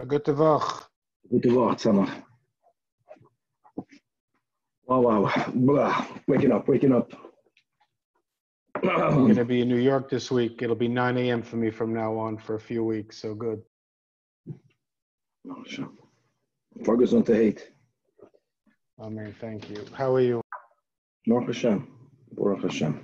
Good Tevach. Good Tevach, Tanach. Wow. Blah. Waking up. I'm going to be in New York this week. It'll be 9 a.m. for me from now on for a few weeks, so good. Focus on the hate. Amen, thank you. How are you? Baruch Hashem. Baruch Hashem.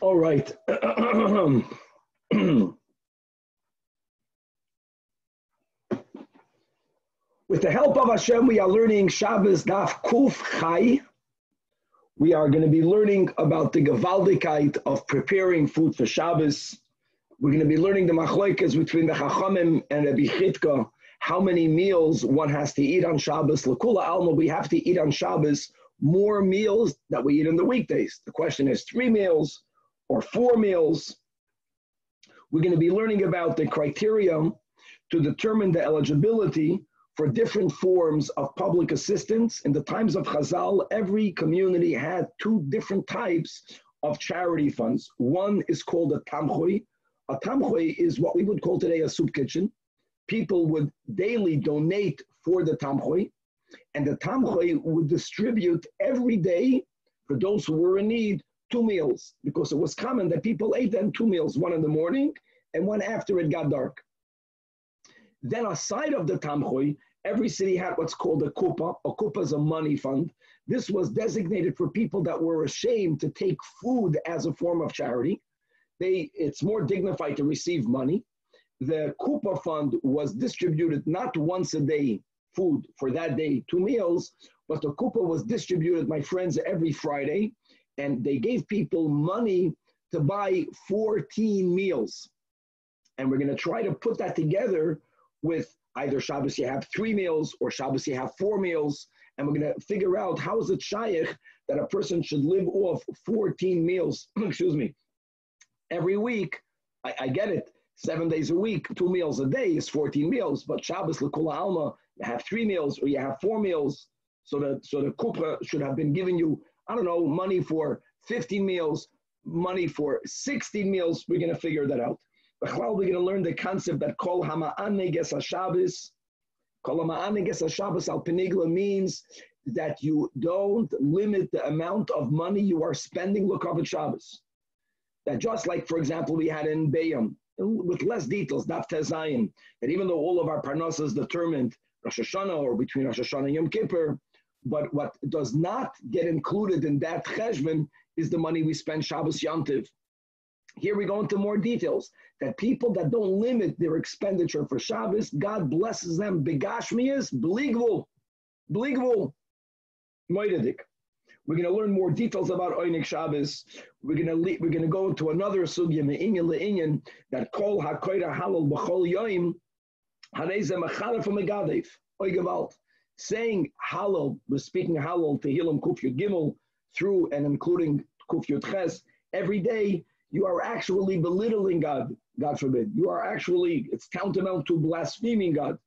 All right. With the help of Hashem, we are learning Shabbos DAF Kuf Chai. We are going to be learning about the Gewaldigkeit of preparing food for Shabbos. We're going to be learning the Machloekes between the Chachamim and Rabbi Chitka, how many meals one has to eat on Shabbos. L'kula alma, we have to eat on Shabbos more meals that we eat in the weekdays. The question is 3 meals or 4 meals. We're going to be learning about the criteria to determine the eligibility for different forms of public assistance. In the times of Hazael, every community had 2 different types of charity funds. One is called a Tomboy. A Tomboy is what we would call today a soup kitchen. People would daily donate for the Tomboy, and the Tomboy would distribute every day for those who were in need 2 meals, because it was common that people ate then 2 meals, one in the morning and one after it got dark. Then aside of the Tomboy, every city had what's called a kupa. A kupa is a money fund. This was designated for people that were ashamed to take food as a form of charity. It's more dignified to receive money. The kupa fund was distributed not once a day food for that day, 2 meals, but the kupa was distributed, my friends, every Friday, and they gave people money to buy 14 meals. And we're going to try to put that together with either Shabbos you have 3 meals or Shabbos you have 4 meals, and we're going to figure out how is it shaykh that a person should live off 14 meals, every week. I get it, 7 days a week, 2 meals a day is 14 meals, but Shabbos l'kula alma, you have 3 meals or you have 4 meals, so the kupra should have been giving you, I don't know, money for 15 meals, money for 16 meals. We're going to figure that out. We're going to learn the concept that kol hama'an neges HaShabbos, kol hama'an neges HaShabbos al penigla means that you don't limit the amount of money you are spending l'kavod Shabbos. That just like, for example, we had in Bayam, with less details, DAF Tezayin, that even though all of our parnassas determined Rosh Hashanah or between Rosh Hashanah and Yom Kippur, but what does not get included in that cheshbon is the money we spend Shabbos Yom Tov. Here we go into more details, that people that don't limit their expenditure for Shabbos, God blesses them, begashmias, bligvul, moededik. We're going to learn more details about Oynik Shabbos. We're going to go into another sugya, me'inyan le'inyan, that kol ha'koyra halal b'chol yoim, harei ze mechalef u'megadev, oy gewalt. Saying halal, we're speaking halal, tehillim kuf yud gimel, through and including kuf yud ches, every day, you are actually belittling God, God forbid. You are actually, it's tantamount to blaspheming God.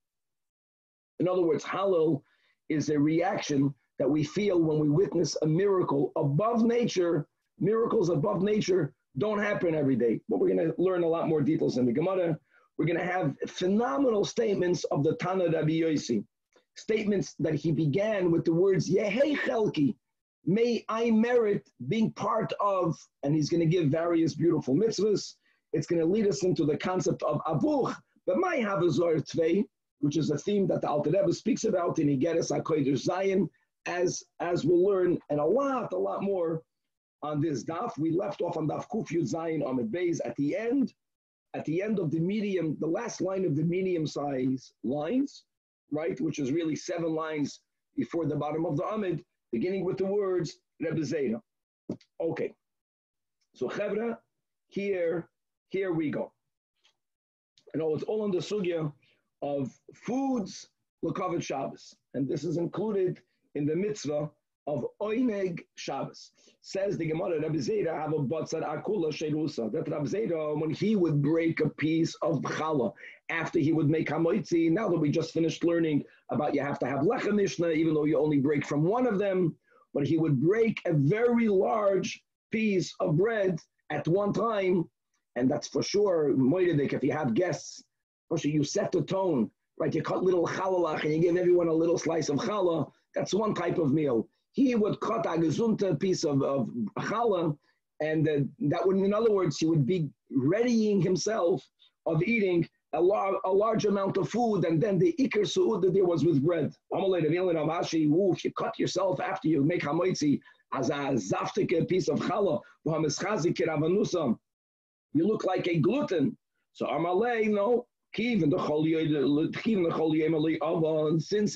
In other words, halal is a reaction that we feel when we witness a miracle above nature. Miracles above nature don't happen every day. But we're going to learn a lot more details in the Gemara. we're going to have phenomenal statements of the Tana Rabbi Yossi. Statements that he began with the words, Yehei Chelki, may I merit being part of, and he's going to give various beautiful mitzvahs. It's going to lead us into the concept of Avuch, but my Havazor Tvei, which is a theme that the Alter Rebbe speaks about in Igeres HaKodesh Zion, as we'll learn, and a lot more on this daf. We left off on daf Kuf Yud Zion Amid Beis at the end of the medium, the last line of the medium size lines, right, which is really 7 lines before the bottom of the Amid, beginning with the words Rebbe Zera. Okay, so Chevra, here we go. You know, it's all on the sugya of foods l'kavod Shabbos, and this is included in the mitzvah of Oineg Shabbos. Says the Gemara, Rabbi Zera have a batzar akula sherusa. That Rabbi Zera, when he would break a piece of challah after he would make hamoitzi, now that we just finished learning about you have to have lechem Mishnah, even though you only break from one of them, but he would break a very large piece of bread at one time, and that's for sure, moedik, if you have guests, you set the tone, right? You cut little chalalach and you give everyone a little slice of challah. That's one type of meal. He would cut a gezunta piece of challah, and that would, in other words, he would be readying himself of eating a large amount of food, and then the ikar su'ud that there was with bread. If you cut yourself after you make hamoitzi as a zaftik piece of challah, you look like a gluten. So Amalei, no. Since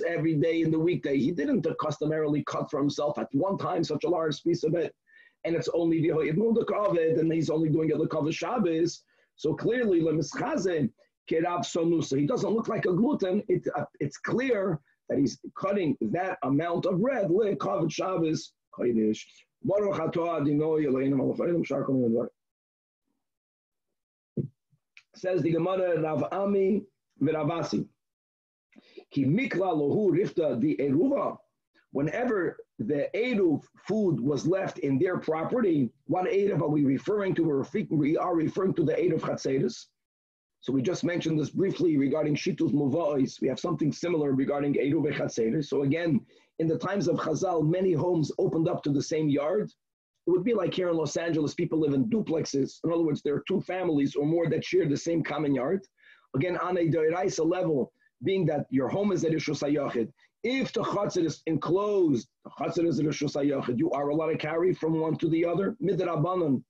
every day in the weekday, he didn't customarily cut for himself at one time such a large piece of it, and it's only and he's only doing it l'kavod Shabbos. So clearly, he doesn't look like a gluten. It's clear that he's cutting that amount of bread l'kavod Shabbos. Says the Gemara, Rav Ami v'Ravasi, ki mikla lohu rifta di eruva. Whenever the eruv food was left in their property, what eruv are we referring to? We are referring to the eruv chatzeres. So we just mentioned this briefly regarding shitus muva'is. We have something similar regarding eruv chatzeres. So again, in the times of Hazael, many homes opened up to the same yard. It would be like here in Los Angeles, people live in duplexes. In other words, there are 2 families or more that share the same common yard. Again, on a deraisa level, being that your home is a rishus hayachid, if the chatzir is enclosed, the chatzir is a rishus hayachid, you are allowed to carry from one to the other. Midrabanan,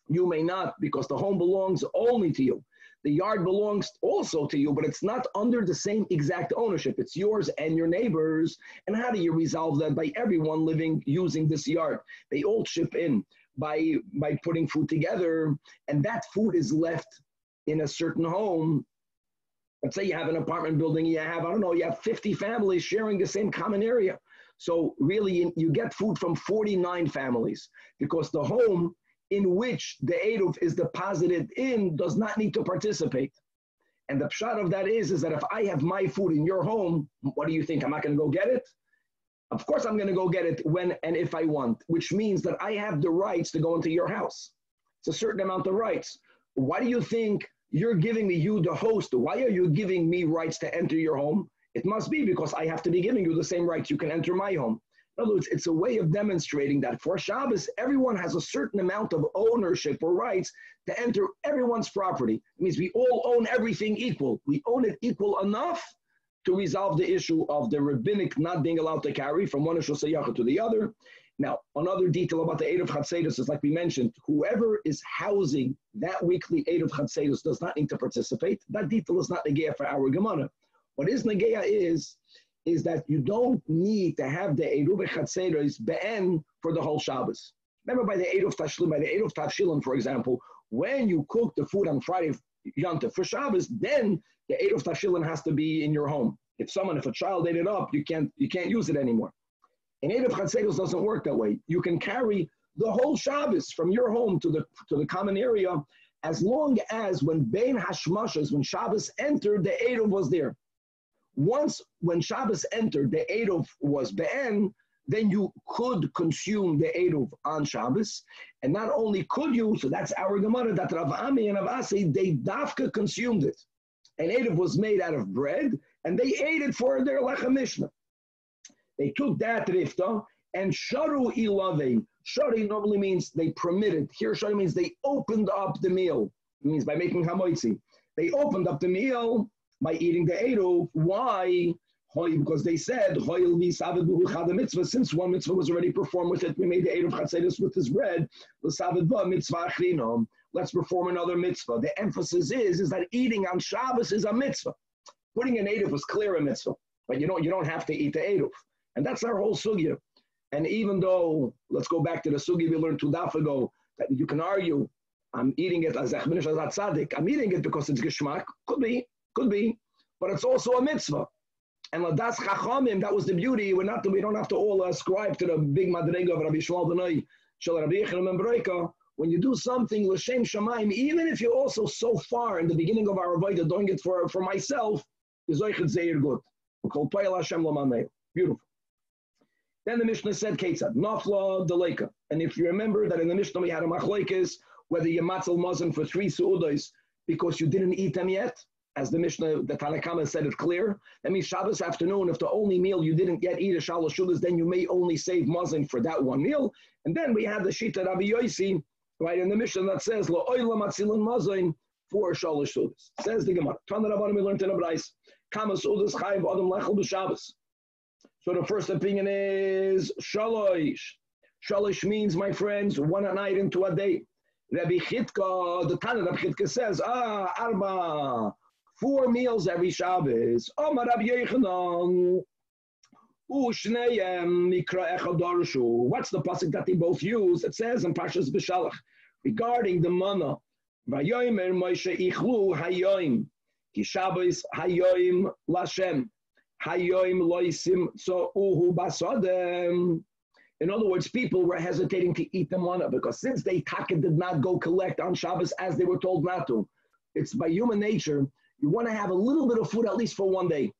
you may not, because the home belongs only to you. The yard belongs also to you, but it's not under the same exact ownership. It's yours and your neighbors. And how do you resolve that? By everyone living, using this yard. They all chip in by putting food together, and that food is left in a certain home. Let's say you have an apartment building, you have 50 families sharing the same common area. So really, you get food from 49 families, because the home in which the eruv is deposited in does not need to participate. And the pshat of that is that if I have my food in your home, what do you think? I'm not going to go get it? Of course I'm going to go get it when and if I want, which means that I have the rights to go into your house. It's a certain amount of rights. Why do you think you're giving me, you the host, why are you giving me rights to enter your home? It must be because I have to be giving you the same rights you can enter my home. In other words, it's a way of demonstrating that for Shabbos, everyone has a certain amount of ownership or rights to enter everyone's property. It means we all own everything equal. We own it equal enough to resolve the issue of the rabbinic not being allowed to carry from one Rishus Hayachid to the other. Now, another detail about the Eruv Chatzeros is, like we mentioned, whoever is housing that weekly Eruv Chatzeros does not need to participate. That detail is not Negeya for our Gemara. What is Negeya is that you don't need to have the Eruv Chatzeros be'en for the whole Shabbos. Remember by the Eruv Tavshilin, for example, when you cook the food on Friday Yontif for Shabbos, then the Eruv Tavshilin has to be in your home. If a child ate it up, you can't use it anymore. And Eruv Chatzeros doesn't work that way. You can carry the whole Shabbos from your home to the common area, as long as when Bein Hashmashas, when Shabbos entered, the Eruv was there. Once, when Shabbos entered, the Eruv was be'en, then you could consume the Eruv on Shabbos. And not only could you, so that's our Gemara, that Rav Ami and Rav Asi, they dafka consumed it. An Eruv was made out of bread, and they ate it for their Lechem Mishnah. They took that rifta and sharu ilave. Shari normally means they permitted. Here, shari means they opened up the meal. It means by making hamoitzi. They opened up the meal by eating the Eruv. Why? Because they said, since one mitzvah was already performed with it, we made the Eruv Chatzedus with this bread. Let's perform another mitzvah. The emphasis is that eating on Shabbos is a mitzvah. Putting an Eruv was clear a mitzvah, but you don't have to eat the Eruv. And that's our whole sugya. And even though, let's go back to the sugya we learned 2 DAF ago, that you can argue, I'm eating it as echminish as tzaddik. I'm eating it because it's geschmack. Could be, but it's also a mitzvah. And ladas chachamim, that was the beauty. We don't have to all ascribe to the big madrega of Rabbi Shmuel Benoi, Shel Rabbi Yechon and Breka. When you do something l'shem shamayim, even if you're also so far in the beginning of our avodah doing it for myself, is oichet zeir good. Kol payel Hashem l'manei. Beautiful. Then the Mishnah said, Ketzad, nafla deleka. And if you remember that in the Mishnah we had a machlokes, whether you matzel mazon for 3 seudos because you didn't eat them yet, as the Mishnah, the Tanach said it clear. That means Shabbos afternoon, if the only meal you didn't yet eat is shalosh seudos, then you may only save mazon for that one meal. And then we had the shita Rabbi Yosi, right in the Mishnah that says, lo oila matzilin mazon for shalosh seudos. Says the Gemara. Tana Rabbanim we learned in a brayz. Kama seudos chayiv adam lechel b'Shabbos. So the first opinion is shalosh. Shalosh means, my friends, 1 night into a day. Rabbi Chitka, the Tanach Rabbi Chitka says, arba, 4 meals every Shabbos. Omar Rabbi Yochanan, u'shneihem mikra echad darshu. What's the pasuk that they both use? It says in Parshas B'Shalach regarding the manna. Vayomer Moshe ichlu hayoim, ki Shabbos hayoim lashem, hayoim loisim so'uhu basadem. In other words, people were hesitating to eat the manna because since they did not go collect on Shabbos as they were told not to, it's by human nature, you want to have a little bit of food at least for one day.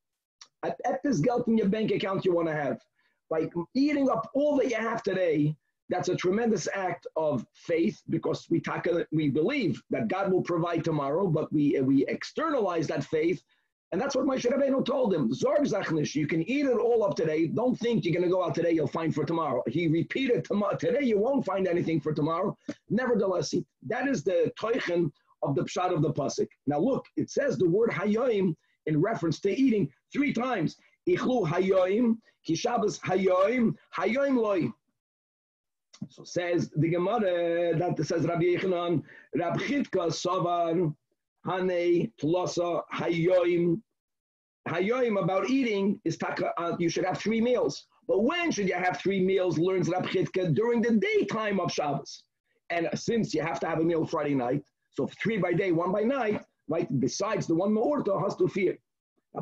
At this geld in your bank account you want to have. By eating up all that you have today, that's a tremendous act of faith because we believe that God will provide tomorrow, but we externalize that faith. And that's what Moshe Rabbeinu told him. Zorg zachnish, you can eat it all up today. Don't think you're going to go out today, you'll find for tomorrow. He repeated, today you won't find anything for tomorrow. Nevertheless, that is the toichen of the pshat of the pasuk. Now look, it says the word hayoim in reference to eating 3 times. Ichlu hayoim, ki Shabbos hayoim, hayoim loy. So says the Gemara, that says Rabbi Yochanan, Rab Chitka savar, Hane, Tlasa, Hayoim. Hayoim about eating is you should have 3 meals. But when should you have 3 meals, learns Rab Chitka? During the daytime of Shabbos. And since you have to have a meal Friday night, so 3 by day, 1 by night, right? Besides the 1 Ma'orta, has to fear.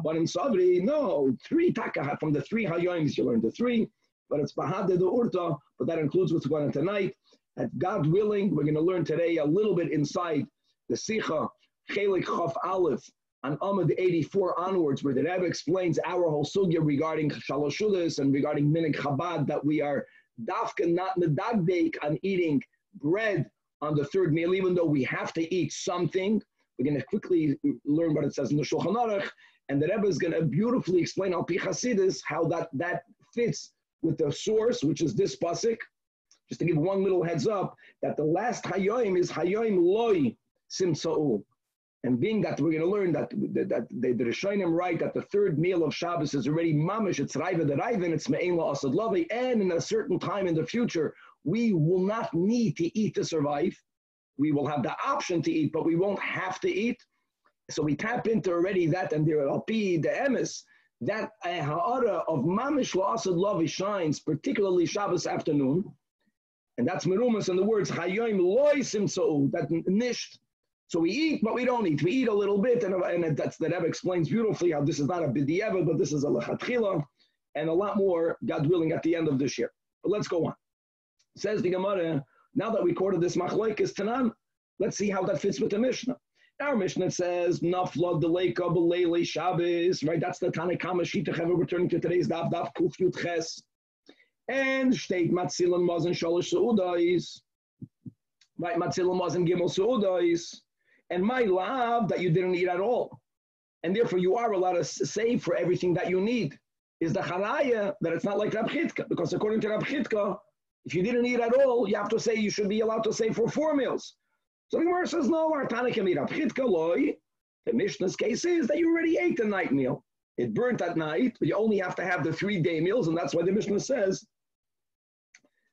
But in Sabri, no, 3 taka, from the 3 Hayoims you learn the 3, but it's Bahade the Urta, but that includes what's going on tonight. And God willing, we're going to learn today a little bit inside the Sicha, Chelik Chaf Aleph, on Amud 84 onwards, where the Rebbe explains our whole sugya regarding Shalosh Seudos and regarding Minig Chabad, that we are dafka not medagdeik on eating bread on the 3rd meal, even though we have to eat something. We're going to quickly learn what it says in the Shulchan Aruch, and the Rebbe is going to beautifully explain Al Pi Chasidus how that fits with the source, which is this pasuk. Just to give one little heads up, that the last Hayoim is Hayoim Loi Simtsa'u. And being that we're going to learn that the Rishonim write that the 3rd meal of Shabbos is already mamish, it's Raiva the Raivin, it's Me'en La'asad Lavi, and in a certain time in the future, we will not need to eat to survive. We will have the option to eat, but we won't have to eat. So we tap into already that, and there will be the emes, that a ha'ara of mamish La'asad Lavi shines, particularly Shabbos afternoon, and that's merumas in the words, Hayoim Loi Simtsa'u, that nisht. So we eat, but we don't eat. We eat a little bit, and that's the Rebbe explains beautifully how this is not a b'di'eva, but this is a lechatchila, and a lot more, God willing, at the end of this year. But let's go on. Says the Gemara, now that we quoted this machlokes tanan, let's see how that fits with the Mishnah. Our Mishnah says, Nafla deleka b'leilei Shabbos, right? That's the Tanach Shita Cheva returning to today's daf Kuf Yud Ches. And state Matzilan Mazan Shalosh Seudais, right? Matzilan Mazan Gimel Seudais. And my love that you didn't eat at all. and therefore you are allowed to save for everything that you need. Is the Chanaya that it's not like Rab Chitka, because according to Rab Chitka, if you didn't eat at all, you have to say you should be allowed to save for 4 meals. So the Gemara says, no, our Tanach can eat Rab Chitka loy. The Mishnah's case is that you already ate the night meal. It burnt at night, but you only have to have the 3-day meals, and that's why the Mishnah says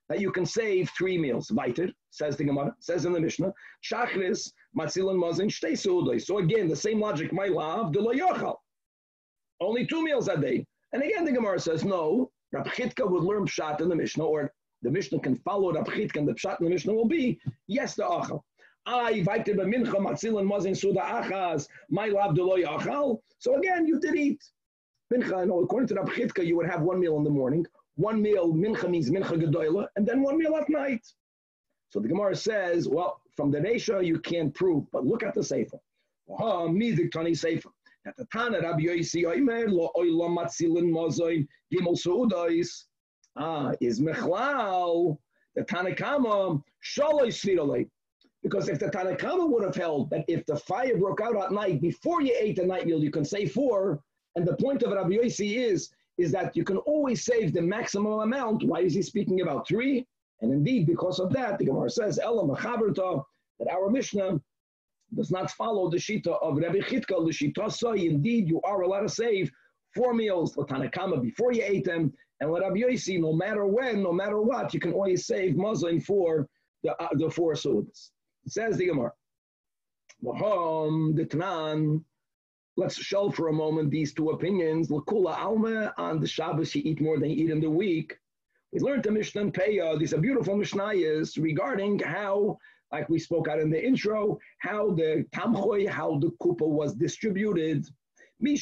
that you can save 3 meals. Weiter, says the Gemara, says in the Mishnah, Shachris, Matzil and Mazin, Shtei Seudai. So again, the same logic, my love, de lo yochal. Only 2 meals a day. And again, the Gemara says, no, Rab Chitka would learn Pshat in the Mishnah, or the Mishnah can follow Rab Chitka, and the Pshat in the Mishnah will be, yes, the Achal. I weiter be Mincha, Matzil and Mazin, Suda Achaz, my love, de lo yochal. So again, you did eat. Mincha, no, according to Rab Chitka, you would have 1 meal in the morning. 1 meal, mincha means mincha gedoyla, and then 1 meal at night. So the Gemara says, well, from the Reisha you can't prove, but look at the Sefer. Midik Tani Sefer. At the Tana Rabbi Yosi Oimer lo oilam matzilin mozoin gimel suudais is mechlal the Tanakama shaloi svirolei. Because if the Tanakama would have held that if the fire broke out at night before you ate the night meal, you can save 4, and the point of Rabbi Yosi is that you can always save the maximum amount. Why is he speaking about 3? And indeed, because of that, the Gemara says, Ela Mechaberta, that our Mishnah does not follow the Shita of Rabbi Chitka, the Shita say, indeed, you are allowed to save 4 meals, Latanakama, before you ate them, and let Rabbi Yosi, no matter when, no matter what, you can always save Muslim for the 4 sudas. It says the Gemara, the Tanan. Let's show for a moment these 2 opinions. L'kula alma, on the Shabbos you eat more than you eat in the week. We learned the Mishnah and Peah. These are beautiful Mishnayos regarding how, like we spoke out in the intro, how the Tomboy, how the kupa was distributed. The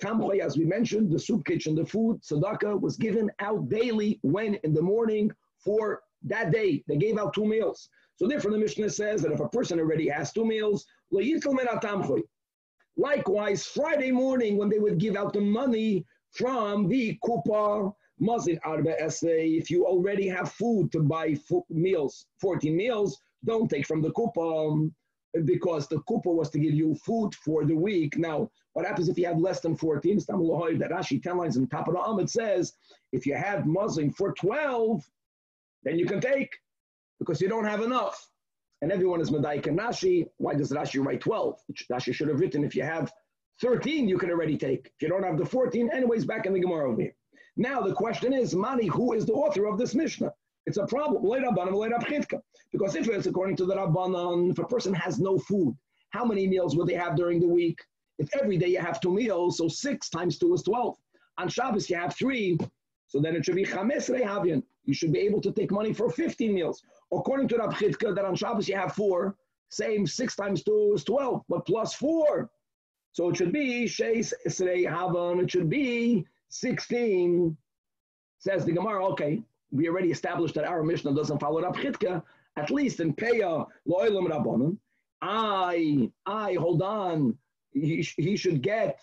Tomboy, as we mentioned, the soup kitchen, the food, tzedakah, was given out daily when in the morning for that day. They gave out 2 meals. So therefore the Mishnah says that if a person already has 2 meals, likewise, Friday morning when they would give out the money from the kupa, if you already have food to buy meals, 14 meals, don't take from the kupa, because the kupa was to give you food for the week. Now, what happens if you have less than 14? That Rashi 10 lines on top of the Amud says, if you have Muslim for 12, then you can take, because you don't have enough. And everyone is Medayik and Rashi. Why does Rashi write 12? Rashi should have written, if you have 13, you can already take. If you don't have the 14, anyways, back in the Gemara over here. Now the question is, Mani, who is the author of this Mishnah? It's a problem. Because if it's according to the Rabbanan, if a person has no food, how many meals would they have during the week? If every day you have 2 meals, so 6 times 2 is 12. On Shabbos you have 3, so then it should be Chames Rehavian. You should be able to take money for 15 meals. According to Rab Chitka, that on Shabbos you have 4, same 6 times 2 is 12, but plus 4. So it should be Sheis Esrei Havan, it should be 16. Says the Gemara, okay, we already established that our Mishnah doesn't follow Rab Chitka, at least in Peah Lo'ilam Rabbanon. Hold on, he should get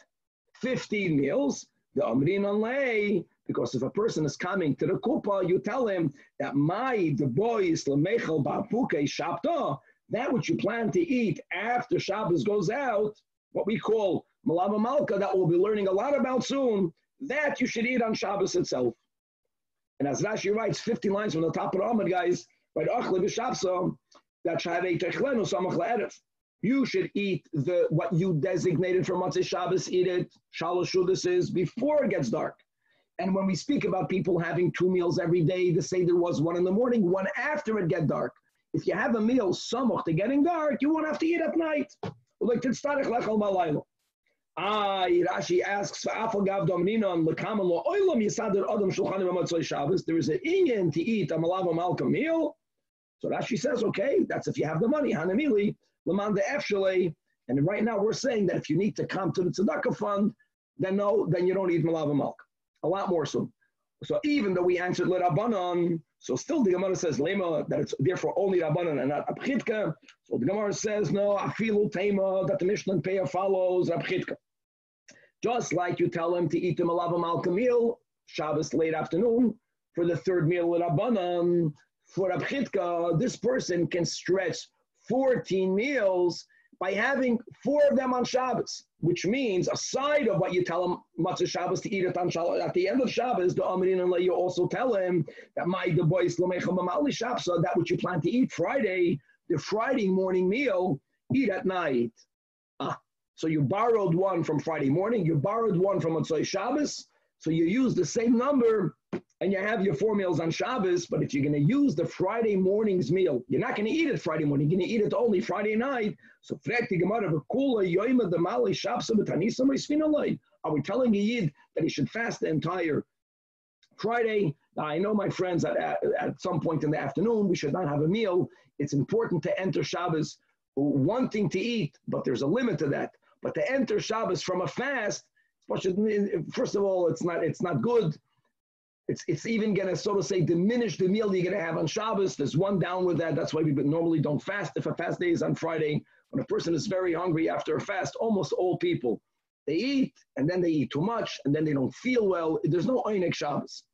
15 meals. The Amrin Alei, because if a person is coming to the kupa, you tell him that the boy is lemechel ba'puke shabta, that which you plan to eat after Shabbos goes out, what we call malava malka, that we'll be learning a lot about soon, that you should eat on Shabbos itself. And as Rashi writes 50 lines from the top of the Amud, guys, right, achle b'shabsa, that shadei techlenu samach la'erev. You should eat what you designated for Matzah Shabbos, eat it, shalosh shudas, before it gets dark. And when we speak about people having 2 meals every day, the Seder was 1 in the morning, 1 after it get dark. If you have a meal samach to getting dark, you won't have to eat at night. Like Rashi asks, there is an inyan to eat a malava malka meal. So Rashi says, okay, that's if you have the money. Hanamili, Laman de Efshale. And right now we're saying that if you need to come to the tzedakah fund, then no, then you don't eat malava malka. A lot more so. So even though we answered le Rabbanan, so still the Gemara says lema, that it's therefore only Rabbanan and not Abchitka. So the Gemara says no, afilu tema, that the Mishnah and Peah follows Abchitka. Just like you tell him to eat the malava malka meal, Shabbos late afternoon, for the 3rd meal with Rabbanan, for Abchitka, this person can stretch 14 meals by having 4 of them on Shabbos, which means aside of what you tell him Matzah Shabbos to eat it on Shabbos, at the end of Shabbos, the Amirin and you also tell him that my the boys that which you plan to eat Friday, the Friday morning meal, eat at night. So you borrowed one from Friday morning, you borrowed one from Matzah Shabbos, so you use the same number and you have your 4 meals on Shabbos, but if you're going to use the Friday morning's meal, you're not going to eat it Friday morning, you're going to eat it only Friday night. So are we telling a Yid that he should fast the entire Friday? Now, I know my friends that at some point in the afternoon, we should not have a meal. It's important to enter Shabbos wanting to eat, but there's a limit to that. But to enter Shabbos from a fast, first of all, it's not good. It's even going to, so to say, diminish the meal you're going to have on Shabbos. There's one down with that. That's why we normally don't fast. If a fast day is on Friday, when a person is very hungry after a fast, almost all people, they eat, and then they eat too much, and then they don't feel well. There's no Einik Shabbos.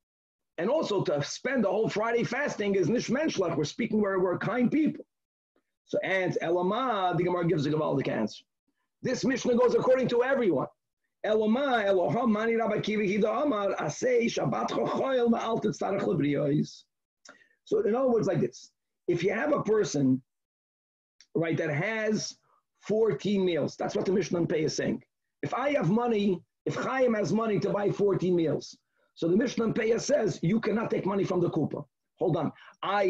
And also to spend the whole Friday fasting is nish menschlach. We're speaking where we're kind people. So, and Elama, the Gemara gives a Gavaldic answer. This Mishnah goes according to everyone. Eloma, Eloham, Mani Rabbi Kiva Hida Amar, Asay, Shabbat Chochoyel, Ma'altet Starach Lebriyos. So in other words, like this, if you have a person, right, that has 14 meals, that's what the Mishnah and Pei is saying. If I have money, if Chaim has money to buy 14 meals, so the Mishnah and Pei says, you cannot take money from the kupa. Hold on.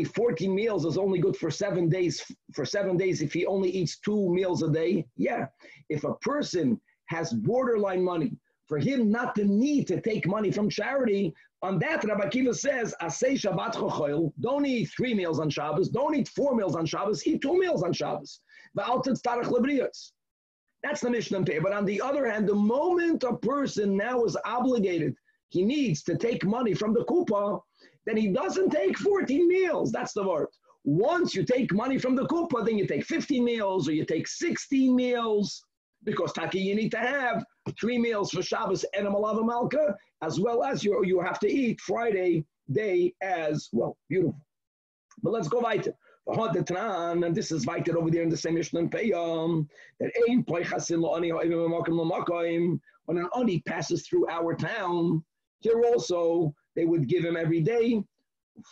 14 meals is only good for 7 days. For 7 days, if he only eats 2 meals a day, yeah. If a person has borderline money, for him not to need to take money from charity, on that Rabbi Kiva says, Asay Shabbat Chochoil, don't eat 3 meals on Shabbos, don't eat 4 meals on Shabbos, eat 2 meals on Shabbos. V'altet starach lebriyos. That's the Mishnah and Pei. But on the other hand, the moment a person now is obligated, he needs to take money from the kupa, then he doesn't take 14 meals. That's the word. Once you take money from the kupa, then you take 15 meals or you take 16 meals, because Taki, you need to have 3 meals for Shabbos and a Malava Malka, as well as you have to eat Friday day as well. Beautiful. But let's go weiter. And this is weiter over there in the same Mishnah and Peyam, that when an Ani passes through our town, here also they would give him every day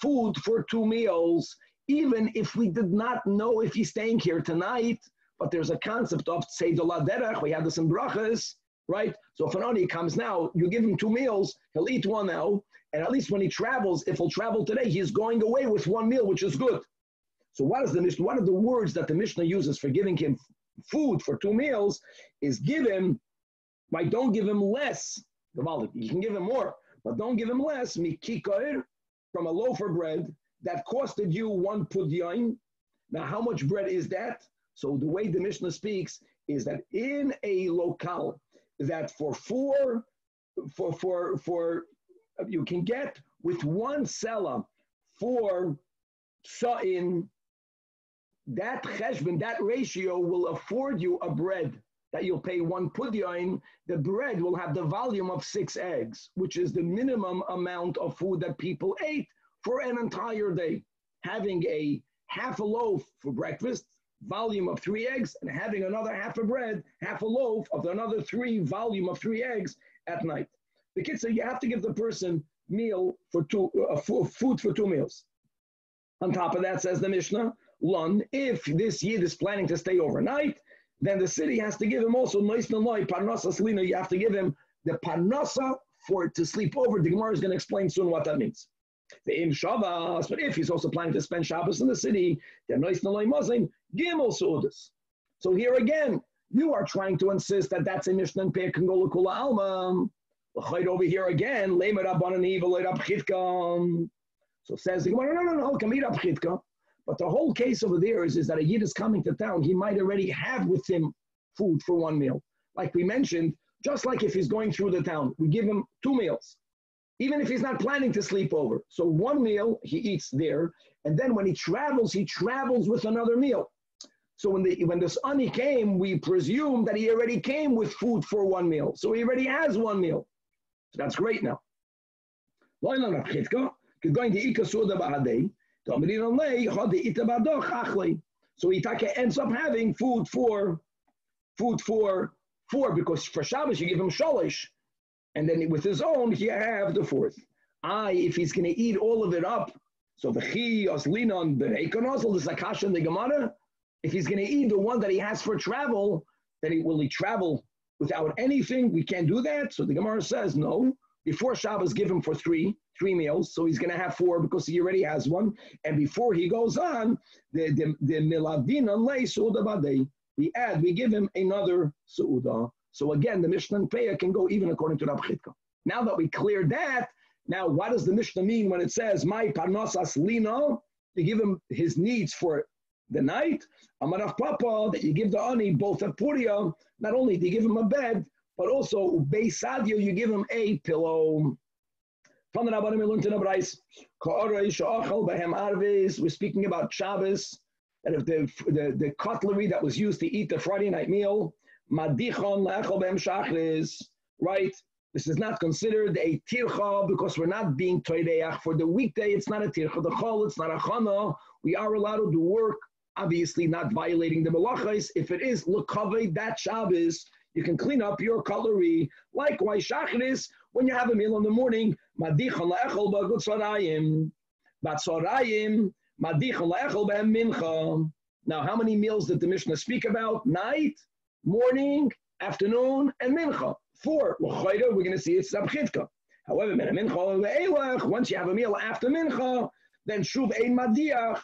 food for 2 meals, even if we did not know if he's staying here tonight. But there's a concept of Seder Laderech. We have this in Brachas, right? So if an Ani comes now, you give him 2 meals, he'll eat 1 now, and at least when he travels, if he'll travel today, he's going away with 1 meal, which is good. So what is the Mishnah? One of the words that the Mishnah uses for giving him food for 2 meals is give him, right? Don't give him less. You can give him more, but don't give him less. Mikikoir, from a loaf of bread that costed you 1 pudyain. Now, how much bread is that? So the way the Mishnah speaks is that in a locale that for you can get with 1 selah for sa'in, that cheshbon, that ratio will afford you a bread that you'll pay 1 pudyain. The bread will have the volume of 6 eggs, which is the minimum amount of food that people ate for an entire day. Having a half a loaf for breakfast, volume of 3 eggs, and having another half a bread, half a loaf of another 3 volume of 3 eggs at night. The kid said you have to give the person meal for food for 2 meals. On top of that, says the Mishnah, Lun, if this Yid is planning to stay overnight, then the city has to give him also noisnaloi parnasa selina. You have to give him the parnasa for to sleep over. The Gemara is going to explain soon what that means. The im Shabbos, but if he's also planning to spend Shabbos in the city, then noisnaloi mazin gimel suudas. So here again, you are trying to insist that that's a Mishnah and Pei can go l'kula alma. Over here again, lemer rabbanan evil rabchitka. So says the Gemara, no, kamir rabchitka. But the whole case over there is that a Yid is coming to town. He might already have with him food for 1 meal. Like we mentioned, just like if he's going through the town, we give him 2 meals, even if he's not planning to sleep over. So 1 meal he eats there, and then when he travels with another meal. So when this Ani came, we presume that he already came with food for 1 meal. So he already has 1 meal. So that's great now. So Itaka ends up having food for food for 4, because for Shabbos you give him sholish, and then with his own he have the 4th. If he's going to eat all of it up, so the chi, oslinon, the ekonosel, the zakash, and the gemara, if he's going to eat the one that he has for travel, then will he travel without anything? We can't do that. So the gemara says no. Before Shabbos, give him for three meals, so he's going to have 4 because he already has one. And before he goes on, the milavdin lei suuda badei, we give him another suuda. So again, the Mishnah and Peah can go even according to Rabbi Chitka. Now that we cleared that, now what does the Mishnah mean when it says my parnosas lino? You give him his needs for the night. Amarav Papa, that you give the ani both a puria. Not only do you give him a bed, but also beisadio, you give him a pillow. We're speaking about Shabbos, and if the cutlery that was used to eat the Friday night meal, right? This is not considered a tircha because we're not being toireach. For the weekday, it's not a tircha. The chol, it's not a chana. We are allowed to do work, obviously not violating the malachos. If it is l'kaveh, that Shabbos, you can clean up your cutlery. Likewise, shacharis, when you have a meal in the morning, madichon la'echol ba'gut tzorayim, ba'tzorayim, madichon la'echol ba'hem mincha. Now, how many meals did the Mishnah speak about? Night, morning, afternoon, and mincha. 4. We're going to see it's sabchitka. However, once you have a meal after mincha, then shuv ein madiach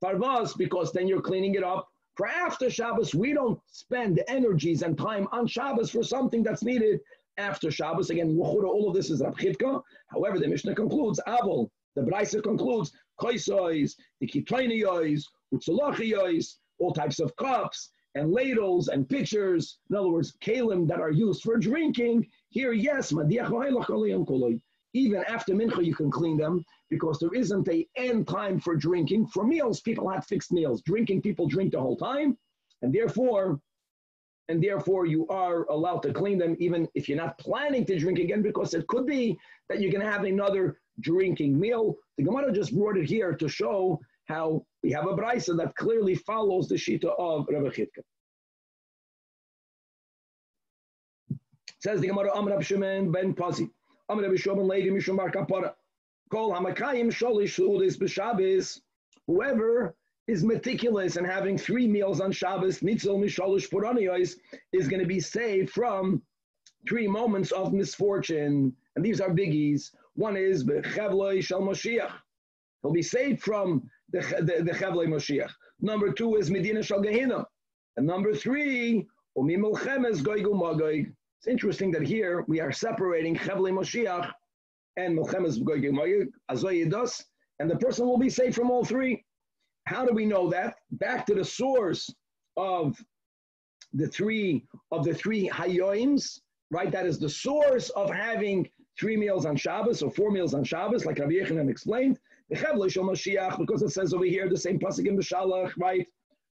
parvaz, because then you're cleaning it up for after Shabbos. We don't spend energies and time on Shabbos for something that's needed after Shabbos. Again, all of this is Rab Chivka. However, the Mishnah concludes, Avol, the Brisa concludes, Koisois, the Kitlainiyos, Utzalachiyos, all types of cups and ladles and pitchers. In other words, kalim that are used for drinking. Here, yes, even after mincha you can clean them, because there isn't an end time for drinking. For meals, people have fixed meals. Drinking, people drink the whole time, and therefore you are allowed to clean them even if you're not planning to drink again, because it could be that you're going to have another drinking meal. The Gemara just brought it here to show how we have a brisa that clearly follows the shita of Rabbi Chitka. Says the Gemara, Amar Rab Shimon ben Pazi, Amar Rabbi Shimon Lady Mishum Bar Kapara, Kol Hamakayim Sholish Suudis b'Shabbos. Whoever is meticulous and having 3 meals on Shabbos, Nitzel Misholish Puraniyos, is going to be saved from 3 moments of misfortune, and these are biggies. One is B'Chevloi Shel Moshiach. He'll be saved from the Chevloi Moshiach. Number 2 is Medina Shel Gehinnom. And number 3, Umi Melchemes Goig U'Magoig. It's interesting that here we are separating Chevloi Moshiach and Melchemes Goig U'Magoig, Azoy Yidos, and the person will be saved from all 3. How do we know that? Back to the source of the three hayoims, right? That is the source of having 3 meals on Shabbos or 4 meals on Shabbos, like Rabbi Yechanan explained. The Chevloi Shel Mashiach, because it says over here the same pasuk in B'Shalach, right?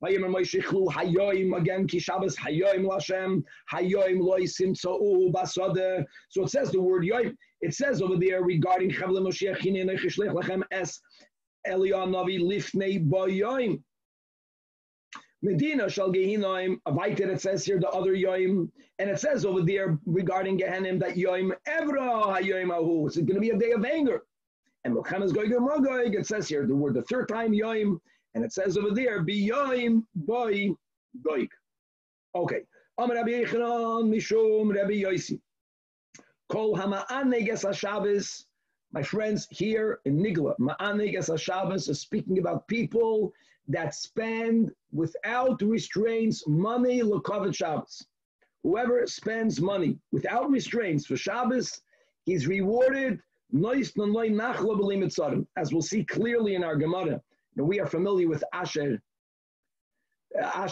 Again, Ki Shabbos hayoim Lashem, hayoim lo yisimtzau basade. So it says the word yoim. It says over there regarding Chevloi Mashiach, Hine nechishlech lachem es Elyahu Navi lifnei bayoim. Medina shall Gehinnom, Avaited, it says here the other Yoim, and it says over there regarding Gehenim that Yoim Evra HaYoim Ahu, it's going to be a day of anger. And Melchemes Goig U'Magoig, it says here the word the 3rd time Yoim, and it says over there Bi Yoim Boy Goig. Okay. Amar Rabbi Yechanan Mishum Rabbi Yosi. Kol Hama'aneg Es HaShabbos. My friends, here in Nigla, Ma'aneg Es HaShabbos is speaking about people that spend without restraints money l'kavod Shabbos. Whoever spends money without restraints for Shabbos, he's rewarded, as we'll see clearly in our Gemara. Now, we are familiar with Asher. We will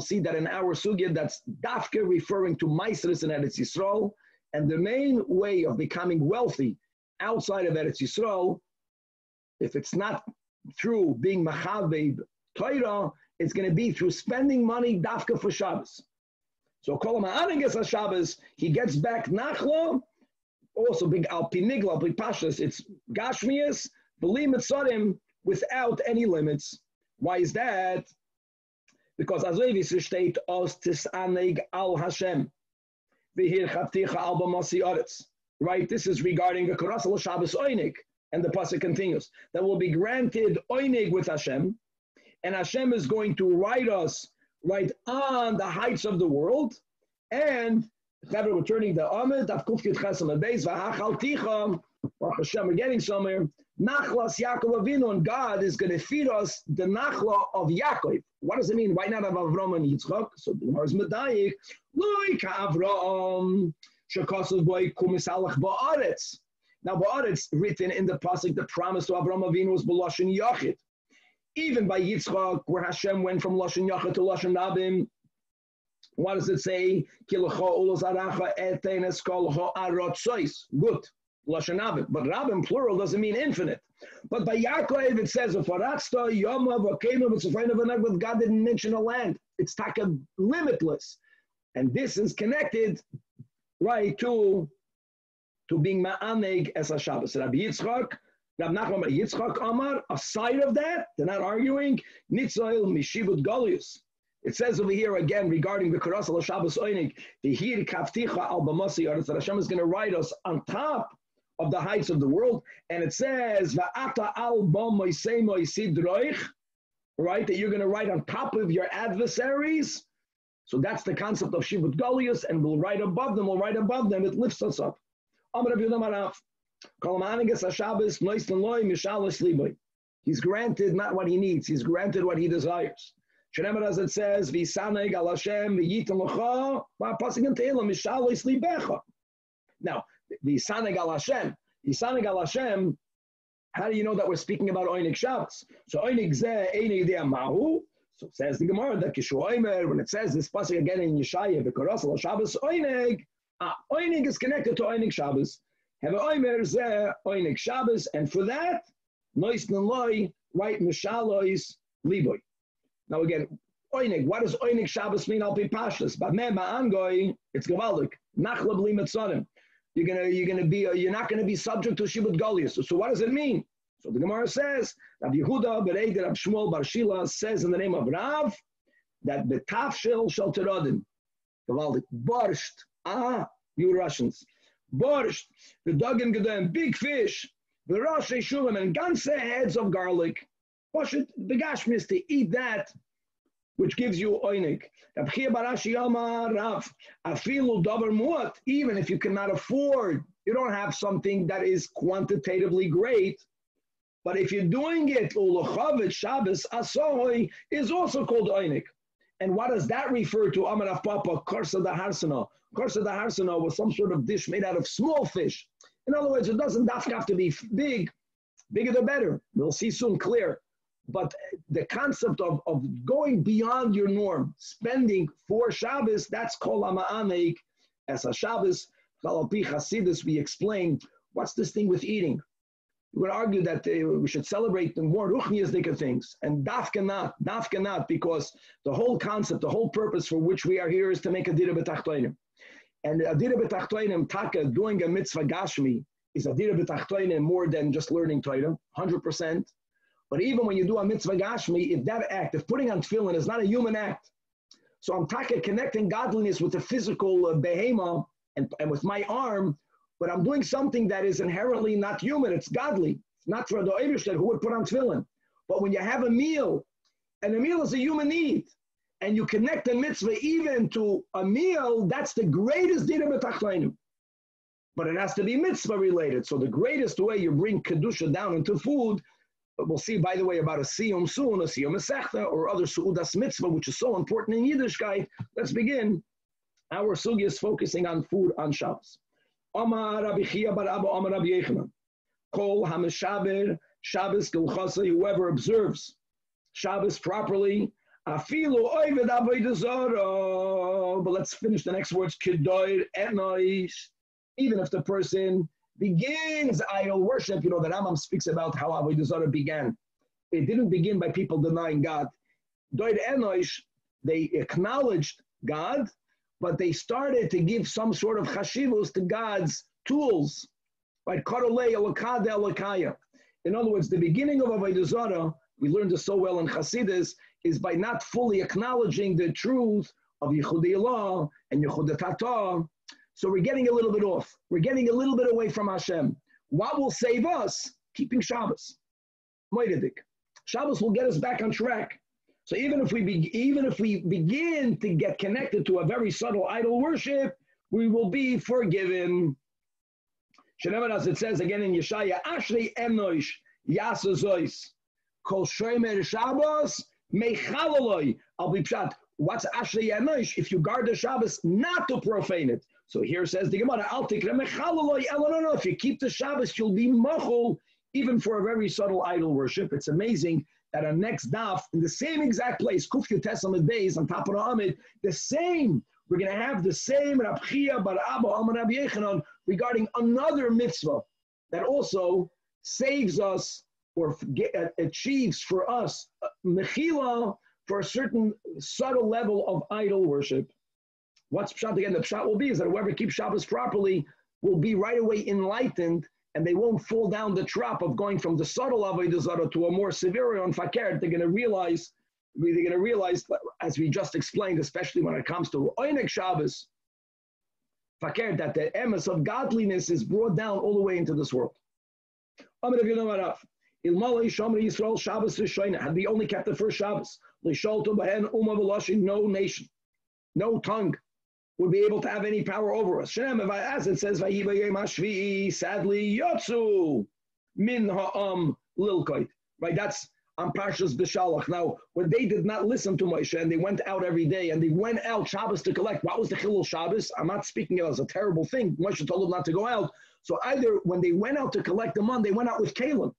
see that in our sugya, that's dafka referring to Maisris and Eretz Yisrael, and the main way of becoming wealthy outside of Eretz Yisrael, if it's not through being Machaveh Torah, it's going to be through spending money dafka for Shabbos. So Kol Ma'aneg Es HaShabbos, he gets back Nachla, also big Alpinigla, big Pashas, it's Gashmias, B'li Mitzarim, without any limits. Why is that? Because as we steht aus tisaneg al Hashem, v'hir chavticha al b'masi aretz. Right? This is regarding the Koras al Shabbos oinig, and the pasuk continues that will be granted oinig with Hashem, and Hashem is going to write us right on the heights of the world, and we're turning the Amid, Afkuf Kit Chesam Abeis, V'hachalticha, Baruch Hashem, we're getting somewhere. Nachlas Yaakov Avinu, and God is going to feed us the Nachla of Yaakov. What does it mean? Why not of Avram and Yitzchak? So the Gemara is Medayik, Lui Ka'Avram, Shekosov Boy Kumisalach Ba'aretz. Now Ba'aretz, written in the pasuk, the promise to Avram Avinu was B'Lashon Yachid. Even by Yitzchak, where Hashem went from Lashon Yachid to Lashon Nabim, what does it say? Good. Lashon Nabim. But Rabim, plural, doesn't mean infinite. But by Yaakov, it says, God didn't mention a land. It's taka limitless. And this is connected, right, to being ma'aneg as a Shabbos. Rabbi Yitzchak, Rab Nachman Yitzchak Amar, aside of that, they're not arguing, Nitzoil Mishivut Golius. It says over here again regarding the Koras al Shabbos Oinig, the Hir Kafticha al B'masi Aretz, that Hashem is going to write us on top of the heights of the world. And it says, Va'ata al B'moisei Moisid Roich, right, that you're going to write on top of your adversaries. So that's the concept of Shivut Golius, and we'll write above them, it lifts us up. Amar Rabbi Yehuda Marav. He's granted not what he needs, he's granted what he desires. As it says, now, how do you know that we're speaking about Oinig Shabbos? So Oinig Zeh, Einig Dea Mahu. So says the Gemara that Kishu when it says this pasuk again in Yeshaya, the Koras al Shabbos Oinig, Oinig is connected to Oinig Shabbos. Have a Oimer Zeh Oinig Shabbos, and for that, Nois Naloi, right Mishalois Liboy. Now again, Oinig, what does Oinig Shabbos mean? I'll be pashas. But me ma'angoi, it's gavaldik. Nachla b'li mitzonim. You're not gonna be subject to Shibud Golius. So what does it mean? So the Gemara says, Rabbi Yehuda Bereid Rab Shmuel Bar Shila says in the name of Rav that betafshil shel terodin. Gavaldik. Borscht. You Russians. Borscht. The dogim gedem, big fish. The Rosh Shulam and ganze heads of garlic. The Gashmis to eat that, which gives you oinig. Even if you cannot afford, you don't have something that is quantitatively great, but if you're doing it, Shabbos asoy is also called oinig. And what does that refer to? Amar Papa, Korsa da Harsana. Korsa da Harsana was some sort of dish made out of small fish. In other words, it doesn't have to be big. Bigger the better. We'll see soon clear. But the concept of going beyond your norm, spending for Shabbos, that's called Ama'aneik as a Shabbos. Chalapi Chasidus, we explain, what's this thing with eating? We would argue that we should celebrate the more ruchniistic things, and daf cannot, because the whole concept, the whole purpose for which we are here is to make a dira b'tachtoinim. And a dira b'tachtoinim, taka, doing a mitzvah gashmi, is a dira b'tachtoinim more than just learning Torah, 100%. But even when you do a mitzvah gashmi, if that act, if putting on tefillin is not a human act, so I'm taka connecting godliness with the physical behema and with my arm, but I'm doing something that is inherently not human, it's godly. It's not for the Eibishter who would put on tefillin. But when you have a meal, and a meal is a human need, and you connect a mitzvah even to a meal, that's the greatest dira b'tachtoinim. But it has to be mitzvah related. So the greatest way you bring kedusha down into food, but we'll see, by the way, about a siyum soon, a siyum mesechta, or other su'udas mitzvah, which is so important in Yiddishkeit. Let's begin. Our sugya is focusing on food on Shabbos. Amar Rabbi Chia bar Abba Amar Rabbi Yechanan. Kol hameshaber Shabbos gilchasa, whoever observes Shabbos properly, afilu oived avodah zara. But let's finish the next words. Kedoir etnoish. Even if the person begins idol worship, the Rambam speaks about how avodah zara began. It didn't begin by people denying God. Doir etnoish, they acknowledged God, but they started to give some sort of chashivus to God's tools, right? In other words, the beginning of avodah zara we learned this so well in Hasidus, is by not fully acknowledging the truth of Yichudei Allah and Yichudei Tata. So we're getting a little bit off. We're getting a little bit away from Hashem. What will save us? Keeping Shabbos. Shabbos will get us back on track. So even if we begin to get connected to a very subtle idol worship, we will be forgiven. As it says again in Yeshaya, Ashrei Enosh Yasazois Kol Shomer Shabbos Mechalaloi. I'll be pshat. What's Ashrei Enosh? If you guard the Shabbos, not to profane it. So here says the Gemara, Al Tikra Mechalaloi. No. If you keep the Shabbos, you'll be machul, even for a very subtle idol worship. It's amazing that our next daf, in the same exact place, Kuf Yutes Amid Beis, on top of the Amid, the same, we're going to have the same Rab Chia Bar Abba Amar Rabbi Yechanan regarding another mitzvah that also saves us or achieves for us mechila for a certain subtle level of idol worship. What's pshat again? The pshat will be is that whoever keeps Shabbos properly will be right away enlightened, and they won't fall down the trap of going from the subtle avodah zarah to a more severe on fakir. They're going to realize, as we just explained, especially when it comes to Oinek Shabbos, fakir, that the emes of godliness is brought down all the way into this world. Had we only kept the first Shabbos, no nation, no tongue would be able to have any power over us. As it says, sadly, Yotzu min ha'am lilkoit. Right, that's on Parshas B'Shalach. Now, when they did not listen to Moshe and they went out every day and they went out Shabbos to collect, what was the Chilul Shabbos? I'm not speaking of it as a terrible thing. Moshe told them not to go out. So either when they went out to collect the man, they went out with Kalim.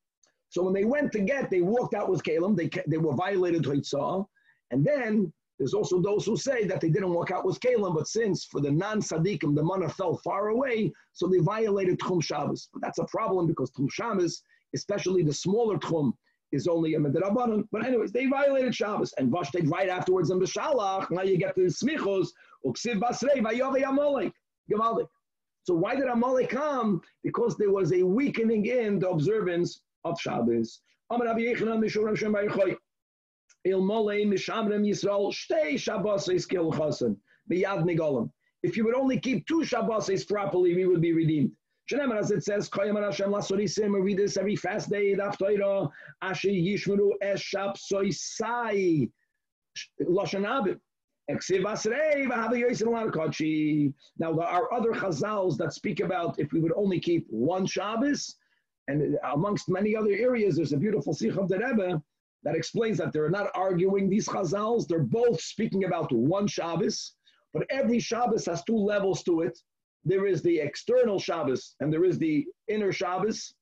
So when they went to get, they walked out with Kalim. They were violated Hoitzah. And then there's also those who say that they didn't walk out with Kalim, but since for the non-Sadiqim, the manna fell far away, so they violated Tchum Shabbos. But that's a problem because Tchum Shabbos, especially the smaller Tchum, is only a Midrabanan. But anyways, they violated Shabbos. And Vashtek right afterwards in B'Shalach, now you get the Smichos, Uksiv Basrei, Vayove Amalek, Gemaldik. So why did Amalek come? Because there was a weakening in the observance of Shabbos. Amar Rabbi Yechanan Mishur Shem Baruch if you would only keep 2 Shabbos properly, we would be redeemed. As it says, we read this every fast day. Now, there are other chazals that speak about if we would only keep 1 Shabbos, and amongst many other areas, there's a beautiful Sikh of the Rebbe that explains that they're not arguing these chazals. They're both speaking about 1 Shabbos, but every Shabbos has 2 levels to it. There is the external Shabbos and there is the inner Shabbos.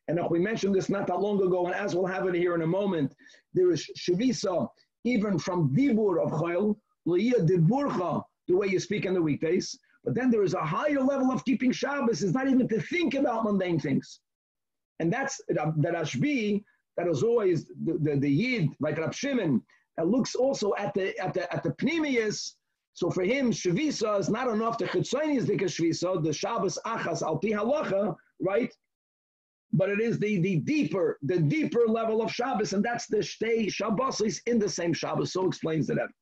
And we mentioned this not that long ago, and as we'll have it here in a moment, there is Shavisa, even from Dibur of Chayil, L'iyah Diburcha, the way you speak in the weekdays. But then there is a higher level of keeping Shabbos, is not even to think about mundane things. And that's that Ashbi, that is always the Yid, like Rab Shimon, that looks also at the Pnimius. So for him, Shavisa is not enough. The Chitzoni is the Shvisa, the Shabbos Achas Al Pi Halacha, right? But it is the deeper level of Shabbos, and that's the Shtei Shabbosis in the same Shabbos. So explains the Rebbe.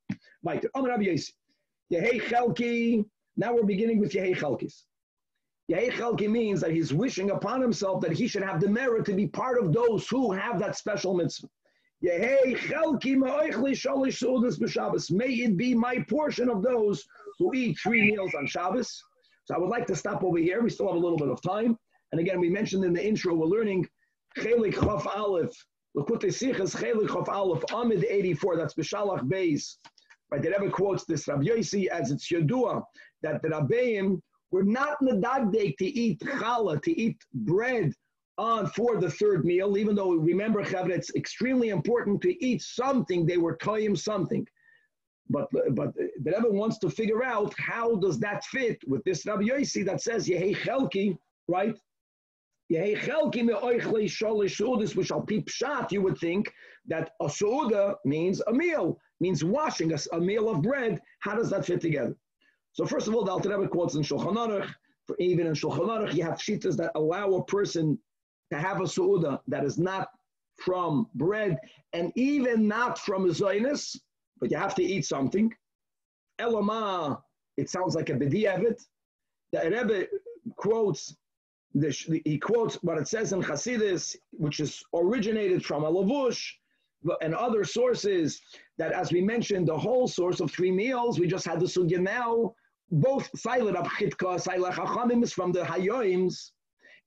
Right. Yehei Chelki. Now we're beginning with Yehei Chelkis. Yehei Chelki means that he's wishing upon himself that he should have the merit to be part of those who have that special mitzvah. Yehei Chelki ma'oichli shalish su'udas b'Shabbos. May it be my portion of those who eat 3 meals on Shabbos. So I would like to stop over here. We still have a little bit of time. And again, we mentioned in the intro, we're learning Chelik Chof Aleph. L'kutei Sichas Chelik Chof Aleph, Amid 84. That's B'Shalach Beis. Right, the Rebbe quotes this Rabbi Yossi as it's Yodua, that the Rabbeim were not medagdek to eat challah, to eat bread for the 3rd meal, even though, remember, Chavre, it's extremely important to eat something. They were toyim something. But the Rebbe wants to figure out how does that fit with this Rabbi Yossi that says, Yehei Chelki, right? Yehei Chelki me'oichlei sholish su'udas, which al pi pshat, you would think that a su'uda means a meal, means washing, a meal of bread. How does that fit together? So first of all, the Alter Rebbe quotes in Shulchan Aruch, you have shittas that allow a person to have a su'uda that is not from bread, and even not from a Zionist, but you have to eat something. Eloma, it sounds like a b'di'evet. The Rebbe quotes, he quotes what it says in Hasidus, which is originated from a Lavush and other sources, that as we mentioned, the whole source of 3 meals, we just had the sugya now, both Sailat of Chitka, Sailat Chachamim is from the Hayoims,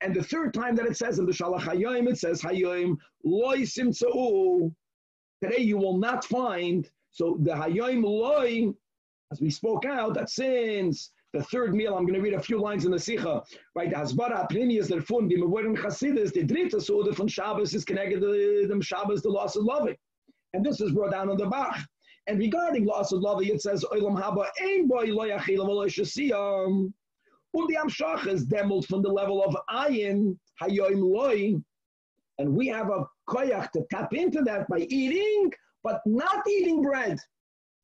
and the third time that it says in the Shalach Hayoim, it says Hayoim, Loi Simtza'u, today you will not find, so the Hayoim Loi, as we spoke out, that since the third meal, I'm going to read a few lines in the Sikha, right? The Hasbara, Plinius, the Fun, the Mevorim Chasidus, the Dritte Suda from Shabbos is connected to the Shabbos, the loss of loving. And this is brought down on the Bach. And regarding loss of loving, it says, Olam Haba, Ein Boy Lo Yachilam Lo Shasiyam. The Amshach is demoed from the level of Ayin, Hayoim Loi. And we have a koyach to tap into that by eating, but not eating bread.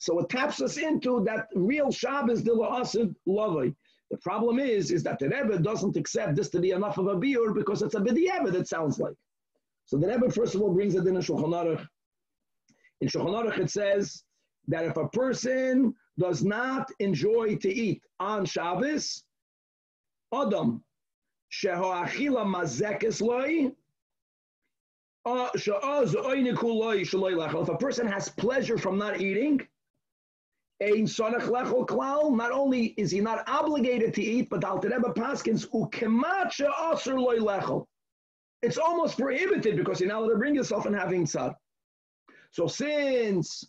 So it taps us into that real Shabbos de la'asid lavai. The problem is that the Rebbe doesn't accept this to be enough of a biur because it's a b'di'evet, it sounds like. So the Rebbe first of all brings it in a Shulchan Aruch. In Shulchan Aruch it says that if a person does not enjoy to eat on Shabbos, Adam sheho'achila mazekes loi, if a person has pleasure from not eating, not only is he not obligated to eat, but Alter Rebbe paskins it's almost prohibited because you're not allowed to bring yourself and having tzar. So since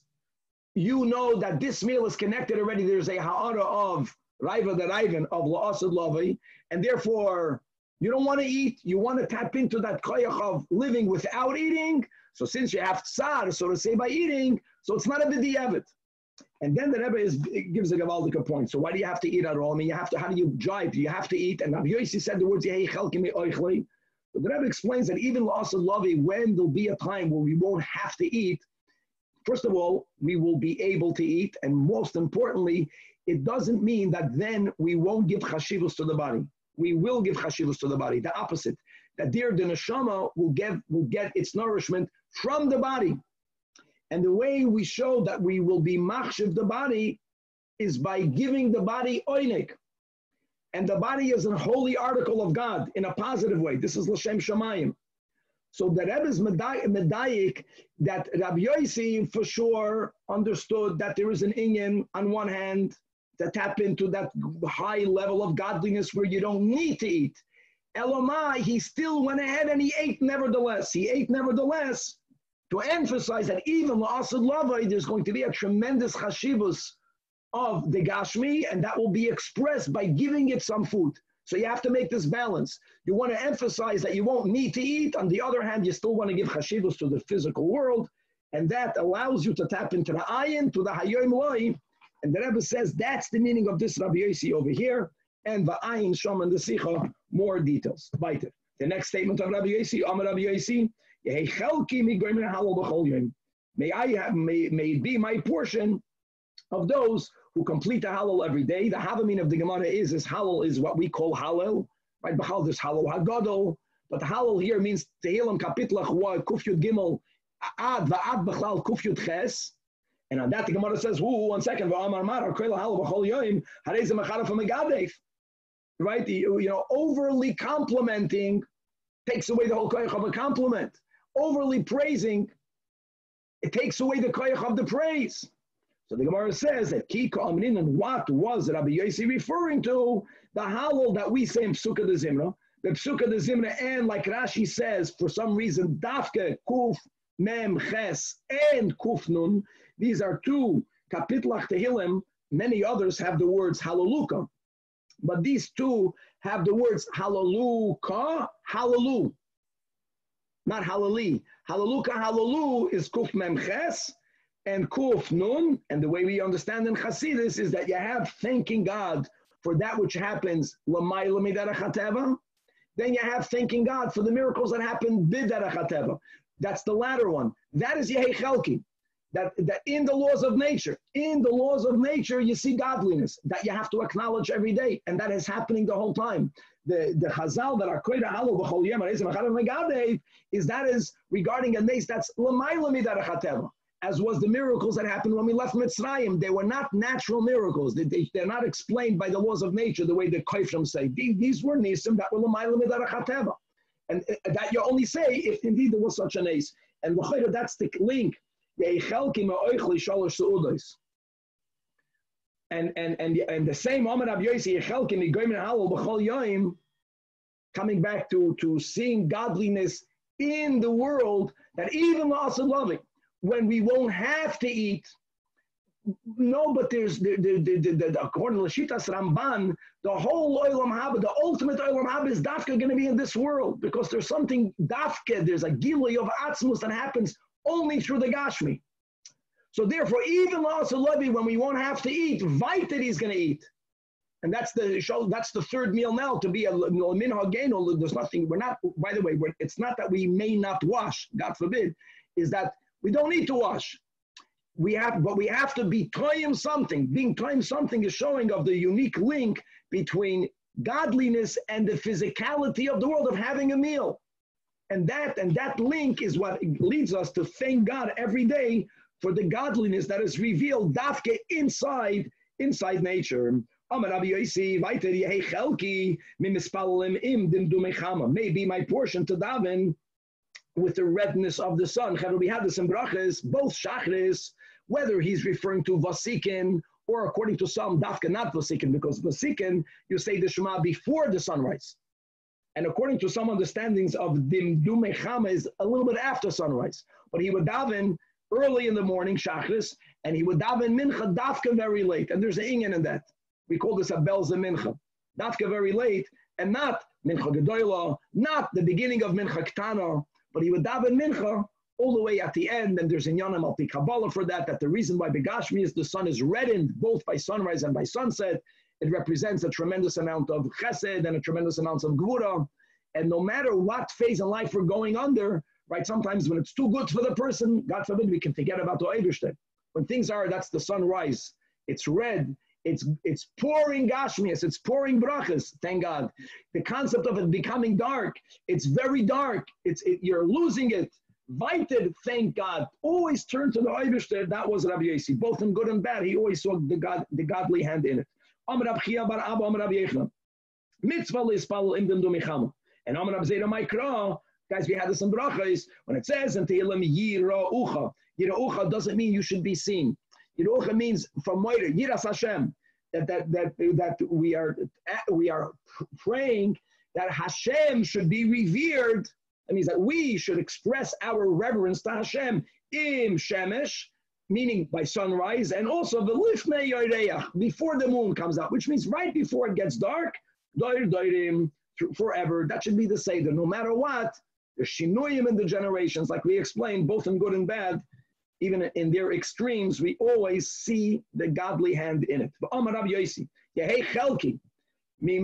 you know that this meal is connected already, there's a ha'ara of Raiva the Raivan of la'asad lavi, and therefore you don't want to eat, you want to tap into that koyach of living without eating. So since you have tzar, so to say, by eating, so it's not a b'di'evet. And then the Rebbe gives a gavaldic point. So why do you have to eat at all? I mean, you have to. How do you jive? You have to eat. And Rabbi Yossi said the words "Yehei chelki me'oichlei." But the Rebbe explains that even la'asad lavi, when there'll be a time where we won't have to eat, first of all, we will be able to eat, and most importantly, it doesn't mean that then we won't give chashivus to the body. We will give chashivus to the body. The opposite, that there the neshama will get its nourishment from the body. And the way we show that we will be machshiv the body is by giving the body oinik. And the body is a holy article of God in a positive way. This is l'shem shamayim. So the Rebbe is medayik that Rabbi Yossi for sure understood that there is an inyan on one hand to tap into that high level of godliness where you don't need to eat. Elomai, he still went ahead and he ate nevertheless. To emphasize that even la'asad lavai, there's going to be a tremendous chashivus of the gashmi, and that will be expressed by giving it some food. So you have to make this balance. You want to emphasize that you won't need to eat. On the other hand, you still want to give chashivus to the physical world, and that allows you to tap into the ayin, to the hayoim loi. And the Rebbe says that's the meaning of this Rabbi Yossi over here, and the ayin shom and the sicha, more details. Weiter. The next statement of Rabbi Yossi, Amar Rabbi Yossi, may it be my portion of those who complete the halal every day. The havamin of the Gemara is halal is what we call halal, right? B'chal there's halal hagadol, but the halal here means Tehillim kapitlach kuf yud gimel ad va'ad b'chlal kuf yud ches, and on that the Gemara says, one second, v'amar mar koil halal b'chol yoyim harei ze mecharaf ha'megadef, right? Overly complimenting takes away the whole koyach of a compliment. Overly praising, it takes away the koyach of the praise. So the Gemara says that ki ka'amrin, and what was Rabbi Yossi referring to? The halal that we say in Psuka de Zimra. The Psuka de Zimra, and like Rashi says, for some reason, Dafke, Kuf, Mem, Ches, and Kuf Nun, these are two Kapitlach Tehillim. Many others have the words Halaluka. But these two have the words Halaluka, Halalu. Not Halali. Halaluka, Halalu is Kuf Mem Ches and Kuf Nun. And the way we understand in Hasidus is that you have thanking God for that which happens L'mayla Miderech HaTeva. Then you have thanking God for the miracles that happen B'derech HaTeva. That's the latter one. That is Yehei Chelki. that in the laws of nature, you see godliness that you have to acknowledge every day, and that is happening the whole time. The Hazael that are koida halu b'chol yom is regarding a nes that's l'mayla midat hachateva, as was the miracles that happened when we left Mitzrayim. They were not natural miracles. They're not explained by the laws of nature the way the Koifrim say. These were nisim that were l'mayla midat hachateva, and that you only say if indeed there was such a nes. And that's the link. And the same coming back to seeing godliness in the world, that even also loving when we won't have to eat. No, but there's according to Shitas Ramban, the whole Olam Haba, the ultimate Olam Haba is dafka going to be in this world, because there's something dafka, there's a gilui of atzmus that happens only through the Gashmi. So therefore, even also Levi, when we won't have to eat, that he's going to eat. And that's the third meal now, to be a min hageno. There's nothing, we're not, by the way, it's not that we may not wash, God forbid, is that we don't need to wash. But we have to be toying something. Being toying something is showing of the unique link between godliness and the physicality of the world of having a meal. And that link is what leads us to thank God every day for the godliness that is revealed dafke inside nature. Maybe my portion to daven with the redness of the sun. We have this in brachas, both shachris, whether he's referring to vasikin or according to some dafka not vasikin, because vasikin you say the Shema before the sunrise. And according to some understandings of Dimdume Chama is a little bit after sunrise. But he would daven early in the morning, Shachris, and he would daven Mincha Dafka very late. And there's an inyan in that. We call this a Belza Mincha. Dafka very late, and not Mincha Gedoyla, not the beginning of Mincha Ktana, but he would daven Mincha all the way at the end. And there's in Yanam Alpi Kabbalah for that the reason why Begashmi is the sun is reddened both by sunrise and by sunset. It represents a tremendous amount of chesed and a tremendous amount of gvura. And no matter what phase in life we're going under, right, sometimes when it's too good for the person, God forbid, we can forget about the Eibishter. When things are, that's the sunrise. It's red. It's pouring gashmias. It's pouring brachas. Thank God. The concept of it becoming dark, it's very dark. You're losing it. Vited, thank God. Always turn to the Eibishter. That was Rabbi Yossi. Both in good and bad, he always saw the godly hand in it. Mitzvah lispal im dem dumichama. And Amar Rab Zera Maikra, guys, we had this in brachas when it says in Tehillim Yira'ucha. Yira'ucha doesn't mean you should be seen. Yira'ucha means from Moira Yiras Hashem, that we are praying that Hashem should be revered. That means that we should express our reverence to Hashem im shemesh, meaning by sunrise, and also v'lifnei yoreach, before the moon comes out, which means right before it gets dark, doir doirim, forever. That should be the seder. No matter what, the shinuyim in the generations, like we explained, both in good and bad, even in their extremes, we always see the godly hand in it. May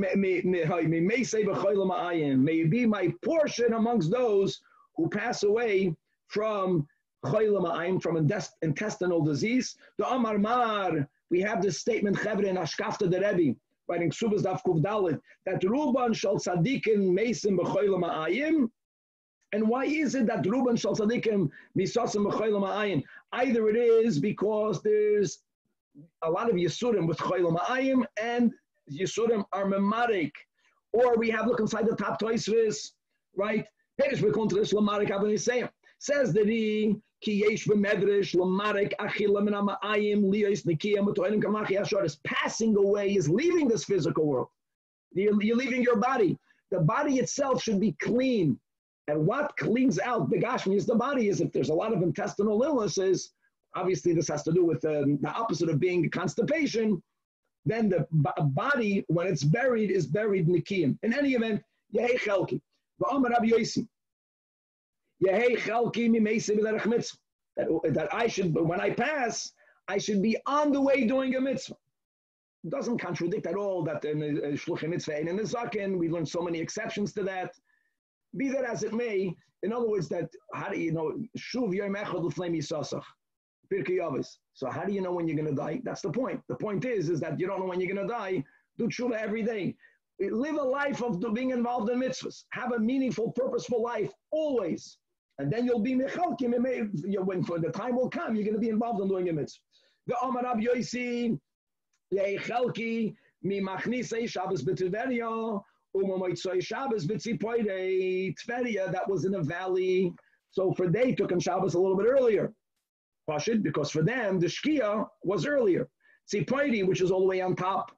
it be my portion amongst those who pass away from from intestinal disease. The Amar Mar, we have this statement, Chevre in Ashkafta the Rebbe, writing Subas Daf Kuv Dalet, that Ruban shall tzadikim meisim b'choyle ma'ayim. And why is it that Ruban shall tzadikim misasim b'choyle ma'ayim? Either it is because there's a lot of Yisurim with choyle ma'ayim, and Yisurim are memarik, or we have look inside the top toisvis, right? Perish b'kontris lamarik avanisayim. Says that he is passing away, is leaving this physical world. You're leaving your body. The body itself should be clean. And what cleans out the Gashmi is the body. Is if there's a lot of intestinal illnesses, obviously this has to do with the opposite of being constipation, then the body, when it's buried, is buried nikiyim. In any event, Yehei Chelki. V'Amar Rabbi Yossi. That I should, when I pass, I should be on the way doing a mitzvah. It doesn't contradict at all that in Shluchim Mitzvah and in the Zaken, we learned so many exceptions to that. Be that as it may, in other words, that, how do you know, Shuv Yom Echad L'Fnei Misasach. Pirkei Avos. So how do you know when you're going to die? That's the point. The point is that you don't know when you're going to die. Do tshuva every day. Live a life of being involved in mitzvahs. Have a meaningful, purposeful life always. And then you'll be mechalkim. When for the time will come, you're going to be involved in doing a mitzvah. The Amar Rabbi Yosi, Yechelki, mi machnisei Shabbos b'Tiveria, u'mamoitzoi Shabbos b'Tzipoidei. Tveria, that was in a valley. So for they took on Shabbos a little bit earlier. Pashid, because for them, the Shkia was earlier. Tzipoidei, which is all the way on top.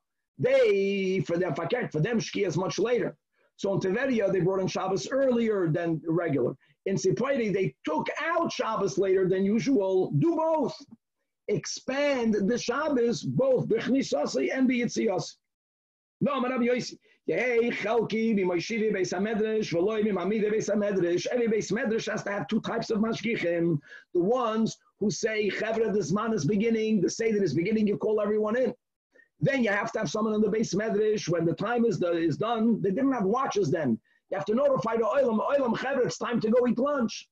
For them, Shkia is much later. So in Tiveria, they brought in Shabbos earlier than regular. In Tzipoidei, they took out Shabbos later than usual. Do both. Expand the Shabbos, both B'chnisasi and B'yitziasi. No, Rabbi Yosi. Yehei chalki b'moishivi beis hamedrash v'loi b'mamide beis hamedrash. Every beis medrash has to have two types of mashgichim. The ones who say Chevra, this man is beginning. The say that is beginning, you call everyone in. Then you have to have someone in the beis medrash when the time is done. They didn't have watches then. You have to notify the oilam Chevra, it's time to go eat lunch.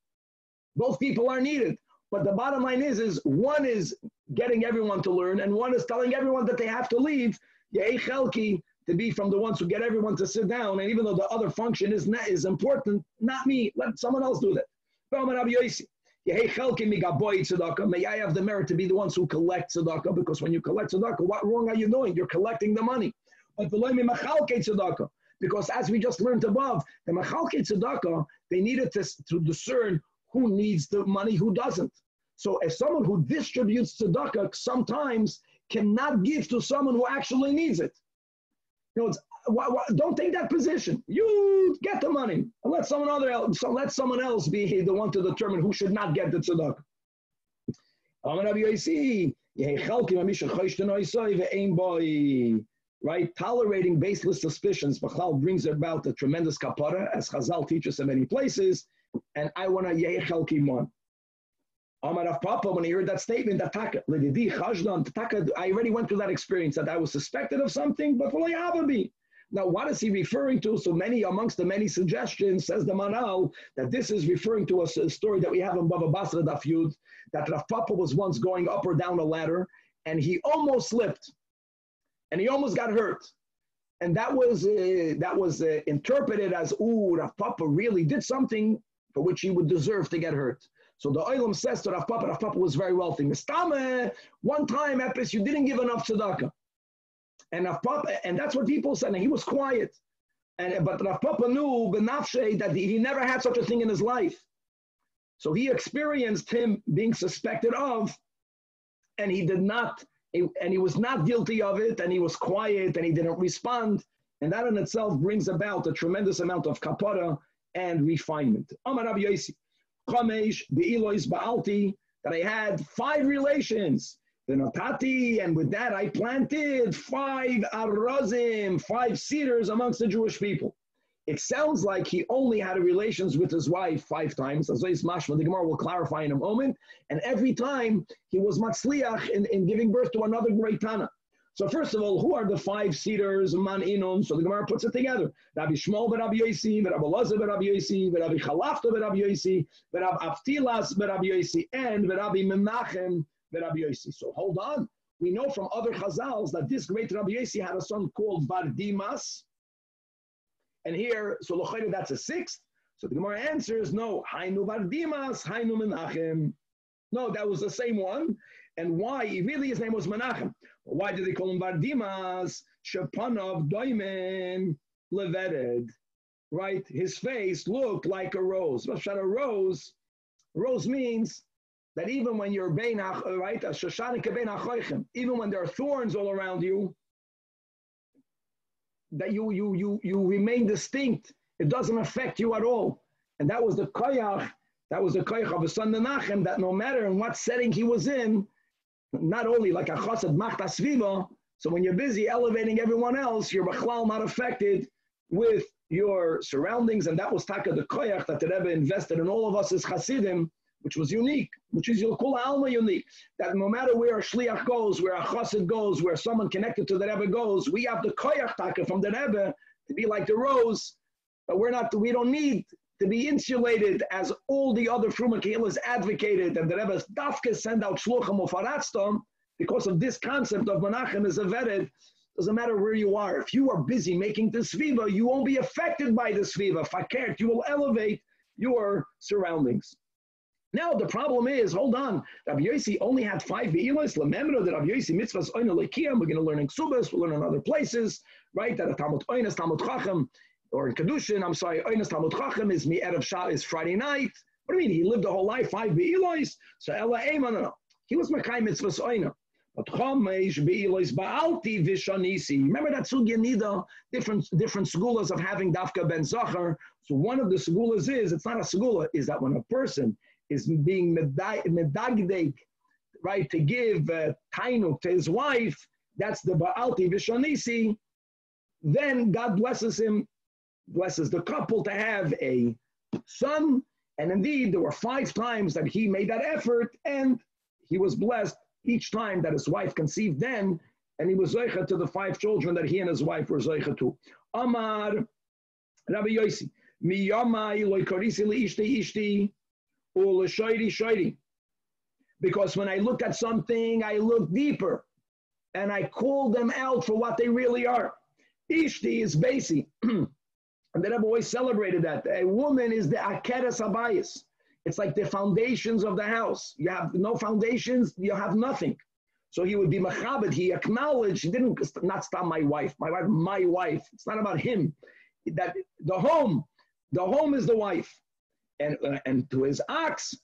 Both people are needed. But the bottom line is one is getting everyone to learn, and one is telling everyone that they have to leave. Yehei chalki, to be from the ones who get everyone to sit down. And even though the other function is important, not me, let someone else do that. May I have the merit to be the ones who collect tzedakah, because when you collect tzedakah, what wrong are you doing? You're collecting the money. But because as we just learned above, the machalke tzedakah, they needed to discern who needs the money, who doesn't. So if someone who distributes tzedakah sometimes cannot give to someone who actually needs it. Don't take that position. You get the money and let someone else be the one to determine who should not get the tzedakah. Right? Tolerating baseless suspicions brings about a tremendous kapara, as Hazael teaches in many places. And I want to yechelki one. Amar of Papa, when he heard that statement, I already went through that experience that I was suspected of something, but now what is he referring to? So many, amongst the many suggestions, says the Manal, that this is referring to a story that we have in Bava Basra Daf Yud, that Rav Papa was once going up or down a ladder, and he almost slipped, and he almost got hurt. And that was interpreted as, Rav Papa really did something for which he would deserve to get hurt. So the Olam says to Rav Papa was very wealthy. Mistame, one time, Epis, you didn't give enough tzedakah. And Rav Papa, and that's what people said, and he was quiet. But Rav Papa knew benafshe that he never had such a thing in his life. So he experienced him being suspected of, and he did not, and he was not guilty of it, and he was quiet, and he didn't respond. And that in itself brings about a tremendous amount of kapara and refinement. Amar Rabbi Yosi. That I had 5 relations, the Natati, and with that I planted 5 arazim, 5 cedars amongst the Jewish people. It sounds like he only had relations with his wife 5 times, as Mashma, the Gemara will clarify in a moment, and every time he was matzliach in giving birth to another great Tana. So first of all, who are the 5 cedars, man inun? So the Gemara puts it together. Rabbi Shmuel Rabbi Yosi, Rabbi Elazar Rabbi Yosi, Rabbi Chalafta Rabbi Yosi, Rabbi Avtilas Rabbi Yosi, and Rabbi Menachem Rabbi Yosi. So hold on. We know from other Chazals that this great Rabbi Yosi had a son called Vardimas. And here, so Lochayda, that's a 6th. So the Gemara answers, no, Hainu Vardimas, Hainu Menachem. No, that was the same one. And why? Really, his name was Menachem. Why did they call him Vardimas? Shepanav Doimen Levered. Right? His face looked like a rose. What's a rose? Rose means that even when you're right, even when there are thorns all around you, that you remain distinct. It doesn't affect you at all. And that was the koyach. That was the koyach of his son Menachem, that no matter in what setting he was in, not only like a chassid machta sviva, so when you're busy elevating everyone else, you're b'chlal not affected with your surroundings, and that was taka the koyach that the Rebbe invested in all of us as chassidim, which was unique, which is Yilkul Alma unique, that no matter where a shliach goes, where a chassid goes, where someone connected to the Rebbe goes, we have the koyach taka from the Rebbe to be like the rose, but we don't need to be insulated as all the other Fruma Kehillas advocated, and the Rebbe Dafka send out Shluchim of Aratztom, because of this concept of Menachem is averted. Doesn't matter where you are. If you are busy making the Sviva, you won't be affected by the Sviva. Fakert, you will elevate your surroundings. Now the problem is, hold on, Rabbi Yossi only had 5 Be'ilos. Remember that Rabbi Yossi mitzvahs oina lekiyam. We're going to learn in Ksubas, we'll learn in other places, right? That a Talmud oinas, Talmud Chacham, or in Kedushin, I'm sorry, oinas Talmud Chacham is Erev Shabbos, is Friday night. What do you mean? He lived the whole life 5 Be'ilos. So Ella Eiman, no. He was Makai mitzvahs oina. But Chomesh Be'ilos Ba'alti Vishanisi. Remember that Sugya Nida, different segulas of having Dafka ben Zachar. So one of the segulas is, it's not a segula, is that when a person is being medagdeg, right, to give tainuk to his wife, that's the Ba'alti Vishanisi, then God blesses him, blesses the couple to have a son, and indeed there were 5 times that he made that effort, and he was blessed each time that his wife conceived then, and he was Zajac to the 5 children that he and his wife were Zajac to. Amar Rabbi Yossi, mi YOMI lo korisi li ishti shairi. Because when I look at something, I look deeper and I call them out for what they really are. Ishti is basi. And the Rebbe always celebrated that. A woman is the akeres habayis. It's like the foundations of the house. You have no foundations, you have nothing. So he would be mechabed. He acknowledged, he didn't not stop my wife. My wife. It's not about him. That the home is the wife. And to his ox,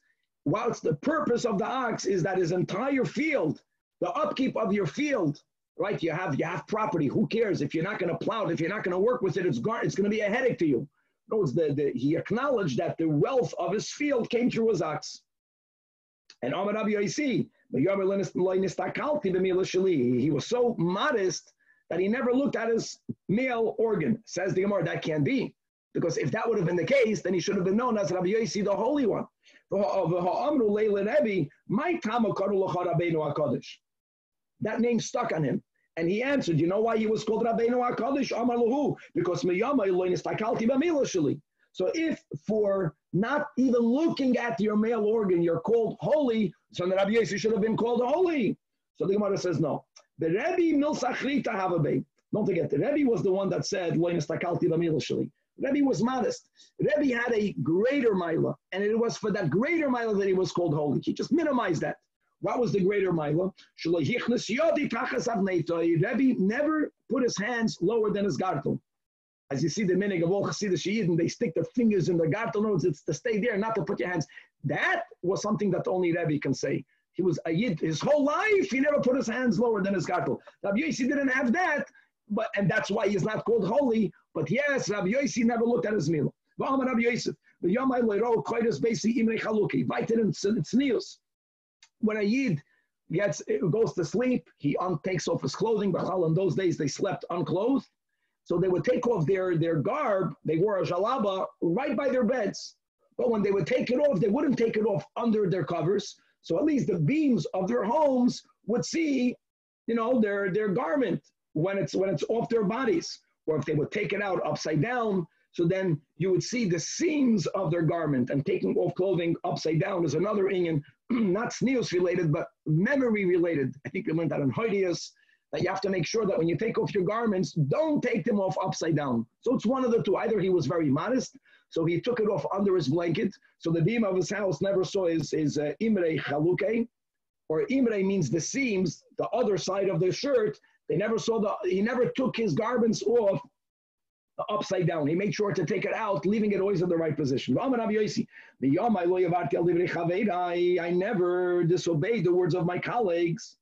what's the purpose of the ox is that his entire field, the upkeep of your field, right? You have property. Who cares if you're not going to plow it? If you're not going to work with it, it's going to be a headache to you. No, he acknowledged that the wealth of his field came through his ox. And Amar Rabbi Yossi, he was so modest that he never looked at his male organ. Says the Gemara, that can't be. Because if that would have been the case, then he should have been known as Rabbi Yossi, the Holy One. That name stuck on him. And he answered, you know why he was called Rabbeinu HaKadosh? Amar Lahu, because so if for not even looking at your male organ, you're called holy, so the Rabbi Yossi should have been called holy. So the Gemara says no. The Rebbe milsachrita havabe. Don't forget, the Rebbe was the one that said, Rebbe was modest. Rebbe had a greater milah, and it was for that greater milah that he was called holy. He just minimized that. What was the greater milah? Rebbe never put his hands lower than his gartel. As you see the minig of all Chassidish Yidden, they stick their fingers in the gartel notes. It's to stay there, not to put your hands. That was something that only Rebbe can say. He was a Yid his whole life. He never put his hands lower than his gartel. Rabbi Yossi didn't have that, and that's why he's not called holy. But yes, Rabbi Yossi never looked at his meal. Rabbi Yosef, the Yomai Leiro Koides Basi Imrei Chaluki. It's news. When a Yid goes to sleep, he takes off his clothing. But in those days, they slept unclothed. So they would take off their garb. They wore a jalaba right by their beds. But when they would take it off, they wouldn't take it off under their covers. So at least the beams of their homes would see, their garment when it's off their bodies. Or if they would take it out upside down, so then you would see the seams of their garment. And taking off clothing upside down is another inyan, not sneus related, but memory related. I think we learned that in Hoidius, that you have to make sure that when you take off your garments, don't take them off upside down. So it's one of the two. Either he was very modest, so he took it off under his blanket, so the beam of his house never saw his imrei chaluke, or imrei means the seams, the other side of the shirt. They never saw he never took his garments off upside down. He made sure to take it out, leaving it always in the right position. I never disobeyed the words of my colleagues.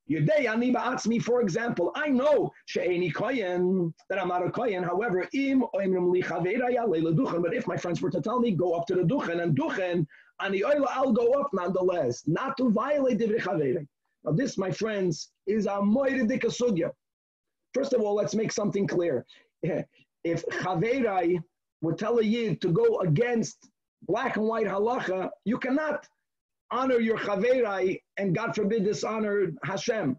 For example, I know that I'm not a kohen. However, but if my friends were to tell me, go up to the duchen, and duchen, I'll go up nonetheless, not to violate divrei chaveira. Now this, my friends, is a moiridik sugya. First of all, let's make something clear. If Chaveirai would tell a Yid to go against black and white halacha, you cannot honor your Chaveirai and, God forbid, dishonor Hashem.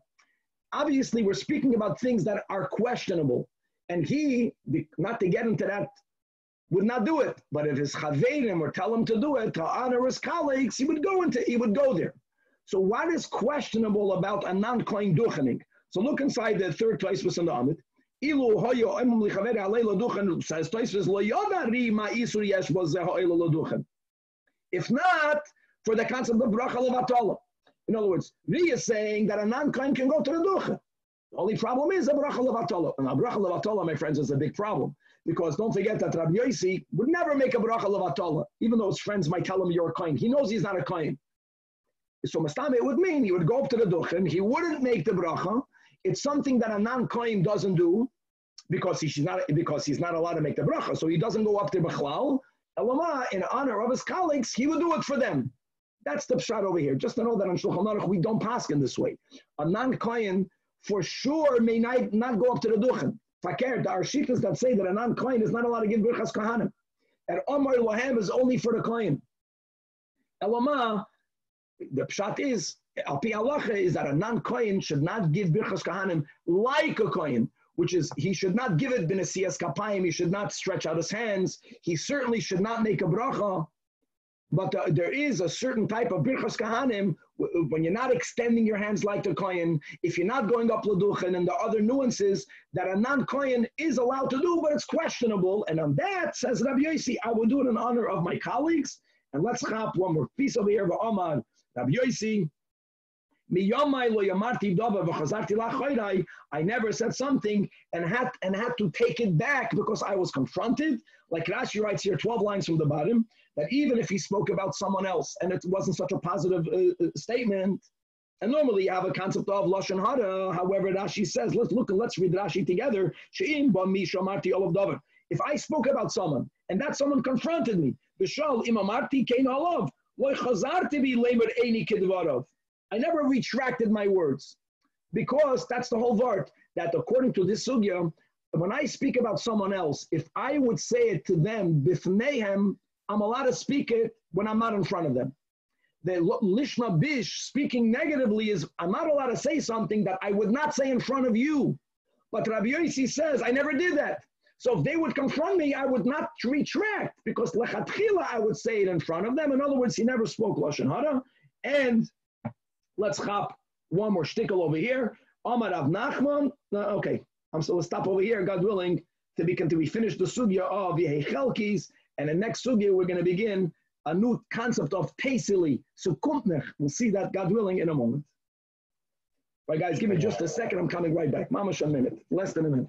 Obviously, we're speaking about things that are questionable. And he, not to get into that would not do it. But if his chaverim or tell him to do it, to honor his colleagues, he would go there. So what is questionable about a non-kohen duchening? So look inside the third Tosfos in the Amid. Ilu hoyo emum lichaver alei laduchen, says Tosfos, lo yodari ma isur yesh bo ze ha'elo laduchen. If not, for the concept of bracha levatala. In other words, Ri is saying that a non-kohen can go to the duchen. The only problem is a bracha levatala. And a bracha levatala, my friends, is a big problem. Because don't forget that Rabbi Yossi would never make a bracha levatala, even though his friends might tell him you're a kohen. He knows he's not a kohen. So mastame, it would mean he would go up to the duchen, he wouldn't make the bracha. It's something that a non-kohen doesn't do because he's not allowed to make the bracha. So he doesn't go up to Bechlal. Elama, in honor of his colleagues, he would do it for them. That's the pshat over here. Just to know that on Shulchan Aruch we don't paskin this way. A non-kohen for sure may not go up to the duchen. Fakir, there are shittas that say that a non-kohen is not allowed to give birchas kahanim. And Omar Lohem is only for the kohen. Elama, the pshat is, Alpi halacha is that a non-kohen should not give birchas kahanim like a kohen, which is he should not give it b'nesiyas kapayim, he should not stretch out his hands, he certainly should not make a bracha, but there is a certain type of birchas kahanim when you're not extending your hands like the kohen, if you're not going up l'duchen, and the other nuances that a non-kohen is allowed to do, but it's questionable, and on that, says Rabbi Yossi, I will do it in honor of my colleagues, and let's chop one more piece over here, V'omar, Rabbi Yossi, I never said something and had to take it back because I was confronted. Like Rashi writes here, 12 lines from the bottom, that even if he spoke about someone else and it wasn't such a positive statement, and normally you have a concept of lashon hara. However, Rashi says, let's read Rashi together. If I spoke about someone and that someone confronted me, I never retracted my words, because that's the whole vart, that according to this sugya, when I speak about someone else, if I would say it to them, bifneihem, I'm allowed to speak it when I'm not in front of them. The lishma bish, speaking negatively, is I'm not allowed to say something that I would not say in front of you. But Rabbi Yossi says, I never did that. So if they would confront me, I would not retract, because lechatchila, I would say it in front of them. In other words, he never spoke lashon hara. And let's hop one more shtickle over here. Amar Rav Nachman. Okay, so let's stop over here, God willing, till we finish the sugya of Yehechelkis. And the next sugya, we're going to begin a new concept of Teisili, Sukumtnech. We'll see that, God willing, in a moment. All right, guys, give me just a second. I'm coming right back. Mamash a minute, less than a minute.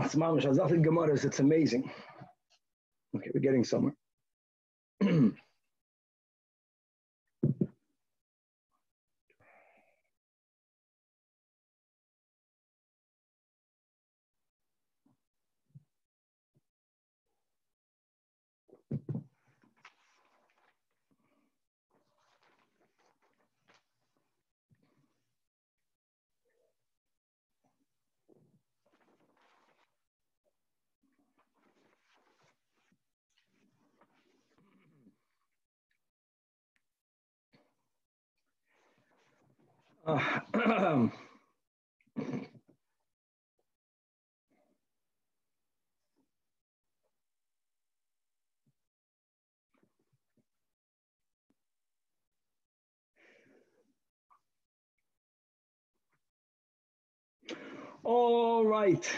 It's mamash azafin gemaras. It's amazing. Okay, we're getting somewhere. All right.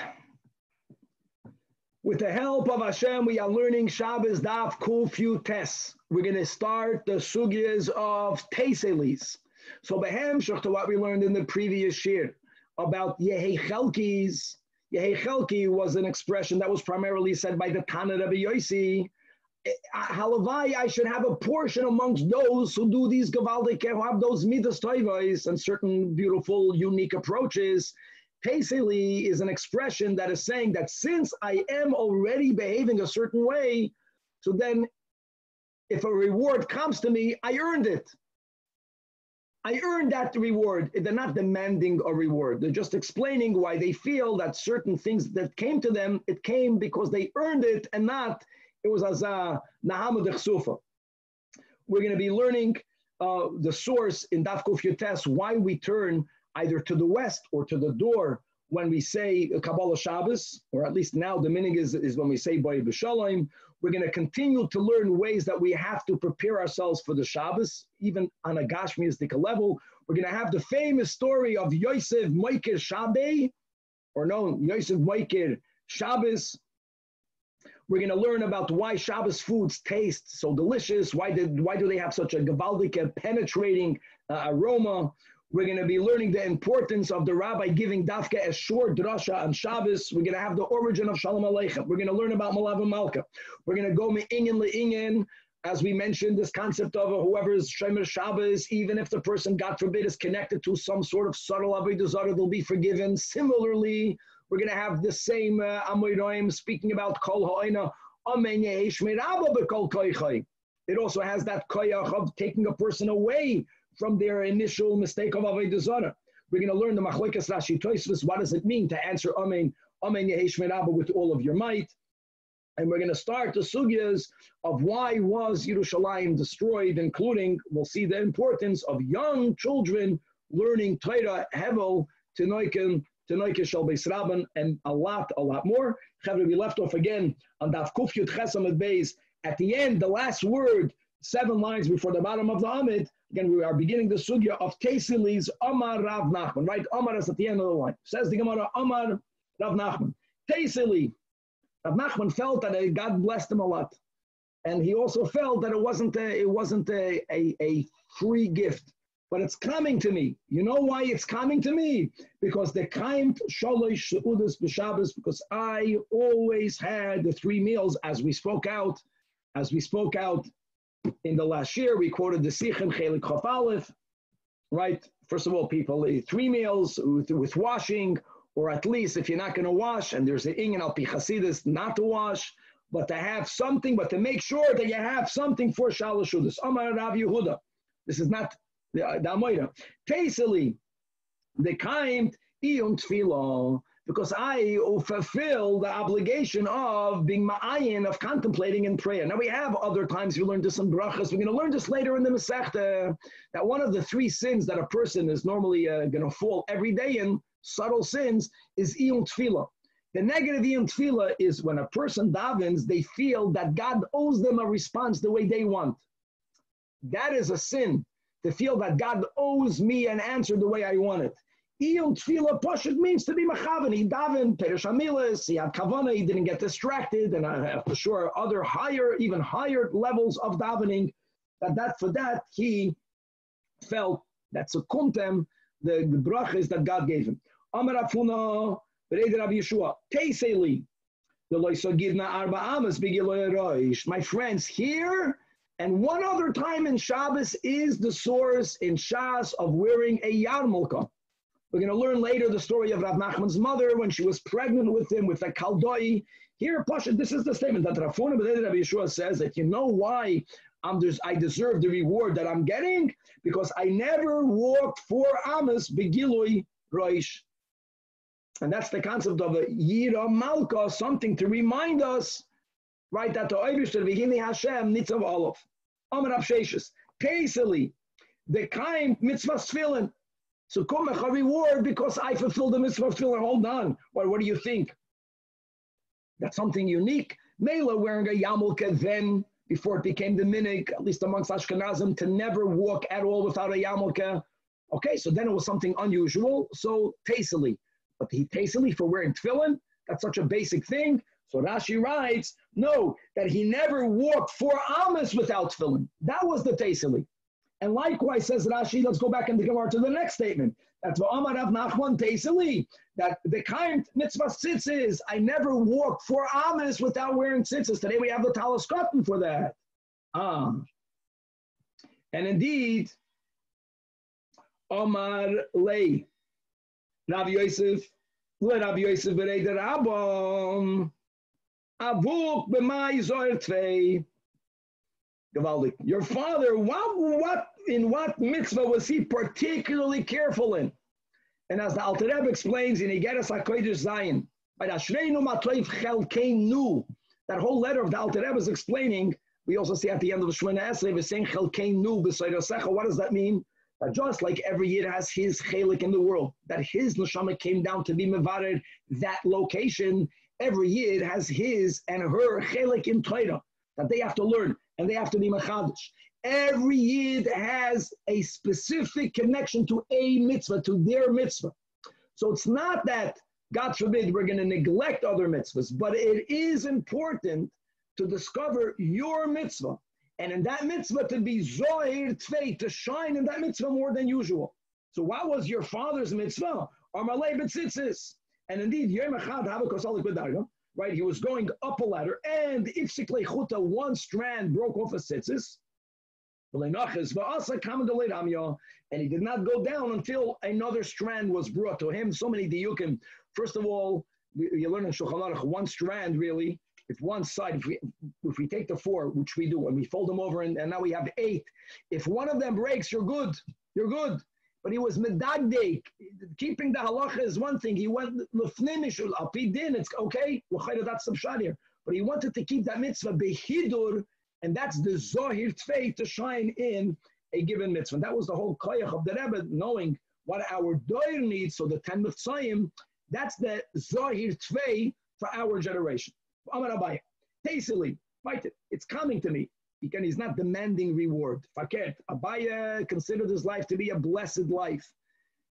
With the help of Hashem, we are learning Shabbos Daf Kuf Yud Tes. We're going to start the sugyas of Teselis. So behemshach to what we learned in the previous shiur about Yehechelkis. Yehechelki was an expression that was primarily said by the Tana Rabbi Yossi. Halavai, I should have a portion amongst those who do these gavaldik, who have those midas toivos and certain beautiful, unique approaches. Peseli is an expression that is saying that since I am already behaving a certain way, so then if a reward comes to me, I earned it. I earned that reward. They're not demanding a reward. They're just explaining why they feel that certain things that came to them, it came because they earned it and not, it was as a nahama dechsufa. We're going to be learning the source in Daf Kuf Yud Tes, why we turn either to the west or to the door when we say Kabbalah Shabbos, or at least now the minig is when we say Boy B'Shalom. We're going to continue to learn ways that we have to prepare ourselves for the Shabbos, even on a Gashmiistic level. We're going to have the famous story of Yosef Moiker Shabbos, or no, Yosef Moiker Shabbos. We're going to learn about why Shabbos foods taste so delicious. Why do they have such a gavaldik, penetrating aroma? We're going to be learning the importance of the Rabbi giving dafka as short drasha on Shabbos. We're going to have the origin of Shalom Aleichem. We're going to learn about Malav and Malka. We're going to go me'inyan le'inyan, as we mentioned, this concept of whoever is Shemer Shabbos, even if the person, God forbid, is connected to some sort of subtle avodah zarah, they'll be forgiven. Similarly, we're going to have the same Amoyroim speaking about Kol Ha'ina, Amen Yehesh Me'rabba B'Kol Koichai. It also has that koyach of taking a person away from their initial mistake of avodah zarah. We're going to learn the machlokes Rashi Tosfos. What does it mean to answer Amen Yehesh Me'rabba with all of your might? And we're going to start the sugyas of why was Yerushalayim destroyed, including, we'll see the importance of young children learning Torah, Hevel, Tenoiken Shal Beis Rabban, and a lot more. Chavre, we left off again on Daf Kuf Yud Ches Amud Beis. At the end, the last word, 7 lines before the bottom of the Amid, again, we are beginning the sugya of Teisilis Amar Rav Nachman, right? Amar is at the end of the line. Says the Gemara, Amar Rav Nachman. Teisili. Rav Nachman felt that God blessed him a lot. And he also felt that it wasn't a free gift, but it's coming to me. You know why it's coming to me? Because the kaimt sholosh seudas b'Shabbos, because I always had the 3 meals as we spoke out in the last year. We quoted the Sichen Chelik Chaf Aleph, right? First of all, people eat 3 meals with washing, or at least if you're not going to wash, and there's an inyan al pi Chasidus not to wash, but to have something, but to make sure that you have something for Shalosh Seudas. Amar Rav Yehuda. This is not the Amoida. Teiseli, the kaimt iyun tefillah, because I fulfill the obligation of being ma'ayin, of contemplating in prayer. Now we have other times we learned this in brachas. We're going to learn this later in the Masechta, that one of the 3 sins that a person is normally going to fall every day in, subtle sins, is iyun tefillah. The negative iyun tefillah is when a person davens, they feel that God owes them a response the way they want. That is a sin, to feel that God owes me an answer the way I want it. Iyun tefillah pashut means to be mechavan. He davened, Perish Hamilas, he had kavana, he didn't get distracted, and for sure other even higher levels of davening, for that he felt that's a kuntem, the brachas that God gave him. Amar Afuna, Bereder Rabbi Yeshua, Teiseli, the Loisogidna Arba Amas Bigiloy Roish. My friends, here and one other time in Shabbos is the source in Shas of wearing a yarmulke. We're going to learn later the story of Rav Nachman's mother when she was pregnant with him with a kaldoi. Here, Pasha, this is the statement that Rafuna B'Nei Rabbi Yeshua says that you know why I deserve the reward that I'm getting? Because I never walked 4 amas begilui roish. And that's the concept of a yira malka, something to remind us, right, that the Eibishter V'hini Hashem Nitzav Olav. Amar Rav Sheshes, Teiseli, the kind mitzvah tefillin. So come a reward because I fulfilled the mitzvah of tefillin. Hold on. Well, what do you think? That's something unique. Mela wearing a yarmulke then, before it became the minig, at least amongst Ashkenazim, to never walk at all without a yarmulke. Okay, so then it was something unusual. So tastily. But he tastily for wearing tefillin, that's such a basic thing. So Rashi writes, no, that he never walked 4 amos without tefillin. That was the tastily. And likewise, says Rashi, let's go back in the Gemara to the next statement. That's V'amar Rav Nachman tastily, that the kind mitzvah tzitzis, I never walked 4 amos without wearing tzitzis. Today we have the talis cotton for that. And indeed, Omar Lei, Rabbi Yosef, Rabbi Yosef Berei der Rabban, Avuk b'mai zoyer tvei. Gewaldig. Your father, in what mitzvah was he particularly careful in? And as the Alter Rebbe explains in Igeres HaKodesh Zayin, by the Ashreinu Matleif Chelkeinu, that whole letter of the Alter Rebbe is explaining. We also see at the end of the Shemona Esrei, we're saying Chelkeinu b'Seirosecha. What does that mean? That just like every year has his chelik in the world, that his neshama came down to be mevared that location, every year it has his and her chelik in Torah, that they have to learn and they have to be mechadish. Every yid has a specific connection to a mitzvah, to their mitzvah. So it's not that, God forbid, we're going to neglect other mitzvahs, but it is important to discover your mitzvah. And in that mitzvah to be zohir tvei, to shine in that mitzvah more than usual. So what was your father's mitzvah? Amalei b'tzitzis. And indeed, Yom Echad Havakos Alik B'darga. Right, he was going up a ladder, and Ifsik Lechuta, one strand broke off a tzitzis, and he did not go down until another strand was brought to him. So many diyukim. First of all, you learn in Shulchan Aruch, one strand really, if one side, if we take the 4, which we do, and we fold them over, and now we have 8, if one of them breaks, you're good. But he was medagdik. Keeping the halacha is one thing. He went lefnimishul apidin. It's okay. That's some shad here. But he wanted to keep that mitzvah behidur, and that's the zohir tvei, to shine in a given mitzvah. And that was the whole koyach of the Rebbe, knowing what our doyer needs. So the 10 mitzvahim, that's the zohir tvei for our generation. Amar Rabbi, tastily, fight it. It's coming to me. He's not demanding reward. Faket, Abaya considered his life to be a blessed life.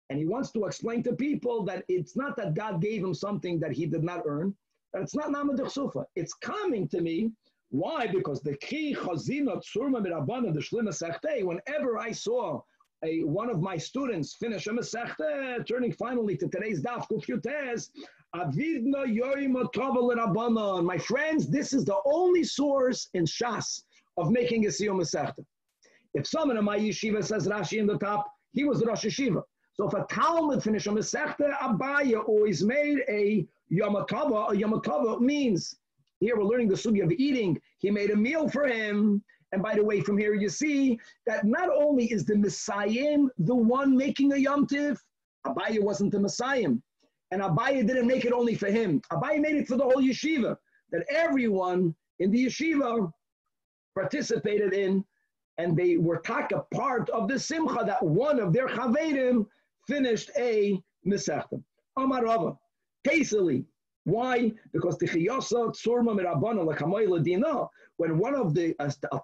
And he wants to explain to people that it's not that God gave him something that he did not earn, that it's not Namad Sufa. It's coming to me. Why? Because the Ki Chazina Tsurma Mirabana, the Shlima Sechte, whenever I saw one of my students finish a Masechta, turning finally to today's DAF Kufyutes, Avidna Yoima Tova L'Rabbanan. My friends, this is the only source in Shas of making a Siyum Masechta. If someone in my yeshiva says Rashi in the top, he was the Rosh Yeshiva. So if a Talmud finished a Masechta, Abaya always made a Yamakava. A Yamakava means, here we're learning the sugya of eating, he made a meal for him. And by the way, from here you see that not only is the Messiah the one making a Yom Tiv, Abaya wasn't the Messiah. And Abaya didn't make it only for him. Abaya made it for the whole yeshiva, that everyone in the yeshiva participated in, and they were taka part of the simcha that one of their chaverim finished a Masechta. Amar Rava, tastily. Why? Because the chiyasa tsurma mirabana l'kamui l'dina. When one of a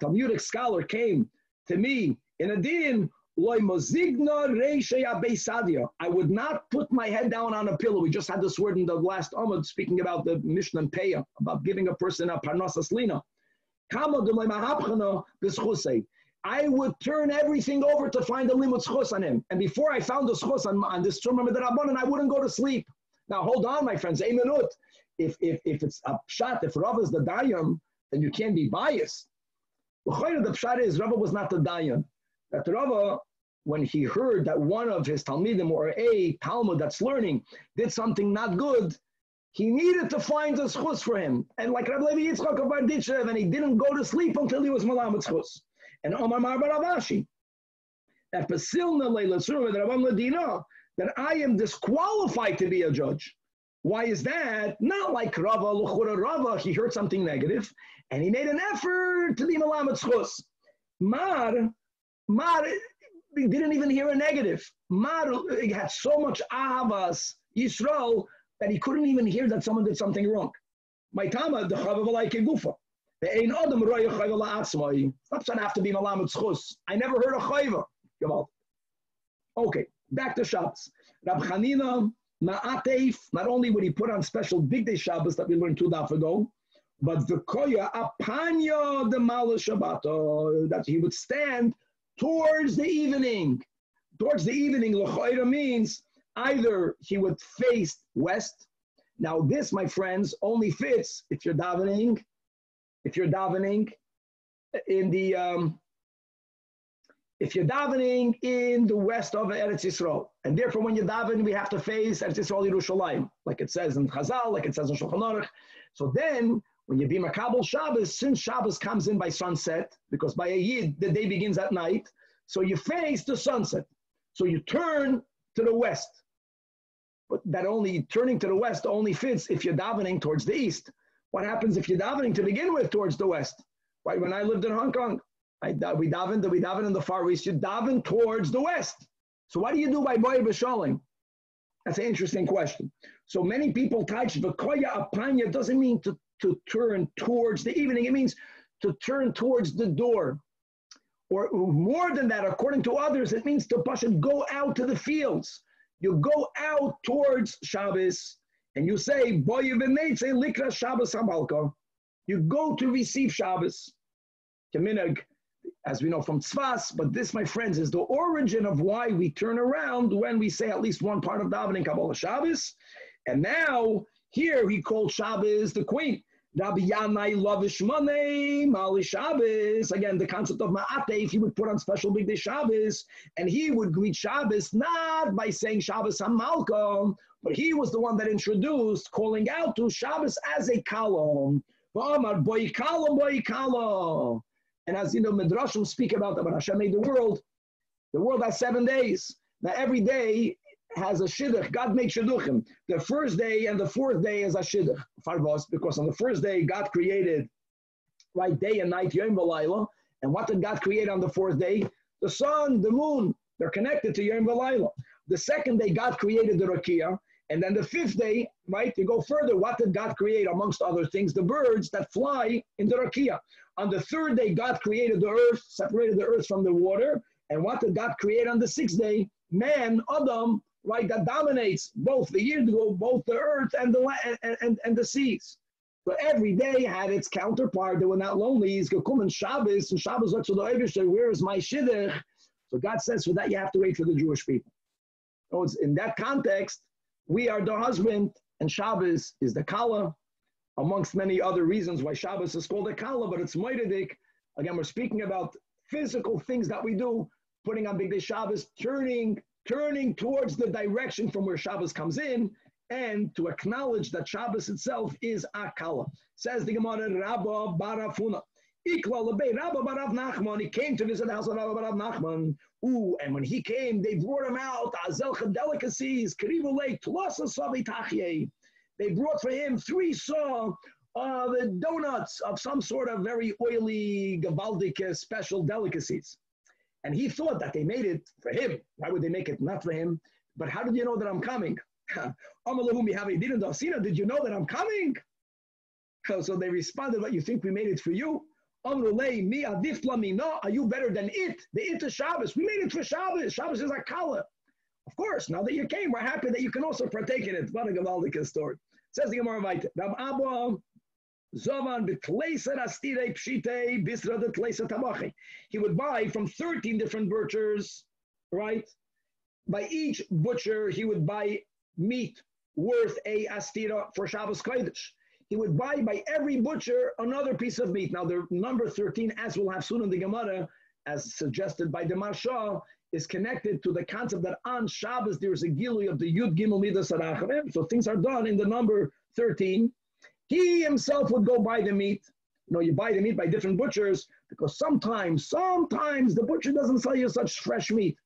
Talmudic scholar came to me in a din, loy mozigna reishei abeisadia. I would not put my head down on a pillow. We just had this word in the last Amud speaking about the Mishnah and Peah, about giving a person a parnasas lina. I would turn everything over to find a limud schus on him. And before I found the schus on this Tzurma Midrabanan, I wouldn't go to sleep. Now, hold on, my friends. A minute. If it's a pshat, if Rav is the dayan, then you can't be biased. The pshat is Rav was not the dayan. That Rav, when he heard that one of his talmidim or a Talmud that's learning did something not good, he needed to find a schus for him. And like Rabbi Levi Yitzchak of Barditchev, and he didn't go to sleep until he was malamed schus. And Omar Mar Baravashi, that Pasilna Leila Surah Rabban Ladina, that I am disqualified to be a judge. Why is that? Not like Rava, Luchura Rava, he heard something negative, and he made an effort to be malamed schus. Mar, He didn't even hear a negative. He had so much ahavas Yisrael that he couldn't even hear that someone did something wrong. My tama the chavav gufa. The ein adam roya chayva la'atzmai. Stop trying to have to be malamet schus. I never heard a chayva. Okay, back to Shabbos. Rab Chanina ma'ateif. Not only would he put on special big day Shabbos that we learned 2 DAF ago, but the koya apanya the mal Shabbat that he would stand towards the evening. Towards the evening, l'chayra means either he would face west. Now this, my friends, only fits if you're davening. If you're davening in the west of Eretz Yisrael, and therefore when you daven, we have to face Eretz Yisrael Yerushalayim, like it says in Hazael, like it says in Shulchan Aruch. So then, when you be Makabel Shabbos, since Shabbos comes in by sunset, because by a Yid the day begins at night, so you face the sunset. So you turn to the west. But that only turning to the west only fits if you're davening towards the east. What happens if you're davening to begin with towards the west? Right? When I lived in Hong Kong, we daven in the Far East. You daven towards the west. So what do you do by Boy B'Shalim? That's an interesting question. So many people touch V'koya Apanya doesn't mean to turn towards the evening. It means to turn towards the door. Or more than that, according to others, it means to push and go out to the fields. You go out towards Shabbos and you say, Boy V'neitze Likra Shabbos Hamalka. You go to receive Shabbos. Keminag, as we know from Tzvas, but this, my friends, is the origin of why we turn around when we say at least one part of davening Kabbalah Shabbos. And now, here he called Shabbos the queen. Rabbi Yanai Lavishmane Mali Shabbos. Again, the concept of Ma'atef, he would put on special big day Shabbos, and he would greet Shabbos not by saying Shabbos HaMalka, but he was the one that introduced calling out to Shabbos as a kolom. V'amar boy kolom, boy kolom. And as you know, Midrashim speak about that when Hashem made the world has 7 days. Now every day has a shidduch. God made shidduchim. The first day and the fourth day is a shidduch. Farvos, because on the first day God created right day and night, Yom V'Layla. And what did God create on the fourth day? The sun, the moon. They're connected to Yom V'Layla. The second day God created the Rakia. And then the fifth day, right, to go further, what did God create amongst other things? The birds that fly in the Rakia. On the third day, God created the earth, separated the earth from the water. And what did God create on the sixth day? Man, Adam, right, that dominates both the year, both the earth and the seas. So every day had its counterpart. They were not lonely. He's gekommen and Shabbos went to the Eibishter, where is my shidduch? So God says for that you have to wait for the Jewish people. So it's in that context, we are the husband and Shabbos is the kala, amongst many other reasons why Shabbos is called a kala, but it's moededik. Again, we're speaking about physical things that we do, putting on Big Day Shabbos, turning towards the direction from where Shabbos comes in, and to acknowledge that Shabbos itself is a kala. Says the Gemara, Rabba Barafuna. Ikla lebei Rabba Barav Nachman. He came to visit the house of Rabba Barav Nachman. And when he came, they brought him out Azelcha delicacies, Karivu Lake, Tlosa Savi Tachye. They brought for him 3 saw the donuts of some sort of very oily, gavaldic special delicacies. And he thought that they made it for him. Why would they make it not for him? But how did you know that I'm coming? Did you know that I'm coming? So they responded, what, you think we made it for you? Are you better than it? The it is Shabbos. We made it for Shabbos. Shabbos is a kala. Of course, now that you came, we're happy that you can also partake in it. What a gavaldic story. Says the Gemara Vayte. Rab Abba Zovan b'tleisa rastire pshite bisra de tleisa tabachi. He would buy from 13 different butchers, right? By each butcher, he would buy meat worth a astira for Shabbos Kodesh. He would buy by every butcher another piece of meat. Now, the number 13, as we'll have soon in the Gemara, as suggested by the Marsha, is connected to the concept that on Shabbos there is a gilui of the Yud Gimel Midas Arachavim. So things are done in the number 13. He himself would go buy the meat. You buy the meat by different butchers because sometimes the butcher doesn't sell you such fresh meat.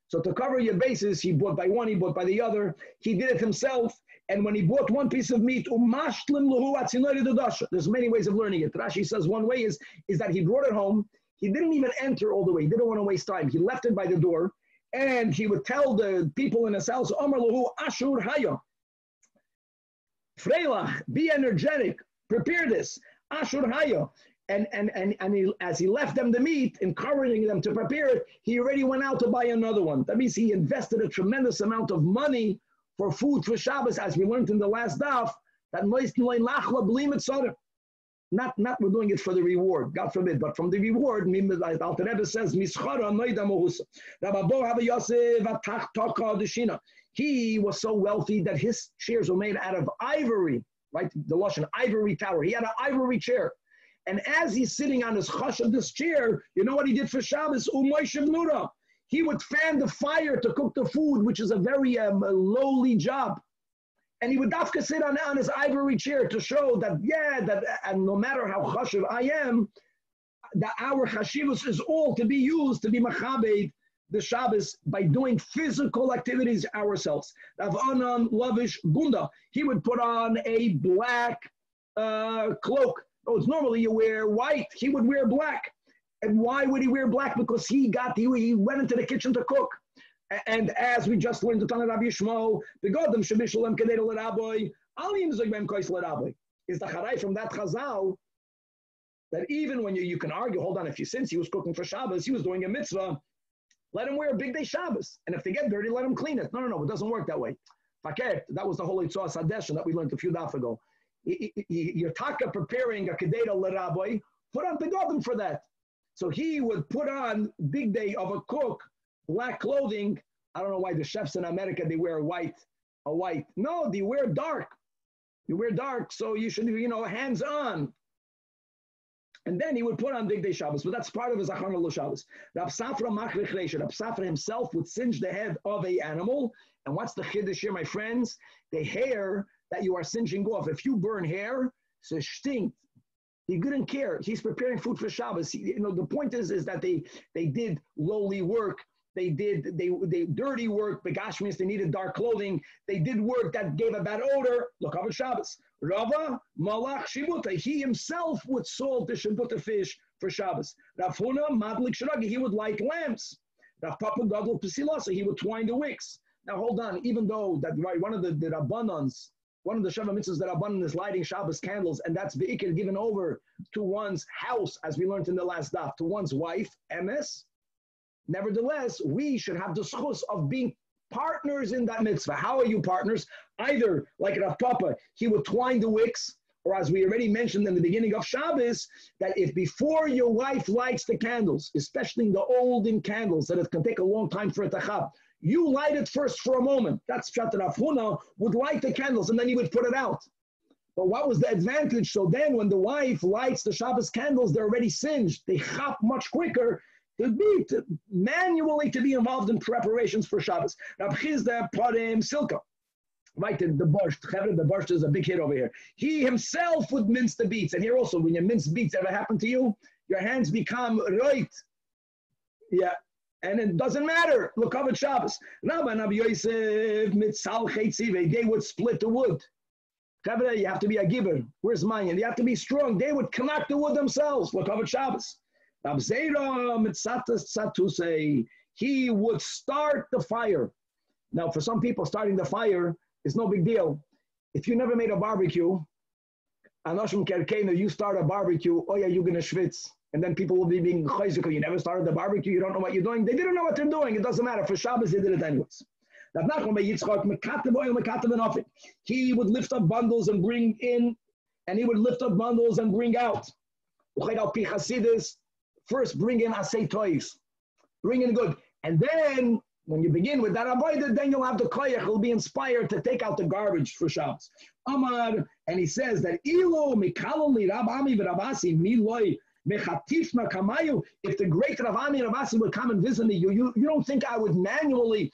So to cover your bases, he bought by one, he bought by the other. He did it himself. And when he bought one piece of meat, there's many ways of learning it. Rashi says one way is that he brought it home. He didn't even enter all the way. He didn't want to waste time. He left it by the door. and he would tell the people in his house, Omer Lahu Ashur Haya. Freilach, be energetic, prepare this. Ashur Haya. And as he left them the meat, encouraging them to prepare it, he already went out to buy another one. That means he invested a tremendous amount of money for food for Shabbos, as we learned in the last daf, that not we're doing it for the reward, God forbid, but from the reward, Alter Rebbe says, he was so wealthy that his chairs were made out of ivory, right? The Lashon, ivory tower. He had an ivory chair. And as he's sitting on his chush of this chair, you know what he did for Shabbos? He would fan the fire to cook the food, which is a very lowly job. And he would dafka sit on his ivory chair to show that, and no matter how chashiv I am, that our chashivus is all to be used to be machabed the Shabbos by doing physical activities ourselves. Rav Anan Lavish Gunda, he would put on a black cloak. Oh, it's normally you wear white. He would wear black. And why would he wear black? Because he went into the kitchen to cook. And as we just learned the Tanach Rabbi Yishmo, the Godem Shebishalem Kedei L'Rabbi, Aliyah Zogmem Kois L'Rabbi, is the Charai from that Chazal that even when you can argue, hold on, since he was cooking for Shabbos, he was doing a mitzvah, let him wear a big day Shabbos. And if they get dirty, let him clean it. No, it doesn't work that way. Faket, that was the whole Yitzhak Sadesha that we learned a few daf ago. You're taka preparing a Kedei L'Rabbi, put on the Godem for that. So he would put on big day of a cook, black clothing. I don't know why the chefs in America, they wear white. No, they wear dark. You wear dark, so you should, hands on. And then he would put on big day Shabbos, but that's part of his Achron Lo Shabbos. Rav Safra Machrich Reisha. Rav Safra himself would singe the head of a animal. And what's the chiddush here, my friends? The hair that you are singeing off. If you burn hair, so stinkt. He didn't care. He's preparing food for Shabbos. The point is that they did lowly work. They dirty work. Begash means they needed dark clothing. They did work that gave a bad odor. Look up at Shabbos. Rava Malach Shibuta. He himself would salt the Shibuta fish for Shabbos. Rav Huna Madlik Shiragi. He would light lamps. Rav Papa Gadol Pesila. So he would twine the wicks. Now hold on. Even though that one of the Rabbanans, one of the Sheva mitzvahs that Rabbanan is lighting Shabbos candles, and that's be'ikir given over to one's house, as we learned in the last daf, to one's wife, MS. Nevertheless, we should have the schus of being partners in that mitzvah. How are you partners? Either, like Rav Papa, he would twine the wicks, or as we already mentioned in the beginning of Shabbos, that if before your wife lights the candles, especially the olden candles, that it can take a long time for it to chab, you light it first for a moment. That's Pshat Rav Huna would light the candles and then he would put it out. But what was the advantage? So then when the wife lights the Shabbos candles, they're already singed. They chop much quicker manually to be involved in preparations for Shabbos. Rab Chizda Parim Silka. Right, the borscht is a big hit over here. He himself would mince the beets. And here also, when you mince beets, ever happen to you? Your hands become right. Yeah. And it doesn't matter. Look up at Shabbos. Rabbi Yosef mitzal chetzive. They would split the wood. You have to be a giver. Where's mine? You have to be strong. They would connect the wood themselves. Look up at Shabbos. He would start the fire. Now, for some people, starting the fire is no big deal. If you never made a barbecue, you start a barbecue, oh yeah, you're going to schwitz. And then people will be being chayzik. You never started the barbecue. You don't know what you're doing. They didn't know what they're doing. It doesn't matter. For Shabbos, they did it anyways. He would lift up bundles and bring in, and he would lift up bundles and bring out. First, bring in asay toys. Bring in good. And then, when you begin with that avoided, then you'll have the koyach. You'll be inspired to take out the garbage for Shabbos. Amar, and he says that Ilo mikaloli Rab Ami v'Rabasi miloi. If the great Rav Ami and Rav Asi would come and visit me, you don't think I would manually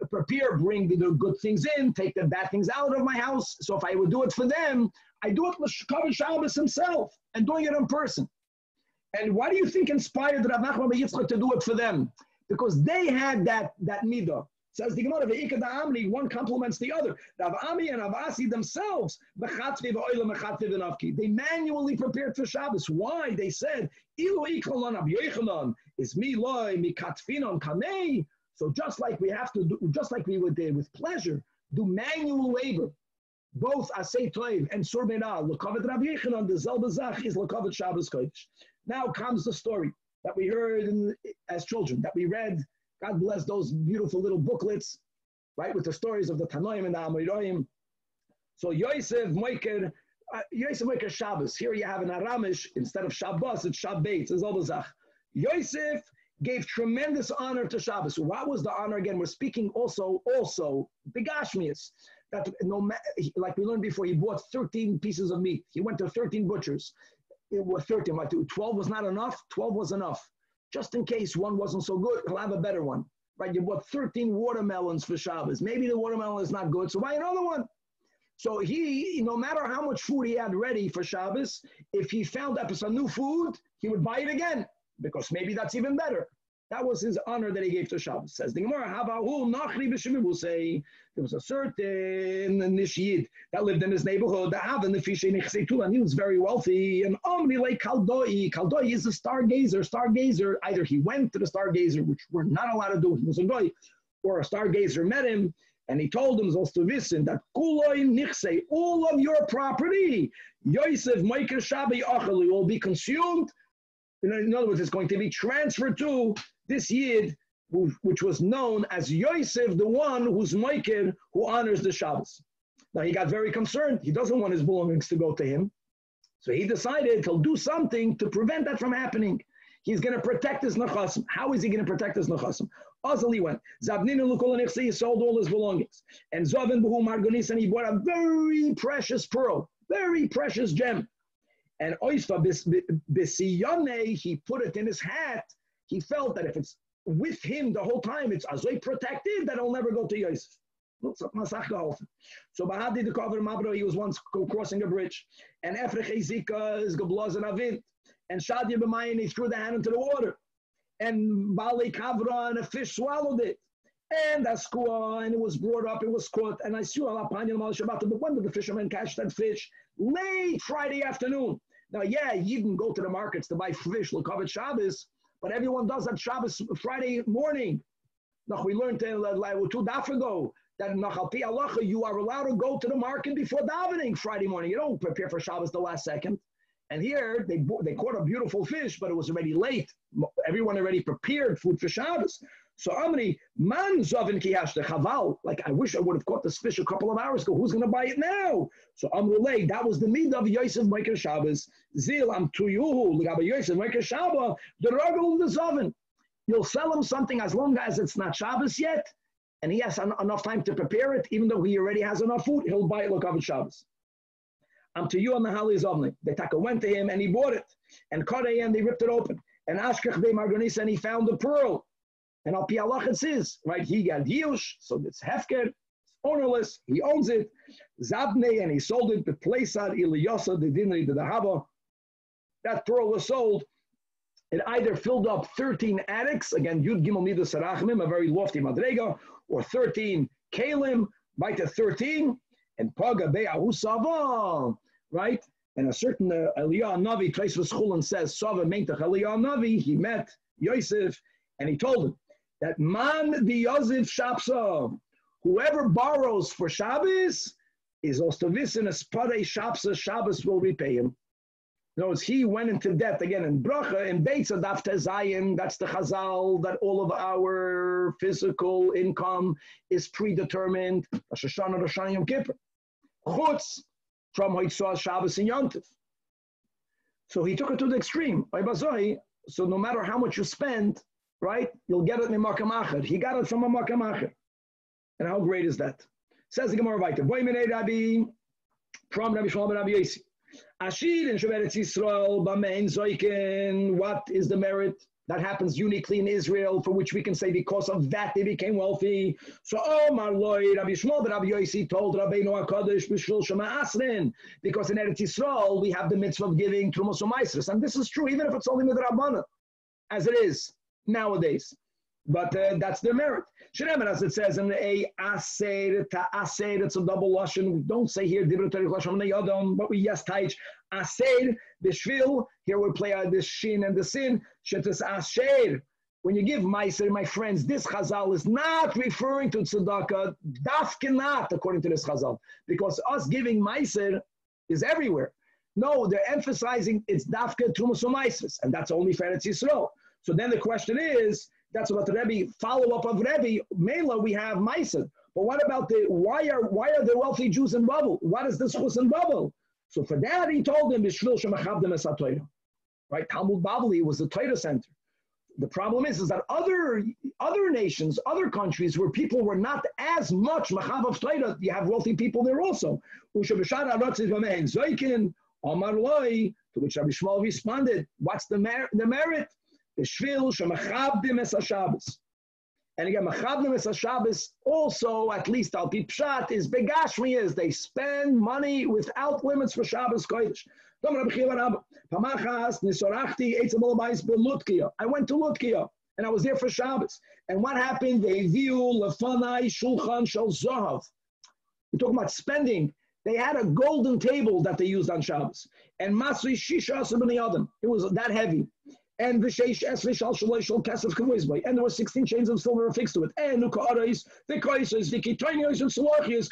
prepare, bring the good things in, take the bad things out of my house? So if I would do it for them, I do it with Koren Shabbos himself and doing it in person. And why do you think inspired Rav Nachman ben Yitzchak to do it for them? Because they had that midah. Says the Gemara, one complements the other. Rav Ami and Rav Asi themselves, they manually prepared for Shabbos. Why? They said, is mi loy mikatfinon kamei. So just like we have to do, just like we would do with pleasure, do manual labor, both Asay Toiv and Sorbena, L'Kovet Rabbi Yechanan, the Zelba Zach is L'Kovet Shabbos Kodesh. Now comes the story that we heard as children, that we read. God bless those beautiful little booklets, right, with the stories of the Tanoim and the Amoraim. So Yosef Moiker Shabbos. Here you have an Aramish, instead of Shabbos, it's Shabbat. It's Zelba Zach. Yosef gave tremendous honor to Shabbos. What was the honor again? We're speaking also the Gashmias. That like we learned before, he bought 13 pieces of meat. He went to 13 butchers. It was 13. 12 was not enough. 12 was enough. Just in case one wasn't so good, he'll have a better one. Right? You bought 13 watermelons for Shabbos. Maybe the watermelon is not good, so buy another one. So he, no matter how much food he had ready for Shabbos, if he found that some new food, he would buy it again, because maybe that's even better. That was his honor that he gave to Shabbos. Says the Gemara, will say there was a certain Nishiyid that lived in his neighborhood, and he was very wealthy. And Omri like Kaldoi is a stargazer. Either he went to the stargazer, which we're not allowed to do, he was a goy, or a stargazer met him, and he told him that all of your property, Yosef Meiker Shabbai Achali, will be consumed. In other words, it's going to be transferred to this Yid, which was known as Yosef, the one who's Meiker, who honors the Shabbos. Now he got very concerned. He doesn't want his belongings to go to him. So he decided he'll do something to prevent that from happening. He's going to protect his Nechasim. How is he going to protect his Nechasim? Azali went. He sold all his belongings. And Zavin Behu Margonis, and he bought a very precious pearl, very precious gem. And Oisfa Bisiyane, he put it in his hat. He felt that if it's with him the whole time, it's azoi protected that it'll never go to Yosef. So Bahadi the Kover Mabro, he was once crossing a bridge. And Efrech Ezika is Geblozen Avin. And Shadia B'mayin, he threw the hand into the water. And Bali Kavra, and a fish swallowed it. And Askua, and it was brought up, it was caught. And I saw Alapanya Mal Shabbat. But when did the fisherman catch that fish? Late Friday afternoon. Now, yeah, you can go to the markets to buy fish, L'Kovet Shabbos, but everyone does that Shabbos Friday morning. Now, we learned 2 DAF ago that Nachalpi Halacha, you are allowed to go to the market before davening Friday morning. You don't prepare for Shabbos the last second. And here, they caught a beautiful fish, but it was already late. Everyone already prepared food for Shabbos. So Amri, man zovin kiyashte chaval. Like, I wish I would have caught this fish a couple of hours ago. Who's going to buy it now? So Amrulay, that was the mid of Yosef Meiker Shabbos. Zil am tuyuhu, l'gabe Yosef Meiker Shabbos, the ragul the zovin. You'll sell him something as long as it's not Shabbos yet, and he has enough time to prepare it, even though he already has enough food, he'll buy it l'gabe Shabbos. Am to you on the Hali Zovni. The Taka went to him and he bought it. And Korean, they ripped it open. And Ashkech Be Margonis, and he found the pearl. And Al Pi Halach it says, right, he got Yush, so it's Hefker, it's ownerless, he owns it. Zabne, and he sold it, the Pleisad, Iliyasa, the Dinri, the Dahaba. That pearl was sold. It either filled up 13 attics, again, Yud Gimel Midas Sarachmim, a very lofty Madrega, or 13 Kalim, by the 13, and Paga Be'ahu Sava, right? And a certain Eliyah Navi, Trace Chulin says, Sava Meintach Eliyah Navi, he met Yosef, and he told him that man the Yosef Shapsa, whoever borrows for Shabbos is Ostavisin as Pare Shapsa, Shabbos will repay him. In other words, he went into debt again in Bracha, in Beitza Daf Tezayin, that's the Hazael, that all of our physical income is predetermined. Rosh Hashanah, Rosh Hashanah, Yom Kippur. Chutz from Hoitzah, Shabbos, and Yom Tov. So he took it to the extreme. So no matter how much you spend, right, you'll get it in MERCAVA. He got it from a MERCAVA. And how great is that? Says the Gemara weiter. Boy minei Rabbi, from Rabbi Shmuel ben Rabbi Yossi. Ashir in Shevetz Yisrael, Bamein Zoiken, what is the merit that happens uniquely in Israel, for which we can say because of that they became wealthy? So, Omar Loi, Rabbi Shmuel ben Rabbi Yossi told Rabbeinu HaKadosh, B'shul Shema Asrin, because in Eretz Yisrael we have the mitzvah of giving Trumos u'Maasros, and this is true even if it's only Midrabanan, as it is nowadays. But that's their merit. Shneimar, as it says in a aser ta aser, it's a double lashon. We don't say here divrei Torah lashon neyadon, but we yes taich aser b'shvil. Here we play out this shin and the sin. Shetes aser when you give Meiser, my friends, this Chazal is not referring to tzedakah, dafke not, according to this Chazal, because us giving Meiser is everywhere. No, they're emphasizing it's dafke trumas u'meises, and that's only for Eretz Yisrael. So then the question is, that's what the Rebbe, follow-up of Rebbe, Mela, we have Meiser. But what about why are the wealthy Jews in bubble? What is this chus in bubble? So for that, he told them, right? Talmud Bavli was the Torah center. The problem is that other nations, other countries where people were not as much machav of Torah, you have wealthy people there also. To which Rabbi Shmuel responded, what's the merit? The shvil shemachabdim es Shabbos. And again, machabdim es Shabbos also, at least al pi pshat, is begashmi, is they spend money without limits for Shabbos Kodesh. I went to Lutkia, and I was there for Shabbos. And what happened? They view lefanai shulchan shel zahav. We're talking about spending. They had a golden table that they used on Shabbos. And masri shisha b'nei adam. It was that heavy. And there were 16 chains of silver affixed to it. And the ka'arais, the kaisers, the kitonios, and salachios,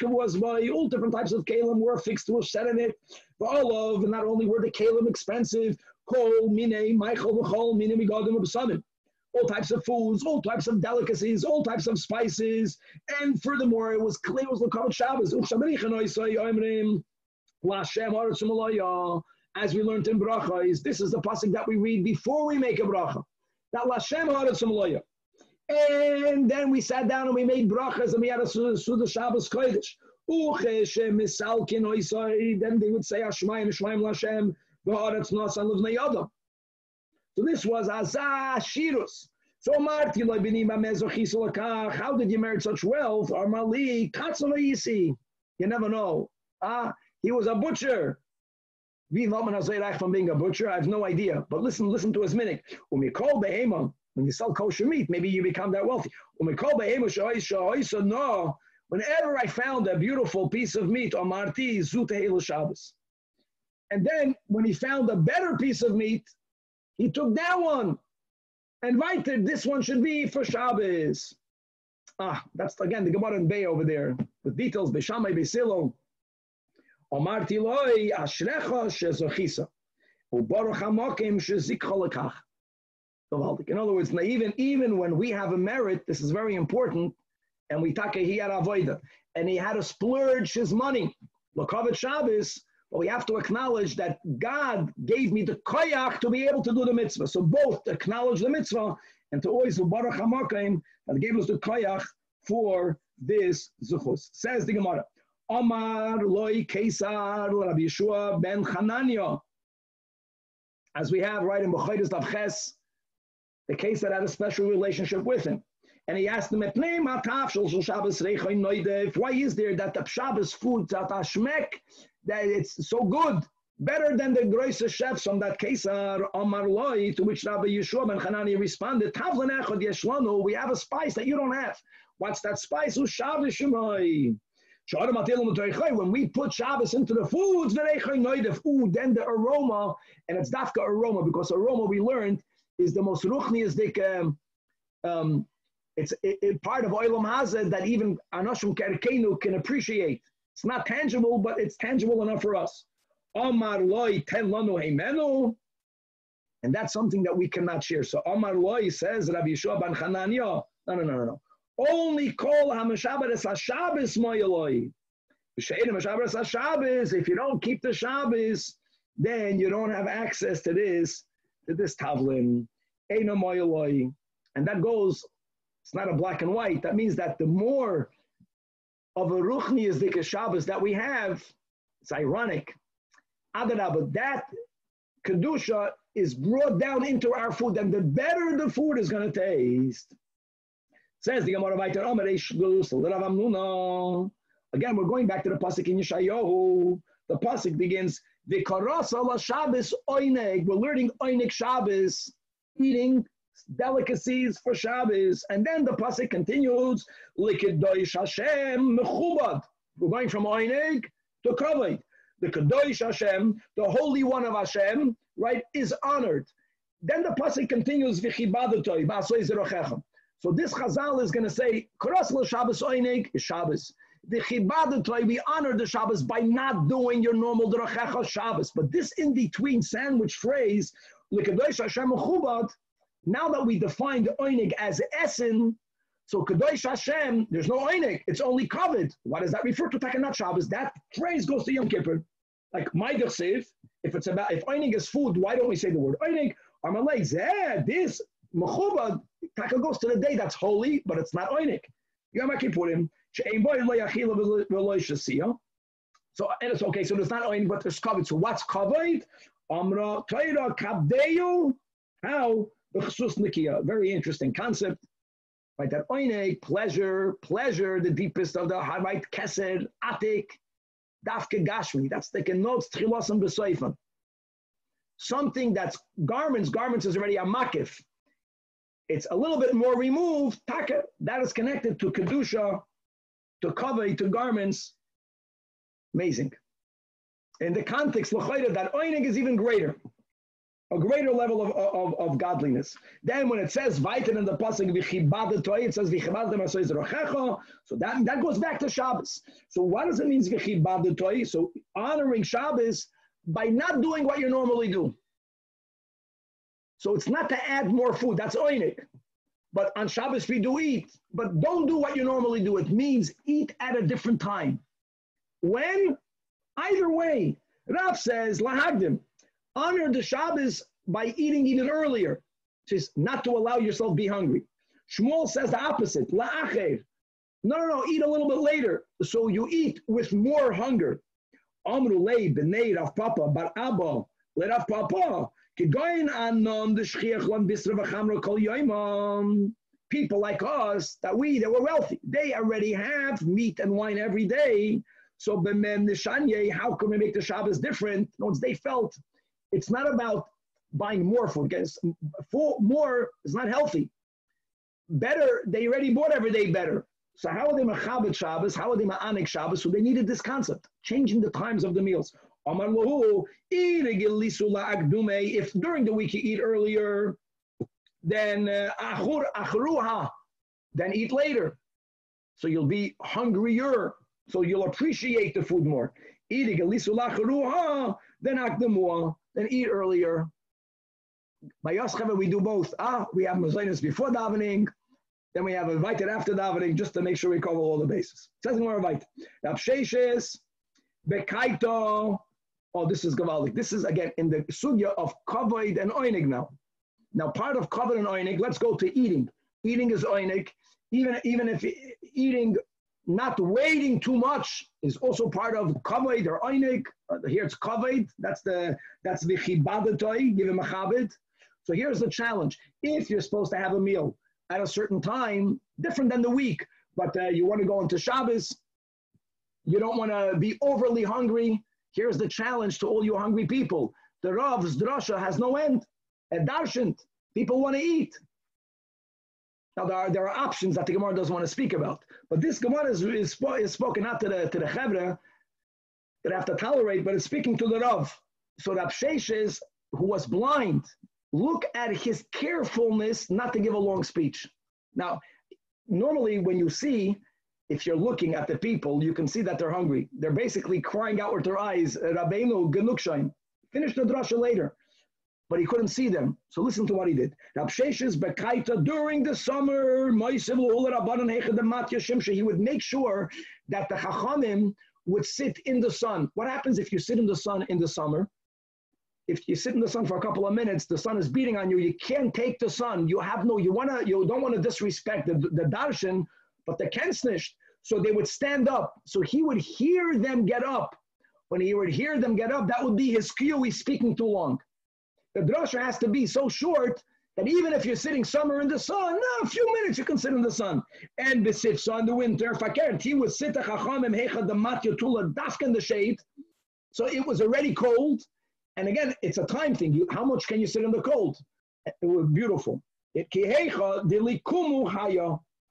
all different types of kalim were affixed to a set in it. All of, and not only were the kalim expensive, kol, mine, maichel, v'chol, mine, migadim, v'sadim. All types of foods, all types of delicacies, all types of spices. And furthermore, it was clear, it was the Koren Shabbos. As we learned in brachas, this is the pasuk that we read before we make a bracha. That Lashem haaretz u'maloya. And then we sat down and we made brachas and we had a Suda Shabbos Kodesh. Then they would say Hashmayim Lashem v'haaretz nasan l'vnei Adam. So this was Azah Shirus. So Marti lo b'ni b'mezochis l'kach. How did you merit such wealth? Or Mali Katzala Yisi. You never know. He was a butcher. From being a butcher, I have no idea. But listen to his minute. When you sell kosher meat, maybe you become that wealthy. Whenever I found a beautiful piece of meat, and then when he found a better piece of meat, he took that one and invited this one should be for Shabbos. That's again the Gemara in Bay over there with details. Beishamai Beisilo. Omarti loy ashrecha shezochisa ubaruch hamokim shezikcha lekach. In other words, even when we have a merit, this is very important, and we take he had avoida, and he had to splurge his money. L'kavet Shabbos, but we have to acknowledge that God gave me the koyach to be able to do the mitzvah. So both acknowledge the mitzvah and to always ubaruch hamokim that gave us the koyach for this zuchus. Says the Gemara. Omar loy Kesar Rabbi Yeshua ben Hanania. As we have right in B'chodesh Daf Ches, the Kesar had a special relationship with him. And he asked him, why is there that the Shabbos food, that it's so good, better than the greatest chefs from that Kesar, Omar loy, to which Rabbi Yeshua ben Hanania responded, we have a spice that you don't have. What's that spice? Shabbos Shemai. When we put Shabbos into the foods, then the aroma, and it's dafka aroma, because aroma we learned is the most ruchniistic, it's part of Olam Hazeh that even Anashim Kerkenu can appreciate. It's not tangible, but it's tangible enough for us. Omar loy ten lanu heimenu, and that's something that we cannot share. So Omar loy says Rabbi Yeshua ben Hanania, no. Only call HaMeshabbat HaShabbos Moyaloi. If you don't keep the Shabbos, then you don't have access to this tavlin. Eino Moyaloi. And that goes, it's not a black and white. That means that the more of a Ruchni is the Shabbos that we have, it's ironic. But that Kedusha is brought down into our food, and the better the food is going to taste. Says the Gemara weiter, again, we're going back to the pasuk in Yeshayahu. The pasuk begins, V'karasa la Shabbos oineg. We're learning oineg Shabbos, eating delicacies for Shabbos. And then the pasuk continues, L'kedosh Hashem mechubad. We're going from oineg to kavod. The Kedosh Hashem, the Holy One of Hashem, right, is honored. Then the pasuk continues, v'chibadotoi, ba'asoi zerochechem. So this Chazal is going to say, Koras l'Shabbos oinig is Shabbos. V'chibadotoi, we honor the Shabbos by not doing your normal derochecha Shabbos. But this in-between sandwich phrase, l'kadosh Hashem uchubad, now that we define the oinig as essen, so kadosh Hashem, there's no oinig, it's only covered. Why does that refer to Takanat Shabbos? That phrase goes to Yom Kippur. Like Maidach Siv, if oinig is food, why don't we say the word oinig? Amalei, this mechubad taka goes to the day that's holy, but it's not oinig. Yom Kippurim, she'ein boy lo yachila v'lo yishasiya. So and it's okay. So there's not oinig, but there's covered. So what's covered? Amra Torah kabdeyu. How b'chsus nikiya. Very interesting concept. Right, that oinig, pleasure, the deepest of the right kesed, atik. Dafke Gashmi, that's the notes, Tchilasam B'Seifan. Something that's garments is already a makif. It's a little bit more removed, taka, that is connected to Kedusha, to cover, to garments. Amazing. In the context, that oinig is even greater, a greater level of godliness. Then when it says, Vaitan in the Pasuk, V'chibadetoi, it says, V'chibadetoi, so that goes back to Shabbos. So what does it mean, V'chibadetoi? So honoring Shabbos by not doing what you normally do. So it's not to add more food, that's oinig. But on Shabbos we do eat, but don't do what you normally do. It means eat at a different time. When? Either way. Rav says, Lahagdim, honor the Shabbos by eating even earlier, which is not to allow yourself to be hungry. Shmuel says the opposite, la'acher. No, eat a little bit later, so you eat with more hunger. Amru lei b'nei Rav Papa bar Abba le Rav Papa kegoyin anon the shchiach lan bisra v'chamra kol yoimam. People like us that were wealthy, they already have meat and wine every day. So b'mem nishanye, how can we make the Shabbos different? Once they felt. It's not about buying more food, because more is not healthy. Better, they already bought every day better. So how are they MERCAVA Shabbos? How are they ma'anik Shabbos? So they needed this concept, changing the times of the meals. If during the week you eat earlier, then then eat later. So you'll be hungrier. So you'll appreciate the food more. Then eat earlier. By Yoscheva, we do both. We have Mazonos before davening, then we have invited after davening, just to make sure we cover all the bases. It says more invite. Rabsheshes, Bekaito. Oh, this is Gavaldik. This is again in the sugya of Kavod and Oinig now. Now, part of Kavod and Oinig, let's go to eating. Eating is Oinig. Even if eating, not waiting too much, is also part of Kavod or Oinig. Here it's Kavod. That's the Chibadetoi, give him a chabit. So here's the challenge. If you're supposed to have a meal at a certain time, different than the week, but you want to go into Shabbos, you don't want to be overly hungry, here's the challenge to all you hungry people. The Rav's drasha has no end. At Darshant, people want to eat. Now there are options that the Gemara doesn't want to speak about, but this Gemara is spoken not to the Chevra that have to tolerate, but it's speaking to the Rav. So Rav Sheshes, who was blind, look at his carefulness not to give a long speech. Now, normally when you see, if you're looking at the people, you can see that they're hungry. They're basically crying out with their eyes, Rabbeinu Genukshain. Finish the drasha later. But he couldn't see them. So listen to what he did. During the summer, he would make sure that the Chachamim would sit in the sun. What happens if you sit in the sun in the summer? If you sit in the sun for a couple of minutes, the sun is beating on you. You can't take the sun. You don't want to disrespect the darshan, but the kensnish. So they would stand up. So he would hear them get up. When he would hear them get up, that would be his cue. He's speaking too long. The drasha has to be so short that even if you're sitting somewhere in the sun, a few minutes you can sit in the sun. And so in the winter, he would sit in the shade. So it was already cold. And again, it's a time thing. How much can you sit in the cold? It was beautiful.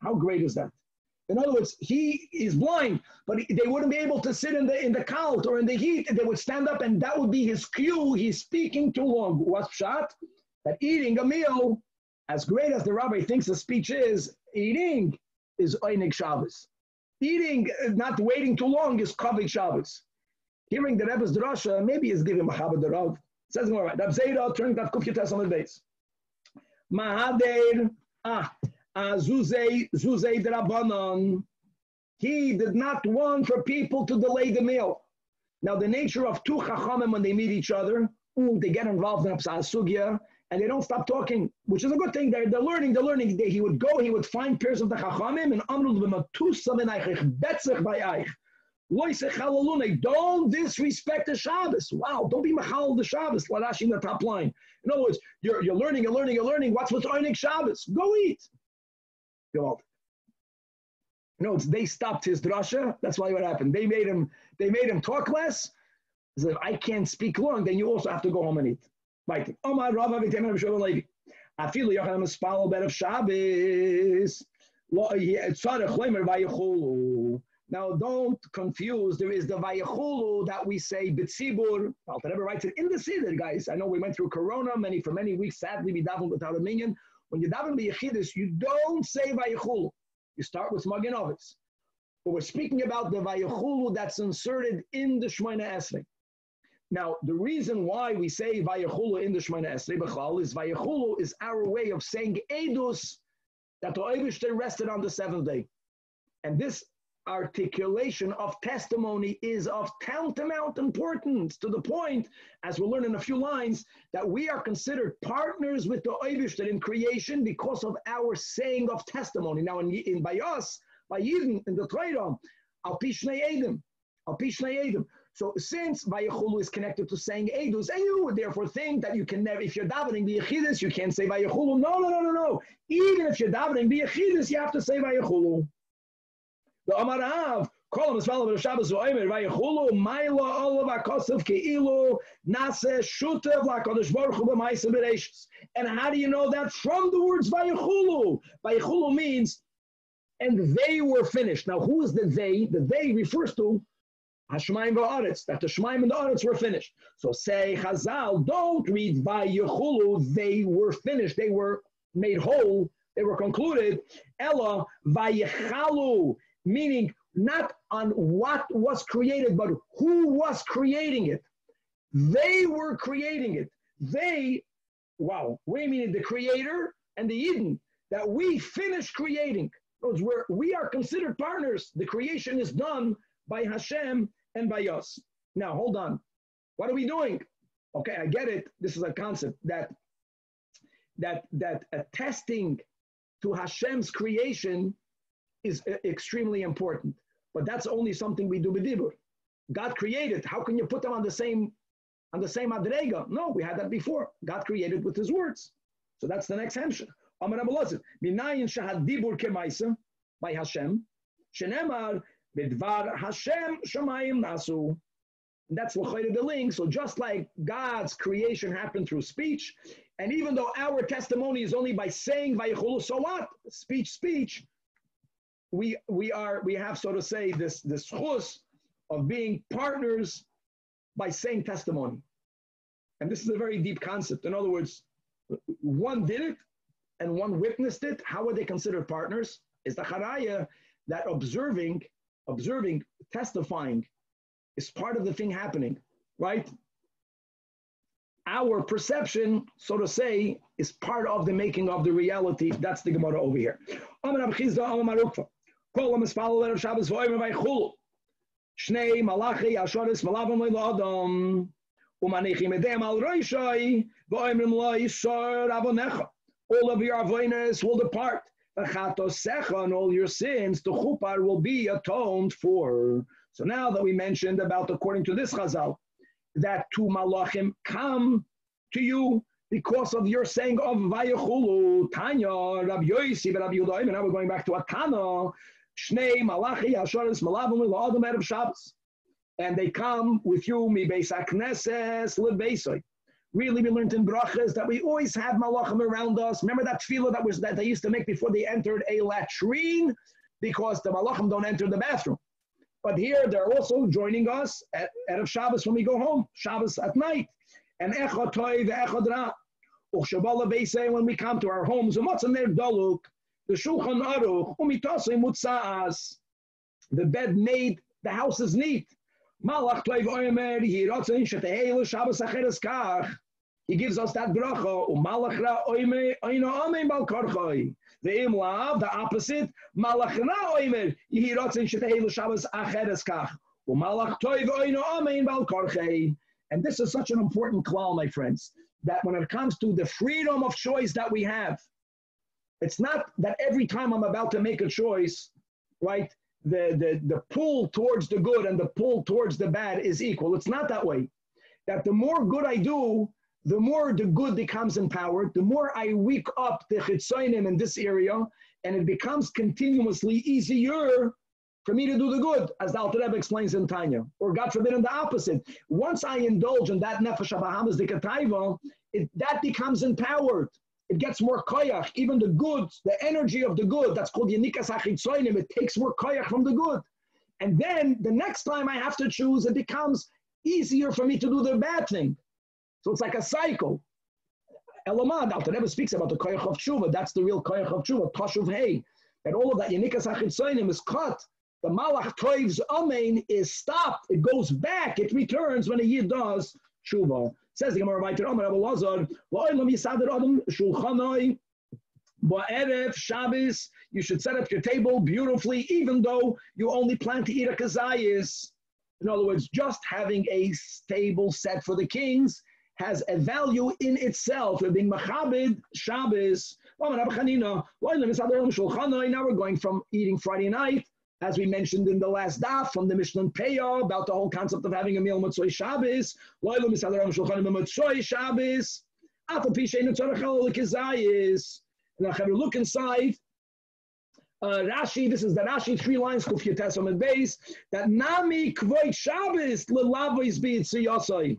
How great is that? In other words, he is blind, but they wouldn't be able to sit in the cold or in the heat. They would stand up, and that would be his cue. He's speaking too long. What's pshat? that eating a meal, as great as the rabbi thinks the speech is, eating is Einig Shabbos. Eating, not waiting too long, is Kavik Shabbos. Hearing the Rebbe's drasha, maybe is giving Machaber the Rav. Says more right. Rab Zera turning that Kuf Yates on the base. Mahader, Zuzei Drabanon. He did not want for people to delay the meal. Now, the nature of two Chachamim when they meet each other, they get involved in a Sugya, and they don't stop talking, which is a good thing. They're learning. He would go, he would find pairs of the Chachamim, and Amrul b'matusa v'naychich betzich b'ayich. Don't disrespect the Shabbos. Wow, don't be machal the Shabbos. Larashi in the top line. In other words, you're learning. What's Einig Shabbos? Go eat. Go out. No, they stopped his drasha. That's why what happened. They made him talk less. He said, I can't speak long, then you also have to go home and eat. Right. Omar Rav Avitem Shalom Levi. I feel like I'm a spal bed of Shabbos. Now, don't confuse. There is the Vayachulu that we say B'tzibur. Alter Rebbe writes it in the Siddur, guys. I know we went through Corona for many weeks. Sadly, we davened without a minyan. When you daven b'Yechidus, you don't say Vayachulu. You start with Magen Avos. But we're speaking about the Vayachulu that's inserted in the Shemona Esrei. Now, the reason why we say Vayachulu in the Shemona Esrei B'chal is Vayachulu is our way of saying Edus that the Eibishter rested on the seventh day. And this articulation of testimony is of tantamount importance to the point, as we'll learn in a few lines, that we are considered partners with the Eibishter in creation because of our saying of testimony. Now, by us, by Yidden, in the Torah, Al Pishnei Edom. So since Vayachulu is connected to saying Edus, and you would therefore think that you can never, if you're davening the Yechidus, you can't say Vayachulu. No. Even if you're davening the Yechidus, you have to say Vayachulu. The Amarav, call him as well of Shabbos Oimer, Vayachulu, Maila, Olav, Akosov, Keilu, Nase, Shutev, Lakadosh Baruch Hu, B'maisa Bereshis. And how do you know that? From the words Vayachulu. Vayachulu means, and they were finished. Now, who is the they? The they refers to Hashemaim v'Aretz, that the Shemaim and the Aretz were finished. So say Hazael, don't read Vayachulu, they were finished, they were made whole, they were concluded. Ella Vayachalu, meaning not on what was created, but who was creating it. They were creating it. We mean the Creator and the Eden, that we finished creating. Those where we are considered partners. The creation is done by Hashem and by us. Now, hold on. What are we doing? Okay, I get it. This is a concept that attesting to Hashem's creation is extremely important. But that's only something we do with Dibur. God created. How can you put them on the same adrega? No, we had that before. God created with His words. So that's the next hemshah. Amar Abulazim. Minayin shahad dibur kemaisa by Hashem. Shenemar bidvar Hashem shamayim nasu. That's the link. So just like God's creation happened through speech, and even though our testimony is only by saying Vayachulu, so what? Speech. We have, so to say, this chus of being partners by saying testimony. And this is a very deep concept. In other words, one did it and one witnessed it. How are they considered partners? Is the charaya that observing, testifying is part of the thing happening, right? Our perception, so to say, is part of the making of the reality. That's the Gemara over here. Shnei malachi ashoris malavam le'adam umanichim edem al roishai v'oimrim lo yisor avonecha. All of your avonos will depart. V'chatosecha, and all your sins, the chupar will be atoned for. So now that we mentioned about, according to this chazal, that two malachim come to you because of your saying of Vayachulu, Tanya, Rabbi Yosi, Rabbi Yehuda, and now we're going back to Atana. Shnei malachi ashoris malavim le'adam erev Shabbos, and they come with you mi beis hakneses lebeisoi. Really, we learned in brachas that we always have malachim around us. Remember that tefillah that they used to make before they entered a latrine, because the malachim don't enter the bathroom. But here they're also joining us at erev Shabbos when we go home, Shabbos at night. And echad toiv ve'echad ra. When we come to our homes, the Shulchan Aruch, the bed made, the house is neat. He gives us that bracha. The opposite. And this is such an important klal, my friends, that when it comes to the freedom of choice that we have, it's not that every time I'm about to make a choice, right, the pull towards the good and the pull towards the bad is equal. It's not that way. That the more good I do, the more the good becomes empowered, the more I wake up the chitzonim in this area, and it becomes continuously easier for me to do the good, as the Alter Rebbe explains in Tanya. Or God forbid, in the opposite. Once I indulge in that nefesh habahamas dikataiva, that becomes empowered. It gets more koyach. Even the good, the energy of the good, that's called yanikas hachitzonim, it takes more koyach from the good. And then the next time I have to choose, it becomes easier for me to do the bad thing. So it's like a cycle. Elamad, Alter Rebbe speaks about the koyach of tshuva. That's the real koyach of tshuva, tashuv hey. That all of that yanikas hachitzonim is cut. The malach toiv's amen is stopped. It goes back. It returns when a yid does tshuva. Says the Gemara Vayter Amar Rabbi Lazar, La'olam yisader adam shulchanai ba'erev Shabbos. You should set up your table beautifully, even though you only plan to eat a kazayis. In other words, just having a table set for the kings has a value in itself. We're being machabed Shabbos. Now we're going from eating Friday night, as we mentioned in the last DAF from the Mishnah and Peah, about the whole concept of having a meal Motzoi Shabbos. Now, have a look inside. Rashi, this is the Rashi, 3 lines, Kuf Yates on the base, that Nami Kvoit Shabbos Lelavois B'Yitziyosai.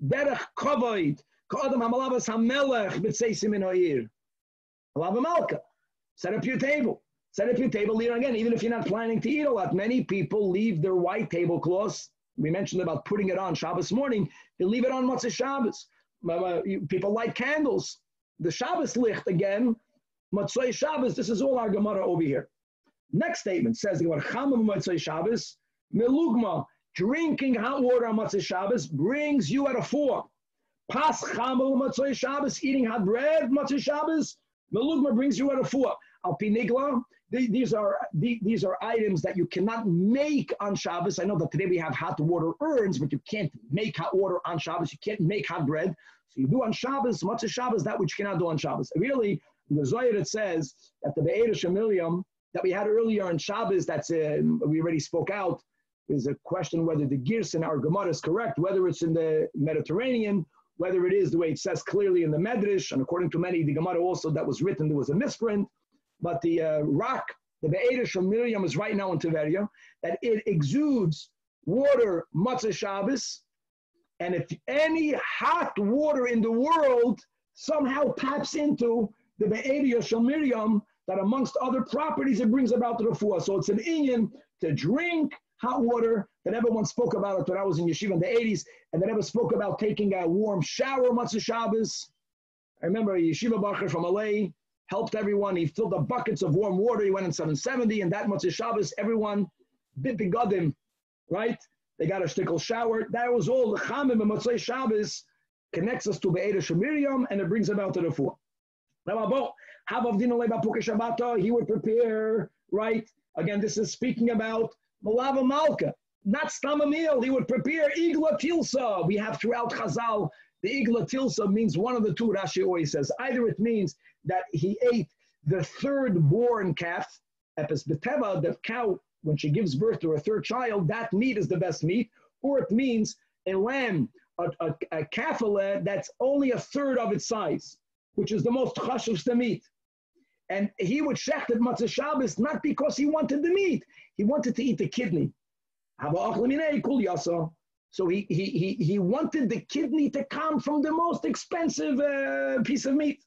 Derech Kvoit, K'adam Hamalavas HaMelech B'Tzeisim in Ha'ir. Alava Malka. Set up your table. Set up your table here again, even if you're not planning to eat a lot. Many people leave their white tablecloths. We mentioned about putting it on Shabbos morning. They leave it on Motzei Shabbos. People light candles. The Shabbos licht again, Motzei Shabbos. This is all our Gemara over here. Next statement says, Motzei Shabbos, Melugma, drinking hot water on Motzei Shabbos brings you at a 4. Pas Chamel Motzei Shabbos, eating hot bread Motzei Shabbos, Melugma brings you at a 4. Al Pinigla, these are items that you cannot make on Shabbos. I know that today we have hot water urns, but you can't make hot water on Shabbos. You can't make hot bread. So you do on Shabbos, Motzei Shabbos, that which you cannot do on Shabbos. Really, in the Zohar it says that the Be'er Shemilium that we had earlier on Shabbos, that's we already spoke out, is a question whether the Girs in our Gemara is correct, whether it's in the Mediterranean, whether it is the way it says clearly in the Midrash, and according to many, the Gemara also that was written, there was a misprint. But the rock, the Be'er Shemilium is right now in Tiberia, that it exudes water Motzei Shabbos, and if any hot water in the world somehow taps into the Be'er Shemilium, that amongst other properties, it brings about the refuah. So it's an inyan to drink hot water. That everyone spoke about it when I was in yeshiva in the 80s, and that ever spoke about taking a warm shower Motzei Shabbos. I remember a yeshiva bacher from LA helped everyone. He filled the buckets of warm water. He went in 770, and that Motzei Shabbos, everyone bit the godim, right? They got a shtickle shower. That was all. The Chamim and Motzei Shabbos connects us to Be'er Shemilium, and it brings about the refuah. Now, he would prepare, right? Again, this is speaking about Malava Malka, not stam a meal. He would prepare Igla Tilsa. We have throughout Chazal, the Igla Tilsa means one of the two, Rashi always says. Either it means that he ate the third born calf, Epis Beteva, the cow, when she gives birth to her third child, that meat is the best meat, or it means a lamb, a kafale that's only a third of its size, which is the most chashuv to meat. And he would shecht at Motzei Shabbos not because he wanted the meat, he wanted to eat the kidney. So he wanted the kidney to come from the most expensive piece of meat.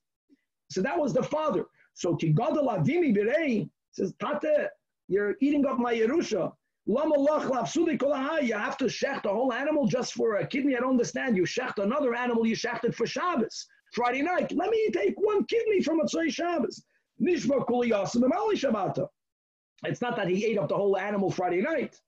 So that was the father. So Tigadol Avimi Birei says, Tate, you're eating up my Yerusha. You have to shecht a whole animal just for a kidney. I don't understand. You shecht another animal, you shecht it for Shabbos. Friday night. Let me take one kidney from Motzei Shabbos. Nishba kuli yasim b'mali Shabbata. It's not that he ate up the whole animal Friday night.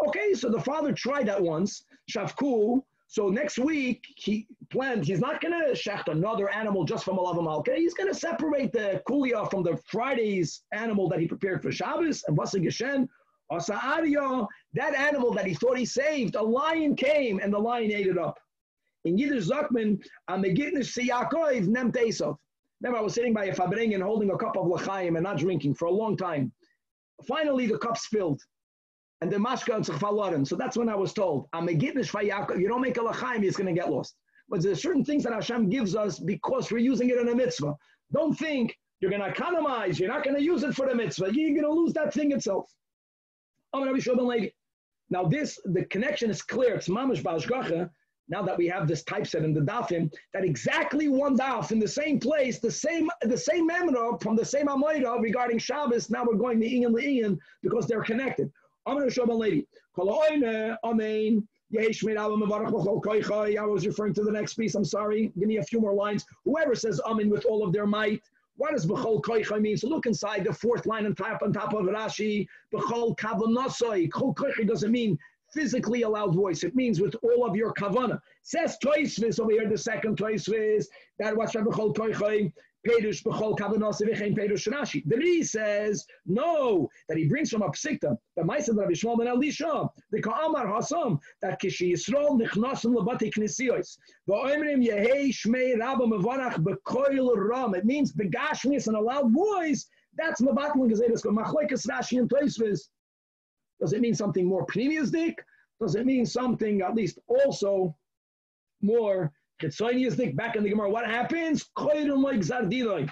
Okay, so the father tried that once, Shavku. So next week, he planned, he's not going to shecht another animal just from Alav Malka. He's going to separate the kulia from the Friday's animal that he prepared for Shabbos, and Vasa Geshen, Asa Arya, that animal that he thought he saved, a lion came, and the lion ate it up. In Yiddish Zakman, Amegitnish Siyakov Nem Tesov. Remember, I was sitting by a Fabring and holding a cup of L'chaim and not drinking for a long time. Finally, the cup spilled. And the mashka and tzachfalorim. So that's when I was told, you don't make a l'chaim, it's going to get lost. But there's certain things that Hashem gives us because we're using it in a mitzvah. Don't think you're going to economize. You're not going to use it for the mitzvah. You're going to lose that thing itself. Now the connection is clear. It's mamash ba'ashgacha. Now that we have this typeset in the dafim, that exactly one daf in the same place, the same memra from the same amoida regarding Shabbos. Now we're going to Ian because they're connected. I'm going to show my lady. I was referring to the next piece. I'm sorry. Give me a few more lines. Whoever says amen with all of their might. What does b'chol koichai mean? So look inside the fourth line on top of Rashi. B'chol kavanasai. Chol koichai doesn't mean physically a loud voice. It means with all of your kavana. Says Toisvis over here, the second Toisvis, that what's b'chol koichai. Perush b'chol kavanasai v'chein perush Rashi. The Ri says no, that he brings from a psikta. The Ma'aseh Rabbi Shmuel ben Elisha, the Ka'amar Hassan, that kishi Yisrael nichnasim lebati knisiyos. V'oimrim yehei shmei Rabba mevarach b'koil ram. It means begashmis and a loud voice. That's mabatlan gezedes go machlokes Rashi and Tosfos. Does it mean something more pneumistic? Does it mean something at least also more chitzoniistic? Back in the Gemara, what happens? Koirim like zardinoi.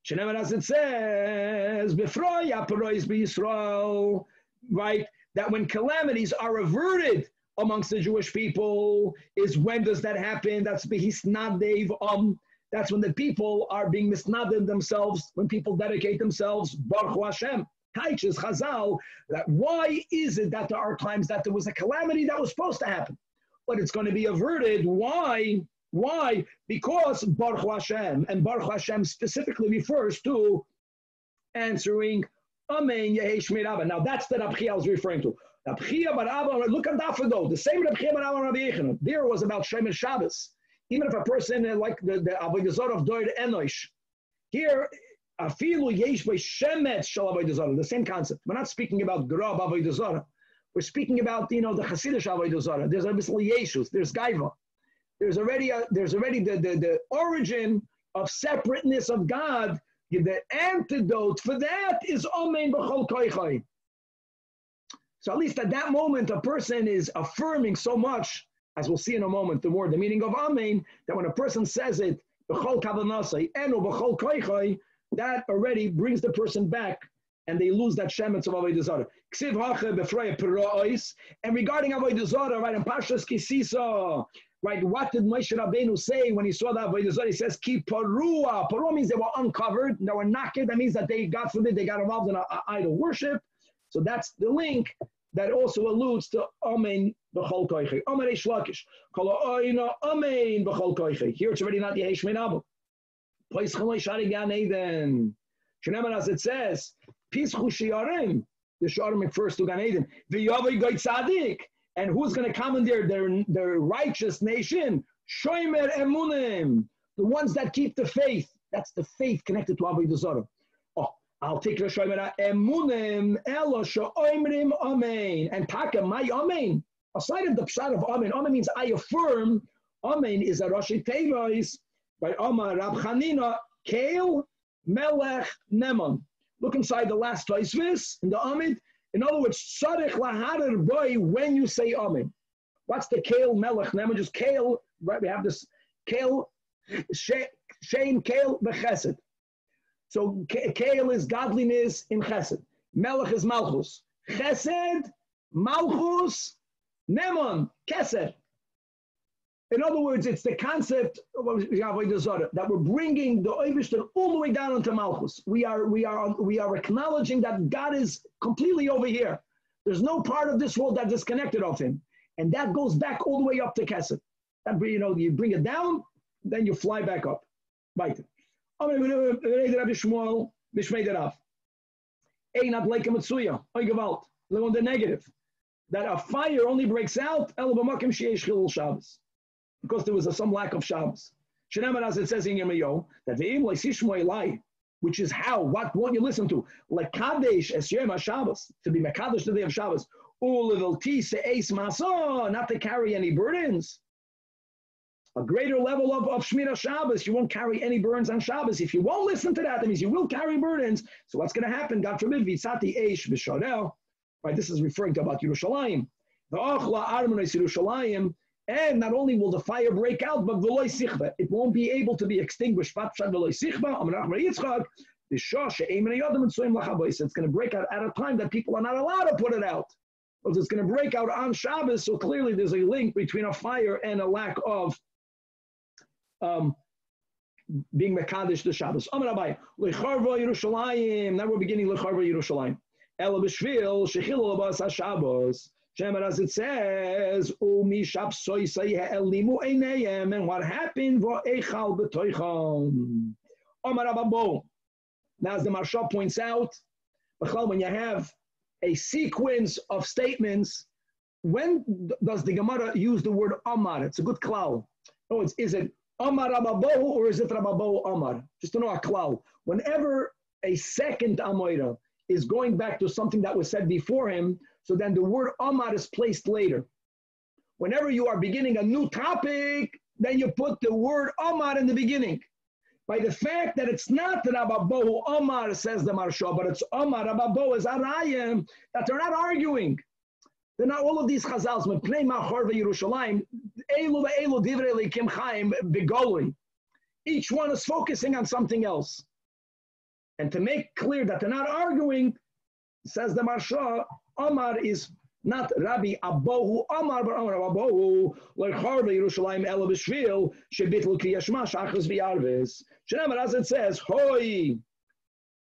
Shenever, as it says, b'froi aparois b'Yisrael, right? That when calamities are averted amongst the Jewish people, is when does that happen? That's b'hisnadev. That's when the people are being misnadev themselves. When people dedicate themselves, Baruch Hashem. Taiches Hazael. That why is it that there are times that there was a calamity that was supposed to happen, but it's going to be averted? Why? Why? Because Baruch Hashem, and Baruch Hashem specifically refers to answering Amen Yehei Shmei Rabba. Now that's the Rabbi I was referring to. Rabbi bar Abba, look at that though. The same Rabbi bar Abba Rabbi Yechon. There was about Shemin Shabbos. Even if a person like the Avodah Zarah of Doir Enosh, here Afilu Yesh by Shemet Shal Avodah Zarah. The same concept. We're not speaking about Grab Avodah Zarah. We're speaking about the Hasidish Avodah Zarah. There's obviously Yeshus. There's Gaiva. There's already the origin of separateness of God. The antidote for that is Amen B'chol Koichai. So at least at that moment, a person is affirming so much, as we'll see in a moment, the meaning of Amen, that when a person says it, B'chol Kavanasai, Eno B'chol Koichai, that already brings the person back, and they lose that shemetz of Avodah Zarah. Ksiv hache b'frei perois. And regarding Avodah Zarah, right, in Parshas Kisisa, right, what did Moshe Rabbeinu say when he saw that Avodah Zarah? He says, Ki parua. Parua means they were uncovered, they were naked. That means that they, God forbid, they got involved in idol worship. So that's the link that also alludes to Amen b'chol koichei. Amen Reish Lakish. Kol ha'oina Amen b'chol koichei. Here it's already not Yehei Shmei Rabba. Place chaloi shari gan Eden. Sheneman, as it says, Pischu shiurim. The shiurim refers to Gan Eden. V'yavai goy tzadik. And who's going to commandeer their righteous nation? Shomer emunim. The ones that keep the faith. That's the faith connected to Avodah Zarah. Oh, I'll take the shomer emunim elo sho'omrim amen. And taka my amen. Aside of the pshat of amen, amen means I affirm. Amen is a Rashi Tevis by Omar Rab Chanina Keil Melech Neman. Look inside the last Tosfos in the Amid. In other words, Tzarech laharer boy when you say Amen. What's the Keil Melech Neman? Just Keil, right? We have this Keil, Shein Keil B'Chesed. So Keil is godliness in Chesed. Melech is Malchus. Chesed, Malchus, Neman, Kesed. In other words, it's the concept of that we're bringing the Eivishter all the way down into Malchus. We are acknowledging that God is completely over here. There's no part of this world that's disconnected of Him, and that goes back all the way up to Kesed. That you bring it down, then you fly back up. Right. The negative. That a fire only breaks out because there was some lack of Shabbos. As it says in Yirmiyahu, that the which is how, what won't you listen to? Like Kadesh es Yom HaShabbos, to be Mekadesh the day of Shabbos, not to carry any burdens. A greater level of Shmira Shabbos, you won't carry any burdens on Shabbos. If you won't listen to that, that means you will carry burdens. So what's going to happen? God forbid, Visati Eish B'Sharel. Right, this is referring to about Yerushalayim. The Achla Armonis Yerushalayim, and not only will the fire break out, but V'loi Sichba, it won't be able to be extinguished. It's going to break out at a time that people are not allowed to put it out. Because it's going to break out on Shabbos, so clearly there's a link between a fire and a lack of being Mekadesh the Shabbos. Rabbi, Lecharva Yerushalayim. Now we're beginning Lecharva Yerushalayim. Ela b'shvil shechilul abas haShabbos. Shemar, as it says, Umi Shapsoi Sayeh Elimu Einayim, and what happened v'Eichal b'Toicham. Amar Ababo. Now, as the Marsha points out, when you have a sequence of statements, when does the Gemara use the word Amar? It's a good klal. Oh, is it Amar Rababo or is it Rababo Amar? Just to know a klal. Whenever a second Amoira is going back to something that was said before him, so then the word Amar is placed later. Whenever you are beginning a new topic, then you put the word Amar in the beginning. By the fact that it's not Rababo Amar, says the Marsha, but it's Amar Rababo is Arayim, that they're not arguing. They're not all of these chazals. Each one is focusing on something else. And to make clear that they're not arguing, says the Marsha, Amar is not Rabbi Abohu Amar, but Amar Abohu, like Harva Yerushalayim Ela B'Shvil, Shebitl Kriyashma Shachas V'Yarves. Shenamar, as it says, Hoi,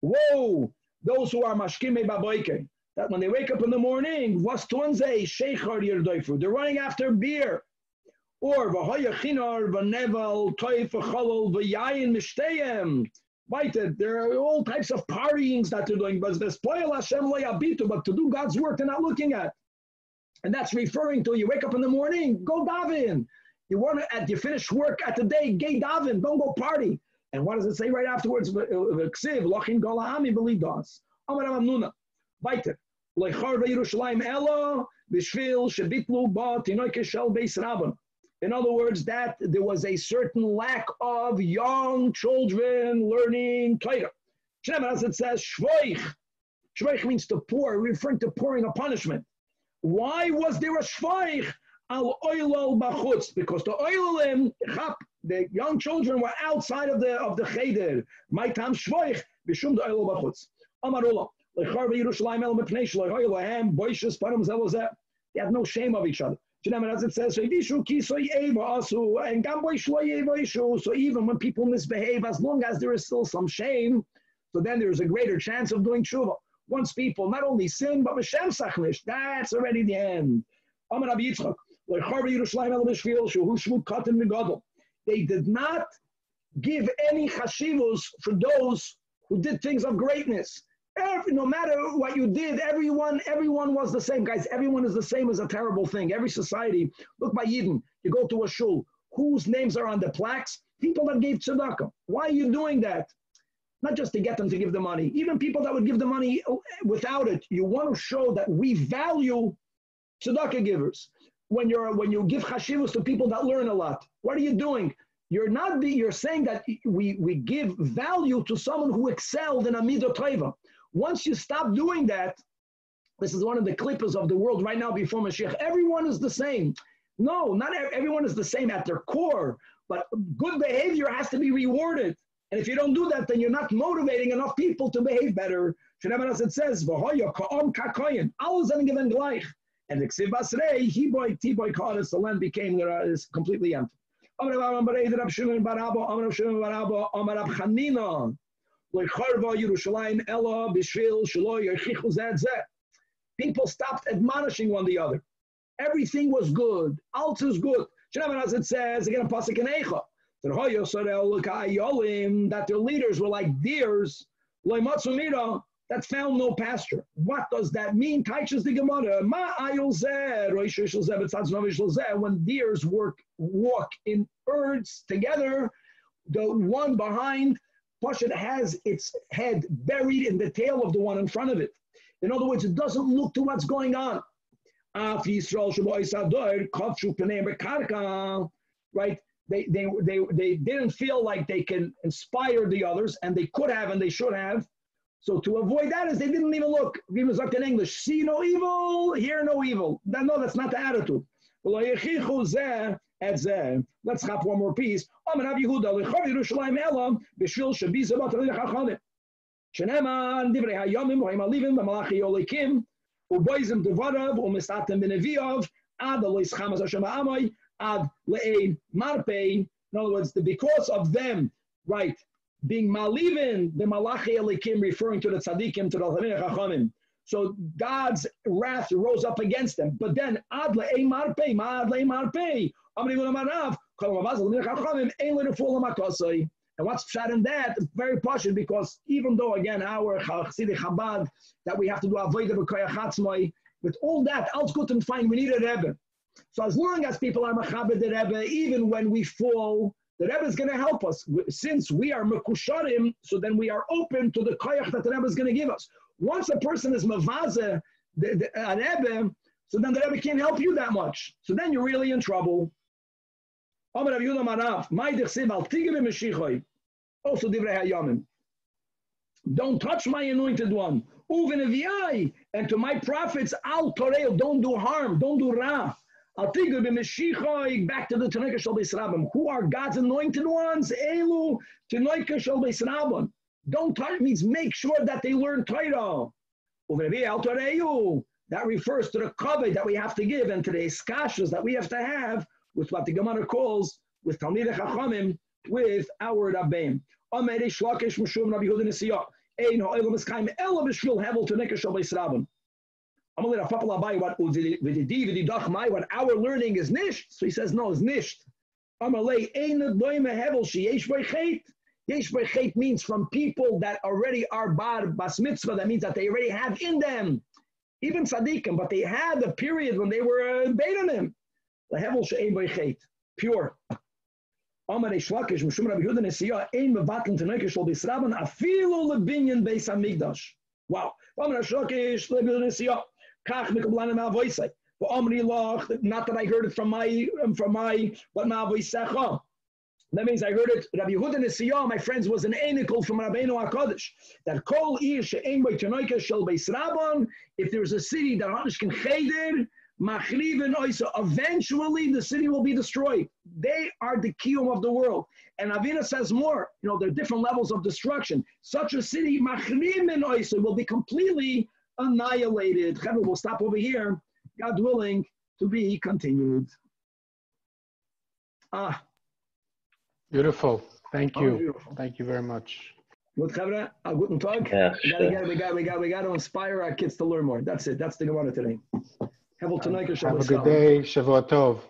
whoa, those who are Mashkimei Baboike, that when they wake up in the morning, was Tuanzei Sheichar Yerdoifu, they're running after beer. Or V'Hoya Chinar V'Neval Toif V'Cholol V'Yayin Mishteyem. Right, there are all types of partyings that they're doing, but to do God's work they're not looking at. And that's referring to you wake up in the morning, go daven. You finish work at the day, gay daven, don't go party. And what does it say right afterwards? In other words, that there was a certain lack of young children learning Torah. As it says, shvoich. Shvoich means to pour, referring to pouring a punishment. Why was there a shvoich? Al oilal bachutz, because the oilalim, the young children were outside of the cheder. My tam shvoich, b'shum the oilal bachutz. Amarullah, lecharva Yerushalayim el mepnei shloy oilahem boishes param zelozeh. They had no shame of each other. As it says, so even when people misbehave, as long as there is still some shame, so then there's a greater chance of doing tshuva. Once people not only sin, but Hashem sachnish, that's already the end. They did not give any chashivos for those who did things of greatness. No matter what you did, everyone was the same. Guys, everyone is the same is a terrible thing. Every society, look by Yidden, you go to a shul, whose names are on the plaques? People that gave tzedakah. Why are you doing that? Not just to get them to give the money. Even people that would give the money without it. You want to show that we value tzedakah givers. When you give chashivos to people that learn a lot, what are you doing? You're saying that we give value to someone who excelled in a midah tova. Once you stop doing that, this is one of the clippers of the world right now before Mashiach. Everyone is the same. No, not everyone is the same at their core, but good behavior has to be rewarded. And if you don't do that, then you're not motivating enough people to behave better. As it says, and the Ksiv Basrei, the land became is completely empty. People stopped admonishing one the other. Everything was good. Alt is good. As it says again, a pasuk in Eicha, that their leaders were like deers that found no pasture. What does that mean? Taichas the Gemara. When deers walk in herds together, the one behind Pasha has its head buried in the tail of the one in front of it. In other words, it doesn't look to what's going on. Right? They didn't feel like they can inspire the others, and they could have and they should have. So to avoid that is they didn't even look. Even like in English, see no evil, hear no evil. No, that's not the attitude. Let's have one more piece. In other words, because of them, right, being malivin, the malachi elikim, referring to the tzaddikim, to the chachamim. So God's wrath rose up against them. But then, ad le'ei marpei, ma'ad le'ei marpei, amri v'lamarav, kol mavaz l'minei chachamim, ein l'neful l'makosai. And what's pshat in that? It's very partial, because even though, again, our Chassidic Chabad, that we have to do avodah b'koyach atzmai, with all that, all's good and fine, we need a Rebbe. So as long as people are machabed the Rebbe, even when we fall, the Rebbe is going to help us. Since we are mekusharim, so then we are open to the koyach that the Rebbe is going to give us. Once a person is mavaze, a Rebbe, so then the Rebbe can't help you that much. So then you're really in trouble. Also divrei hayamim. Don't touch my anointed one. And to my prophets, al toreo, don't do harm, don't do ra. Back to the Tanach shel Beis Rabbim. Who are God's anointed ones? Elu Tanach shel Beis Rabbim. Don't touch means make sure that they learn Torah. That refers to the kavod that we have to give and to the eskashas that we have to have with what the Gemara calls with Talmidei Chachamim, with our Rabbeim. Amei Shlakish Meshum Rabbi Yehuda Nesiyah. Ein ha'olam eskaim ela b'shvil hevel Tanach shel Beis Rabbim. What our learning is nisht. So he says, no, it's nisht. Yesh means from people that already are bas mitzvah. That means that they already have in them, even tzaddikim, but they had a period when they were beidanim. Pure. Wow. Not that I heard it from my but ma'avoisecha. That means I heard it. Rabbi Yehuda Nesiyah, my friends, was an enikel from Rabbeinu HaKadosh. That kol ir she'ein by Tanach shel Beis Rabbim. If there's a city that hanish can cheder, machriven oisa. Eventually, the city will be destroyed. They are the kiyum of the world. And Avina says more. There are different levels of destruction. Such a city, machriven oisa, will be completely annihilated. We'll stop over here. God willing, to be continued. Beautiful. Thank you. Beautiful. Thank you very much. Good, guten Tag. Yeah, we got to inspire our kids to learn more. That's it. That's the Gemara today. Have a good day. Shavua Tov.